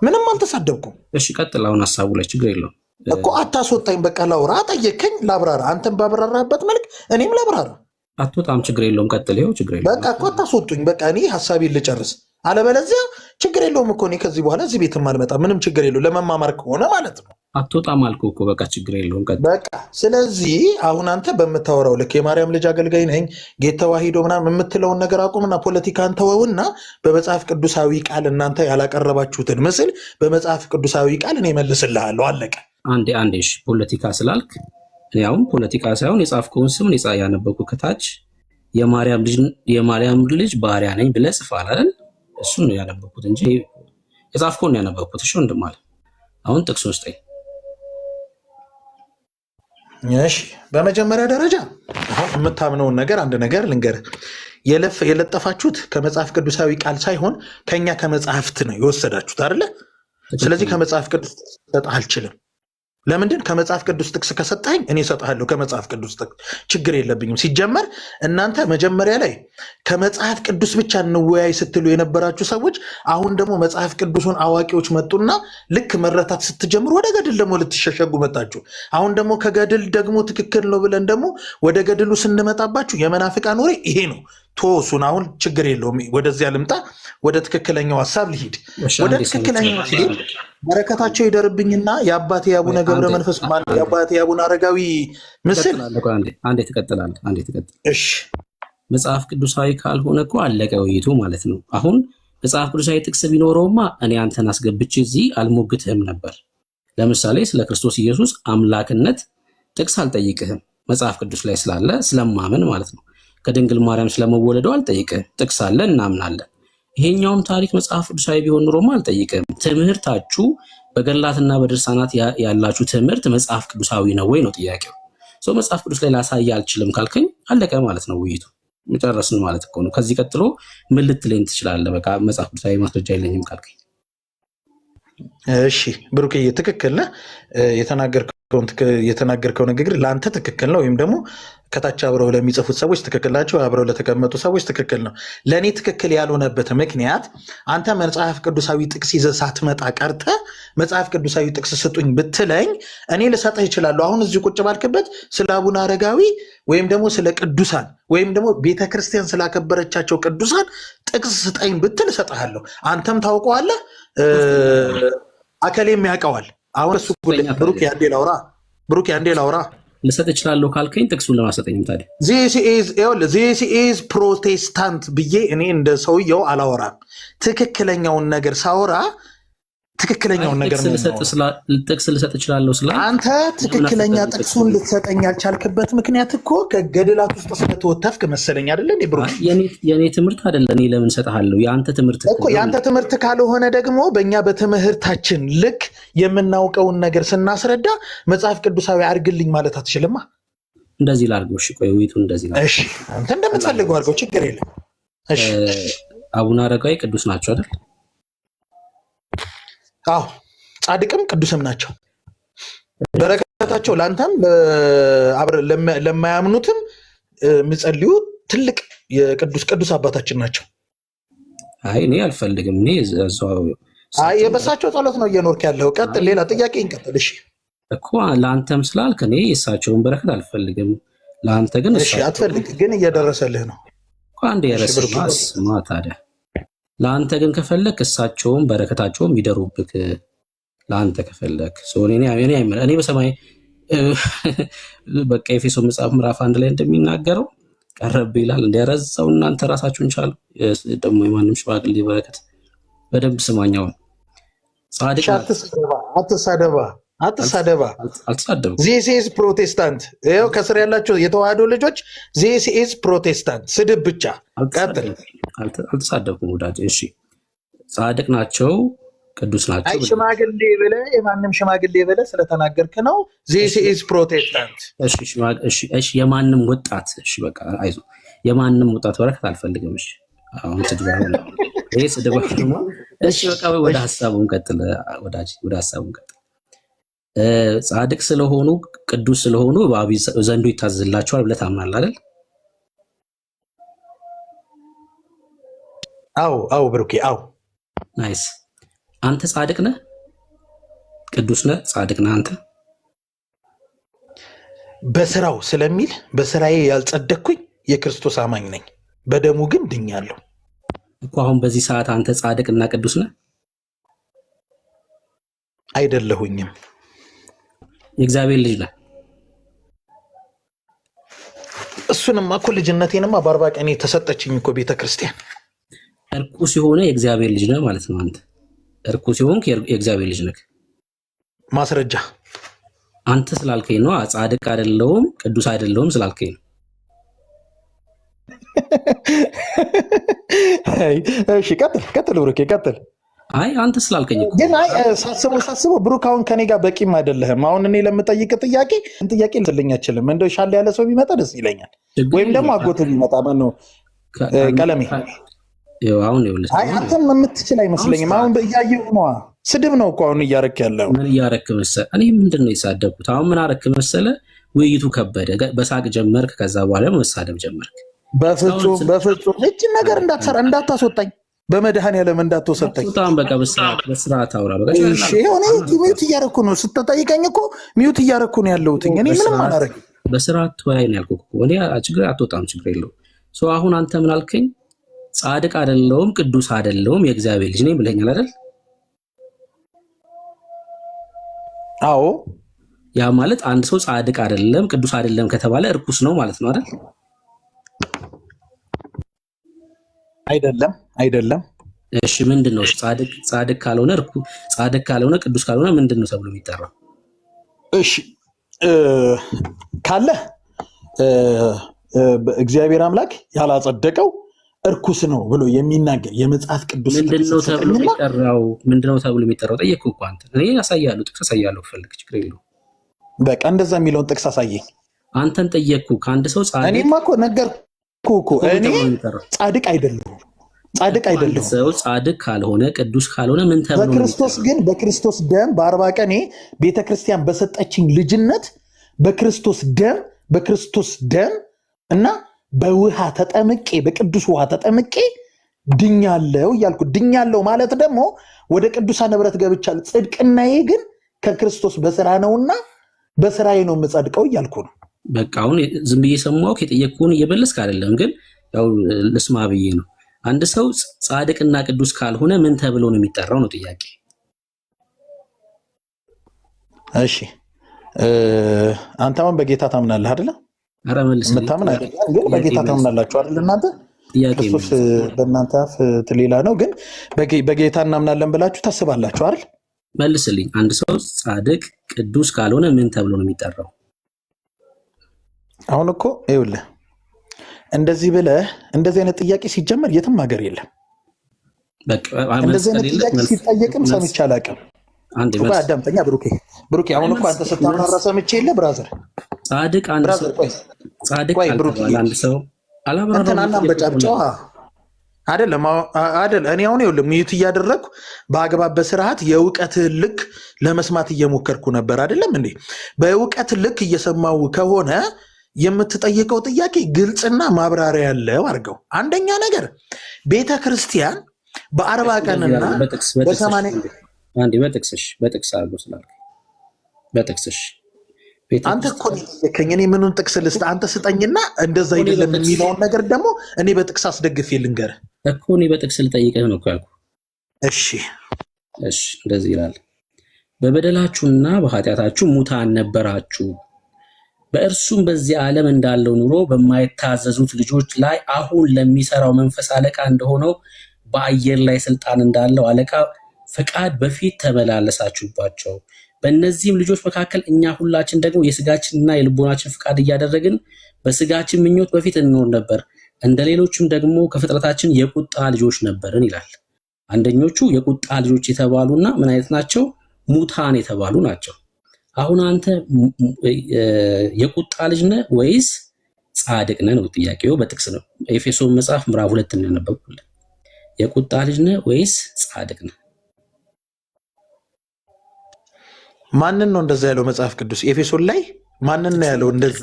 M: ምንም አልተሳደብኩም።
H: እሺ ቀጥል። አሁን ሀሳቡ ላይ ችግር የለውም
M: እኮ አታስወጣኝ። በቃ ላውራ፣ ጠየከኝ ላብራራ። አንተም ባብራራበት መልክ እኔም ላብራራ።
H: አትወጣም፣ ችግር የለውም ቀጥል። ይኸው ችግር የለውም።
M: በቃ እኮ አታስወጡኝ። በቃ እኔ ሀሳቤን ልጨርስ። አለበለዚያ ችግር የለውም እኮ እኔ ከዚህ በኋላ እዚህ ቤትም አልመጣም። ምንም ችግር የለውም። ለመማማር ከሆነ ማለት ነው።
H: አትወጣም አልኩህ እኮ በቃ ችግር የለውም ቀጥል።
M: በቃ ስለዚህ አሁን አንተ በምታወራው ልክ የማርያም ልጅ አገልጋይ ነኝ ጌታ ተዋሂዶ ምናምን የምትለውን ነገር አቁምና ፖለቲካን ተወውና በመጽሐፍ ቅዱሳዊ ቃል እናንተ ያላቀረባችሁትን ምስል በመጽሐፍ ቅዱሳዊ ቃል እኔ መልስልሃለሁ። አለቀ።
H: አንዴ እሺ ፖለቲካ ስላልክ እኔ አሁን ፖለቲካ ሳይሆን የጻፍከውን ስም ያነበብኩ ከታች የማርያም ልጅ ባሪያ ነኝ ብለህ ጽፈሃል አይደል? እሱን ነው ያነበብኩት እንጂ የጻፍከውን ነው ያነበብኩት። እሺ ወንድም አለ አሁን ጥቅስ ውስጥ
M: እሺ በመጀመሪያ ደረጃ አሁን የምታምነውን ነገር አንድ ነገር ልንገርህ። የለጠፋችሁት ከመጽሐፍ ቅዱሳዊ ቃል ሳይሆን ከኛ ከመጽሐፍት ነው የወሰዳችሁት አይደለ? ስለዚህ ከመጽሐፍ ቅዱስ ልሰጥህ አልችልም። ለምንድን ከመጽሐፍ ቅዱስ ጥቅስ ከሰጠኝ እኔ እሰጥሃለሁ። ከመጽሐፍ ቅዱስ ጥቅስ ችግር የለብኝም። ሲጀመር እናንተ መጀመሪያ ላይ ከመጽሐፍ ቅዱስ ብቻ እንወያይ ስትሉ የነበራችሁ ሰዎች አሁን ደግሞ መጽሐፍ ቅዱሱን አዋቂዎች መጡና ልክ መረታት ስትጀምሩ ወደ ገድል ደግሞ ልትሸሸጉ መጣችሁ። አሁን ደግሞ ከገድል ደግሞ ትክክል ነው ብለን ደግሞ ወደ ገድሉ ስንመጣባችሁ የመናፍቃን ወሬ ይሄ ነው። ቶሱን አሁን ችግር የለውም። ወደዚያ ልምጣ፣ ወደ ትክክለኛው ሀሳብ ልሂድ። ወደ ትክክለኛው ሲሄድ በረከታቸው ይደርብኝና የአባቴ የአቡነ ገብረ መንፈስ የአባቴ የአቡነ አረጋዊ ምስል
H: አንዴ ትቀጥላለህ።
M: እሺ
H: መጽሐፍ ቅዱሳዊ ካልሆነ እኮ አለቀ ውይይቱ ማለት ነው። አሁን መጽሐፍ ቅዱሳዊ ጥቅስ ቢኖረውማ እኔ አንተን አስገብቼ እዚህ አልሞግትህም ነበር። ለምሳሌ ስለ ክርስቶስ ኢየሱስ አምላክነት ጥቅስ አልጠይቅህም፣ መጽሐፍ ቅዱስ ላይ ስላለ ስለማመን ማለት ነው። ከድንግል ማርያም ስለመወለደው አልጠይቅህም፣ ጥቅስ አለ እናምናለን። ይሄኛውም ታሪክ መጽሐፍ ቅዱሳዊ ቢሆን ኑሮማ አልጠይቅህም። ትምህርታችሁ በገላትና በድርሳናት ያላችሁ ትምህርት መጽሐፍ ቅዱሳዊ ነው ወይ ነው ጥያቄው። መጽሐፍ ቅዱስ ላይ ላሳይ አልችልም ካልከኝ አለቀ ማለት ነው ውይይቱ፣ መጨረስን ማለት እኮ ነው። ከዚህ ቀጥሎ ምን ልትለኝ ትችላለህ? በቃ መጽሐፍ ቅዱሳዊ ማስረጃ የለኝም ካልከኝ።
M: እሺ ብሩክዬ ትክክል ነህ። የተናገርከው ንግግር ለአንተ ትክክል ነው፣ ወይም ደግሞ ከታች አብረው ለሚጽፉት ሰዎች ትክክል ናቸው፣ አብረው ለተቀመጡ ሰዎች ትክክል ነው። ለእኔ ትክክል ያልሆነበት ምክንያት አንተ መጽሐፍ ቅዱሳዊ ጥቅስ ይዘህ ሳትመጣ ቀርተህ መጽሐፍ ቅዱሳዊ ጥቅስ ስጡኝ ብትለኝ እኔ ልሰጥህ እችላለሁ። አሁን እዚህ ቁጭ ባልክበት ስለ አቡነ አረጋዊ ወይም ደግሞ ስለ ቅዱሳን ወይም ደግሞ ቤተክርስቲያን ስላከበረቻቸው ቅዱሳን ጥቅስ ስጠኝ ብትል እሰጥሃለሁ። አንተም ታውቀዋለህ፣ አከሌም ያውቀዋል። አሁን እሱ ብሩክ አንዴ ላውራ
H: ልሰጥ እችላለሁ ካልከኝ ጥቅሱን ለማሰጠኝም ታዲያ
M: ዚስ ኢዝ ፕሮቴስታንት ብዬ እኔ እንደ ሰውየው አላወራም። ትክክለኛውን ነገር ሳወራ ትክክለኛውን ነገር ነው።
H: ጥቅስ ልሰጥ እችላለሁ ስለ
M: አንተ ትክክለኛ ጥቅሱን ልትሰጠኝ ያልቻልክበት ምክንያት እኮ ከገድላት ውስጥ ስለተወተፍክ መሰለኝ አይደለ?
H: የኔ ትምህርት አይደለ። እኔ ለምን እሰጥሃለሁ? የአንተ ትምህርት
M: እኮ የአንተ ትምህርት ካልሆነ ደግሞ በእኛ በትምህርታችን ልክ የምናውቀውን ነገር ስናስረዳ መጽሐፍ ቅዱሳዊ አድርግልኝ ማለት አትችልማ።
H: እንደዚህ ላድርገው። እሺ ቆይ ውይይቱን እንደዚህ ላድርገው።
M: እሺ አንተ እንደምትፈልገው አድርገው፣ ችግር የለም። እሺ
H: አቡነ አረጋዊ ቅዱስ ናቸው አይደል?
M: አዎ ጻድቅም ቅዱስም ናቸው። በረከታቸው ለአንተም ለማያምኑትም የሚጸልዩ ትልቅ ቅዱስ አባታችን ናቸው።
H: አይ እኔ አልፈልግም። እኔ
M: የበሳቸው ጸሎት ነው እየኖርክ ያለው። ቀጥል፣ ሌላ ጥያቄ እንቀጥል። እሺ
H: እኮ ለአንተም ስላልክ እኔ የእሳቸውን በረከት አልፈልግም። ለአንተ ግን
M: እሺ አትፈልግ፣ ግን እየደረሰልህ ነው።
H: አንዴ የረስማ ታዲያ ለአንተ ግን ከፈለክ እሳቸውም በረከታቸውም ይደሩብክ። ለአንተ ከፈለክ እኔ በሰማይ በቃ ኤፌሶን መጽሐፍ ምዕራፍ 1 ላይ እንደሚናገረው ቀረብ ይላል። እንደረዛው እናንተ ራሳችሁን ቻሉ። ደግሞ የማንም ሽማግሌ በረከት በደንብ ስማኛው። ጻድቅ
M: አትሳደባ።
H: አልተሳደብኩም።
M: ዚስ ኢዝ ፕሮቴስታንት። ይኸው ከስር ያላቸው የተዋህዶ ልጆች ዚስ ኢዝ ፕሮቴስታንት። ስድብ ብቻ። ቀጥል።
H: አልተሳደብኩም ወዳጅ። እሺ ጻድቅ ናቸው፣ ቅዱስ ናቸው።
M: አይ ሽማግሌ ብለህ የማንም ሽማግሌ ብለህ ስለተናገርክ ነው ዚስ ኢዝ ፕሮቴስታንት።
H: እሺ የማንም ወጣት። እሺ በቃ አይዞህ፣ የማንም ወጣት በረከት አልፈልግም። እሺ አሁን ስድብ ነው ይሄ ስድብ ነው። እሺ በቃ ወደ ሐሳቡን ቀጥል ወዳጅ፣ ወደ ሐሳቡን ቀጥል። ጻድቅ ስለሆኑ ቅዱስ ስለሆኑ በአብ ዘንዱ ይታዘዝላቸዋል ብለህ ታምናለህ አይደል?
M: አዎ ብሩኬ፣ አዎ።
H: ናይስ። አንተ ጻድቅ ነህ? ቅዱስ ነህ? ጻድቅ ነህ አንተ?
M: በስራው ስለሚል በስራዬ ያልጸደቅኩኝ የክርስቶስ አማኝ ነኝ፣ በደሙ ግን ድኛለሁ
H: እኮ። አሁን በዚህ ሰዓት አንተ ጻድቅ እና ቅዱስ ነህ?
M: አይደለሁኝም።
H: የእግዚአብሔር ልጅ ነህ?
M: እሱንማ እኮ ልጅነቴንማ በ40 ቀን ተሰጠችኝ እኮ ቤተክርስቲያን።
H: እርኩስ የሆነ የእግዚአብሔር ልጅ ነህ ማለት ነው አንተ። እርኩስ የሆንክ የእግዚአብሔር ልጅ ነህ።
M: ማስረጃ
H: አንተ ስላልከኝ ነው። ጻድቅ አይደለሁም ቅዱስ አይደለሁም ስላልከኝ ነው።
M: እሺ ቀጥል ብሩኬ፣ ቀጥል።
H: አይ አንተ ስላልከኝ
M: ግን ሳስበው ብሩክ አሁን ከኔ ጋር በቂም አይደለህም። አሁን እኔ ለምጠይቅ ጥያቄ ልትለኝ አችልም። እንደው ሻል ያለ ሰው ቢመጣ ደስ ይለኛል፣ ወይም ደግሞ አጎት ቢመጣ ማነው ቀለሜ። አንተም የምትችል አይመስለኝም። አሁን እያየሁ ነዋ። ስድብ ነው እኮ አሁን እያረክ ያለው።
H: ምን እያረክ መሰለህ? እኔ ምንድን ነው የሳደብኩት? አሁን ምን አረክ መሰለህ? ውይይቱ ከበደ፣ በሳቅ ጀመርክ፣ ከዛ በኋላ መሳደብ ጀመርክ።
M: በፍጹም እቺን ነገር እንዳትሰራ፣ እንዳታስወጣኝ፣ በመድኃኔዓለም እንዳትወሰጠኝ።
H: በጣም በቃ በስርዓት አውራ። በቃ
M: እሺ፣ እኔ ሚውት እያረኩ ነው። ስትጠይቀኝ እኮ ሚውት እያረኩ ነው ያለሁት። እኔ ምንም አላረግም።
H: በስርዓት ወያይ ነው ያልኩህ እኮ እኔ። ችግር አትወጣም፣ ችግር የለውም። ሶ አሁን አንተ ምን አልከኝ? ጻድቅ አይደለሁም ቅዱስ አይደለሁም የእግዚአብሔር ልጅ ነኝ ብለኛል አይደል?
M: አዎ።
H: ያ ማለት አንድ ሰው ጻድቅ አይደለም ቅዱስ አይደለም ከተባለ እርኩስ ነው ማለት ነው አይደል?
M: አይደለም።
H: እሺ ምንድነው? ጻድቅ ካልሆነ ጻድቅ ካልሆነ ቅዱስ ካልሆነ ምንድነው ተብሎ የሚጠራው?
M: እሺ ካለ እግዚአብሔር አምላክ ያላጸደቀው እርኩስ ነው ብሎ የሚናገር የመጽሐፍ ቅዱስ
H: ምንድነው ተብሎ የሚጠራው? ምንድነው ተብሎ የሚጠራው? ጠየቅኩህ እኮ አንተ። እኔ ያሳያለሁ፣ ጥቅስ ያሳያለሁ፣ ፈልግ፣ ችግር የለውም።
M: በቃ እንደዛ የሚለውን ጥቅስ አሳየኝ።
H: አንተን ጠየቅኩህ። ከአንድ ሰው ጻድቅ
M: እኔማ እኮ ነገርኩህ እኮ እኔ ጻድቅ አይደለሁም።
H: ሰው ጻድቅ ካልሆነ ቅዱስ ካልሆነ ምን ተብሎ?
M: በክርስቶስ ደም በ40 ቀኔ ቤተክርስቲያን በሰጠችኝ ልጅነት በክርስቶስ ደም እና በውሃ ተጠምቄ በቅዱስ ውሃ ተጠምቄ ድኛለሁ እያልኩ። ድኛለሁ ማለት ደግሞ ወደ ቅዱሳን ህብረት ገብቻለሁ። ጽድቅናዬ ግን ከክርስቶስ በስራ ነውና በስራዬ ነው የምጸድቀው እያልኩ ነው።
H: በቃ አሁን ዝም ብዬ ሰማሁህ። የጠየቅኩህን እየመለስክ አይደለም፣ ግን ያው ልስማ ብዬ ነው። አንድ ሰው ጻድቅና ቅዱስ ካልሆነ ምን ተብሎ ነው የሚጠራው ነው ጥያቄ።
M: እሺ አንተ አሁን በጌታ ታምናለህ አይደለ?
H: ኧረ መልስ።
M: የምታምን አይደለም ግን በጌታ ታምናላችሁ አይደል? እናንተ ክርስቶስ በእናንተ አፍ ሌላ ነው፣ ግን በጌታ እናምናለን ብላችሁ ታስባላችሁ አይደል?
H: መልስልኝ። አንድ ሰው ጻድቅ ቅዱስ ካልሆነ ምን ተብሎ ነው የሚጠራው?
M: አሁን እኮ ይኸውልህ እንደዚህ ብለህ እንደዚህ አይነት ጥያቄ ሲጀመር የትም ሀገር የለም። እንደዚህ አይነት ጥያቄ ሲጠየቅም ሰምቼ አላውቅም። አዳምጠኛ ብሩኬ፣ አሁን እኮ አንተ ስታብራራ ሰምቼ የለ ብራዘር።
H: ጻድቅ አንድ ሰው
M: አላበራራም በጫብጫዋ አይደለም። እኔ አሁን ይኸውልህ ሚዩት እያደረግኩ በአግባብ በስርዓት የእውቀትህን ልክ ለመስማት እየሞከርኩ ነበር አይደለም እንዴ? በእውቀት ልክ እየሰማው ከሆነ የምትጠይቀው ጥያቄ ግልጽና ማብራሪያ ያለው አድርገው። አንደኛ ነገር ቤተ ክርስቲያን በ40 ቀንና በ80
H: በጥቅስ አድርጎ ስላልክ በጥቅስሽ
M: አንተ እኮ የከኝ እኔ ምኑን ጥቅስ ልስጥ? አንተ ስጠኝና እንደዛ አይደለም የሚለውን ነገር ደግሞ እኔ በጥቅስ አስደግፌ ልንገርህ
H: እኮ። እኔ በጥቅስ ልጠይቅህ ነው እኮ ያልኩህ።
M: እሺ
H: እንደዚህ ይላል፣ በበደላችሁና በኃጢአታችሁ ሙታን ነበራችሁ፣ በእርሱም በዚህ ዓለም እንዳለው ኑሮ በማይታዘዙት ልጆች ላይ አሁን ለሚሰራው መንፈስ አለቃ እንደሆነው በአየር ላይ ስልጣን እንዳለው አለቃ ፈቃድ በፊት ተመላለሳችሁባቸው። በእነዚህም ልጆች መካከል እኛ ሁላችን ደግሞ የስጋችንና የልቦናችን ፈቃድ እያደረግን በስጋችን ምኞት በፊት እንኖር ነበር፣ እንደ ሌሎችም ደግሞ ከፍጥረታችን የቁጣ ልጆች ነበርን ይላል። አንደኞቹ የቁጣ ልጆች የተባሉና ምን አይነት ናቸው? ሙታን የተባሉ ናቸው። አሁን አንተ የቁጣ ልጅ ነህ ወይስ ጻድቅ ነህ ነው ጥያቄው። በጥቅስ ነው። ኤፌሶን መጽሐፍ ምዕራፍ 2 ነው ያነበብኩልህ። የቁጣ ልጅ ነህ ወይስ ጻድቅ ነህ?
M: ማንን ነው እንደዛ ያለው መጽሐፍ ቅዱስ? ኤፌሶን ላይ ማንን ነው ያለው እንደዛ?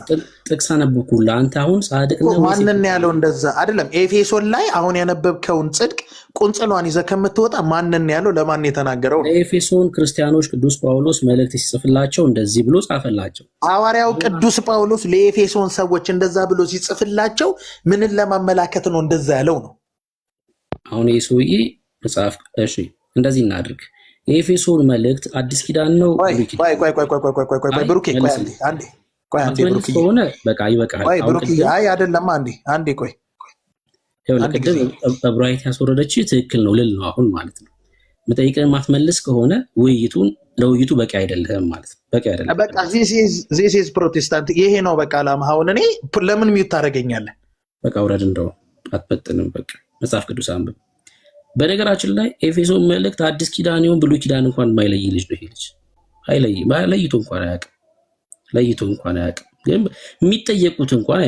H: ጥቅስ አነበብኩልህ። አንተ አሁን ጻድቅ ነህ ወይስ
M: ማንን ነው ያለው እንደዛ? አይደለም ኤፌሶን ላይ አሁን ያነበብከውን ጽድቅ ቁንጽሏን ይዘህ ከምትወጣ ማንን ነው ያለው? ለማን የተናገረው?
H: ለኤፌሶን ክርስቲያኖች ቅዱስ ጳውሎስ መልእክት ሲጽፍላቸው እንደዚህ ብሎ ጻፈላቸው።
M: ሐዋርያው ቅዱስ ጳውሎስ ለኤፌሶን ሰዎች እንደዛ ብሎ ሲጽፍላቸው ምንን ለማመላከት ነው እንደዛ ያለው ነው?
H: አሁን ይህ ሰውዬ መጽሐፍ እሺ፣ እንደዚህ እናድርግ። የኤፌሶን መልእክት አዲስ ኪዳን ነው።
M: ብሩኬ
H: ከሆነ በቃ ይበቃል።
M: አይደለም አንዴ ቆይ፣
H: ቅድም ዕብራይት ያስወረደች ትክክል ነው ልል ነው አሁን ማለት ነው። መጠይቅን ማትመልስ ከሆነ ለውይይቱ በቂ አይደለም ማለት ነው። በቂ አይደለም።
M: በቃ ዚስ ኢዝ ፕሮቴስታንት ይሄ ነው በቃ ዓላማ። አሁን እኔ ለምን ሚዩት ታደርገኛለህ?
H: በቃ ውረድ፣ እንደው አትበጥንም። በቃ መጽሐፍ ቅዱስ አንብብ። በነገራችን ላይ ኤፌሶን መልእክት አዲስ ኪዳን ይሁን ብሉይ ኪዳን እንኳን የማይለይ ልጅ ነው። ይሄ ልጅ አይለይም፣ ለይቶ እንኳን አያውቅም። ግን የሚጠየቁት እንኳን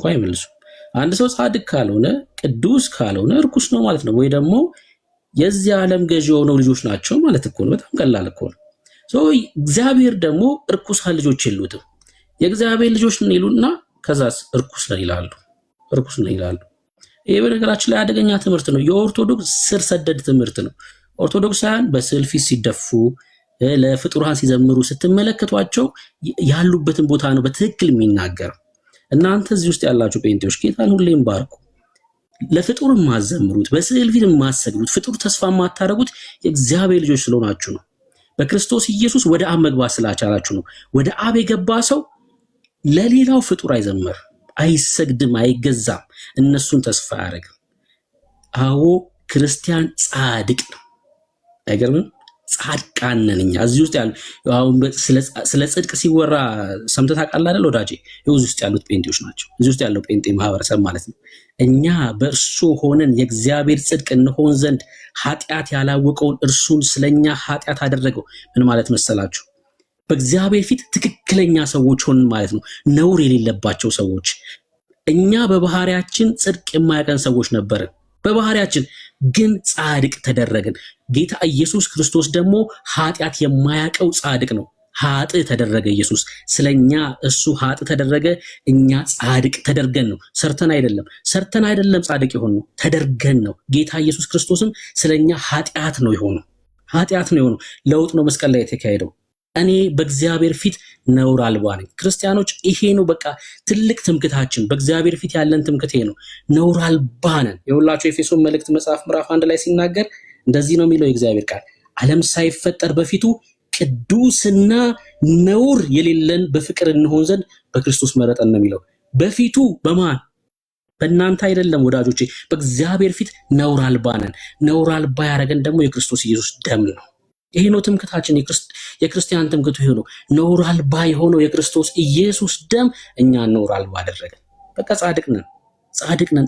H: አይመልሱም። አንድ ሰው ጻድቅ ካልሆነ ቅዱስ ካልሆነ እርኩስ ነው ማለት ነው። ወይ ደግሞ የዚህ ዓለም ገዢ የሆነው ልጆች ናቸው ማለት እኮ ነው። በጣም ቀላል እኮ ነው። እግዚአብሔር ደግሞ እርኩሳን ልጆች የሉትም። የእግዚአብሔር ልጆች ነን ይሉና ከዛስ እርኩስ ነን ይላሉ። እርኩስ ነን ይላሉ። ይሄ በነገራችን ላይ አደገኛ ትምህርት ነው። የኦርቶዶክስ ስር ሰደድ ትምህርት ነው። ኦርቶዶክሳውያን በስዕል ፊት ሲደፉ ለፍጡራን ሲዘምሩ ስትመለከቷቸው ያሉበትን ቦታ ነው በትክክል የሚናገረው። እናንተ እዚህ ውስጥ ያላችሁ ጴንጤዎች ጌታን ሁሌም ባርኩ። ለፍጡር ማዘምሩት፣ በስዕል ፊት ማሰግዱት፣ ፍጡር ተስፋ ማታረጉት የእግዚአብሔር ልጆች ስለሆናችሁ ነው። በክርስቶስ ኢየሱስ ወደ አብ መግባት ስላቻላችሁ ነው። ወደ አብ የገባ ሰው ለሌላው ፍጡር አይዘምር፣ አይሰግድም፣ አይገዛም፣ እነሱን ተስፋ አያደርግም። አዎ ክርስቲያን ጻድቅ ነው። አይገርምም? ጻድቃን ነን እኛ። እዚህ ውስጥ ያሉ አሁን ስለ ጽድቅ ሲወራ ሰምተህ ታውቃለህ አይደል ወዳጄ? እዚህ ውስጥ ያሉት ጴንጤዎች ናቸው። እዚህ ውስጥ ያለው ጴንጤ ማህበረሰብ ማለት ነው። እኛ በእርሱ ሆነን የእግዚአብሔር ጽድቅ እንሆን ዘንድ ኃጢአት ያላወቀውን እርሱን ስለኛ ኃጢአት አደረገው። ምን ማለት መሰላችሁ? በእግዚአብሔር ፊት ትክክለኛ ሰዎች ሆንን ማለት ነው። ነውር የሌለባቸው ሰዎች። እኛ በባህሪያችን ጽድቅ የማያቀን ሰዎች ነበርን። በባህሪያችን ግን ጻድቅ ተደረግን። ጌታ ኢየሱስ ክርስቶስ ደግሞ ኃጢአት የማያቀው ጻድቅ ነው። ኃጥ ተደረገ ኢየሱስ ስለኛ። እሱ ኃጥ ተደረገ፣ እኛ ጻድቅ ተደርገን ነው። ሰርተን አይደለም ጻድቅ የሆነው፣ ተደርገን ነው። ጌታ ኢየሱስ ክርስቶስም ስለኛ ኃጢአት ነው የሆነው። ለውጥ ነው መስቀል ላይ የተካሄደው። እኔ በእግዚአብሔር ፊት ነውር አልባ ነኝ። ክርስቲያኖች ይሄ ነው በቃ ትልቅ ትምክታችን። በእግዚአብሔር ፊት ያለን ትምክት ይሄ ነው። ነውር አልባ ነን። የሁላችሁ ኤፌሶን መልእክት መጽሐፍ ምዕራፍ 1 ላይ ሲናገር እንደዚህ ነው የሚለው የእግዚአብሔር ቃል፣ ዓለም ሳይፈጠር በፊቱ ቅዱስና ነውር የሌለን በፍቅር እንሆን ዘንድ በክርስቶስ መረጠን ነው የሚለው። በፊቱ በማን? በእናንተ አይደለም ወዳጆቼ፣ በእግዚአብሔር ፊት ነውር አልባ ነን። ነውር አልባ ያደረገን ደግሞ የክርስቶስ ኢየሱስ ደም ነው። ይሄ ነው ትምክታችን። የክርስቲያን ትምክቱ ይሄ ነው። ነውር አልባ የሆነው የክርስቶስ ኢየሱስ ደም እኛን ነውር አልባ አደረገን። በቃ ጻድቅ ነን፣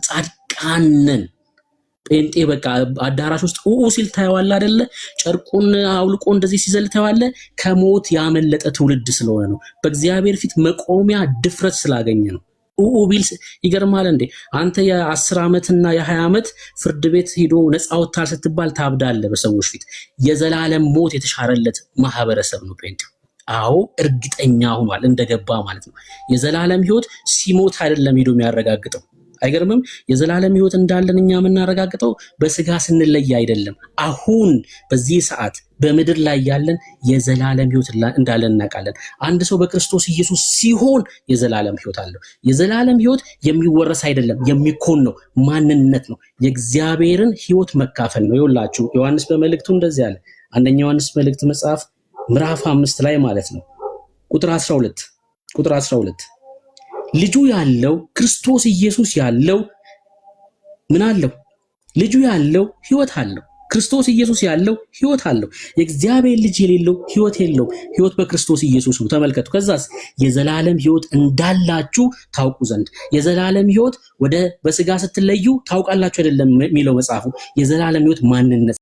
H: ጻድቃን ነን። ጴንጤ በቃ አዳራሽ ውስጥ ሲል ታየዋለህ አይደለ? ጨርቁን አውልቆ እንደዚህ ሲዘል ታየዋለህ። ከሞት ያመለጠ ትውልድ ስለሆነ ነው። በእግዚአብሔር ፊት መቆሚያ ድፍረት ስላገኘ ነው። ቢል ይገርማል እንዴ! አንተ የ10 ዓመትና የ20 ዓመት ፍርድ ቤት ሄዶ ነፃ ወጥታል ስትባል ታብዳለህ በሰዎች ፊት። የዘላለም ሞት የተሻረለት ማህበረሰብ ነው ጴንጤ። አዎ እርግጠኛ ሆኗል እንደገባ ማለት ነው። የዘላለም ህይወት ሲሞት አይደለም ሄዶ የሚያረጋግጠው። አይገርምም? የዘላለም ህይወት እንዳለን እኛ የምናረጋግጠው በስጋ ስንለይ አይደለም። አሁን በዚህ ሰዓት በምድር ላይ ያለን የዘላለም ህይወት እንዳለን እናውቃለን። አንድ ሰው በክርስቶስ ኢየሱስ ሲሆን የዘላለም ህይወት አለው። የዘላለም ህይወት የሚወረስ አይደለም፣ የሚኮን ነው፣ ማንነት ነው። የእግዚአብሔርን ህይወት መካፈል ነው። ይኸውላችሁ ዮሐንስ በመልእክቱ እንደዚህ አለ። አንደኛ ዮሐንስ መልእክት መጽሐፍ ምዕራፍ 5 ላይ ማለት ነው ቁጥር 12 ልጁ ያለው ክርስቶስ ኢየሱስ ያለው ምን አለው? ልጁ ያለው ህይወት አለው። ክርስቶስ ኢየሱስ ያለው ህይወት አለው። የእግዚአብሔር ልጅ የሌለው ህይወት የለውም። ህይወት በክርስቶስ ኢየሱስ ነው። ተመልከቱ። ከዛስ የዘላለም ህይወት እንዳላችሁ ታውቁ ዘንድ። የዘላለም ህይወት በስጋ ስትለዩ ታውቃላችሁ አይደለም የሚለው መጽሐፉ። የዘላለም ህይወት ማንነት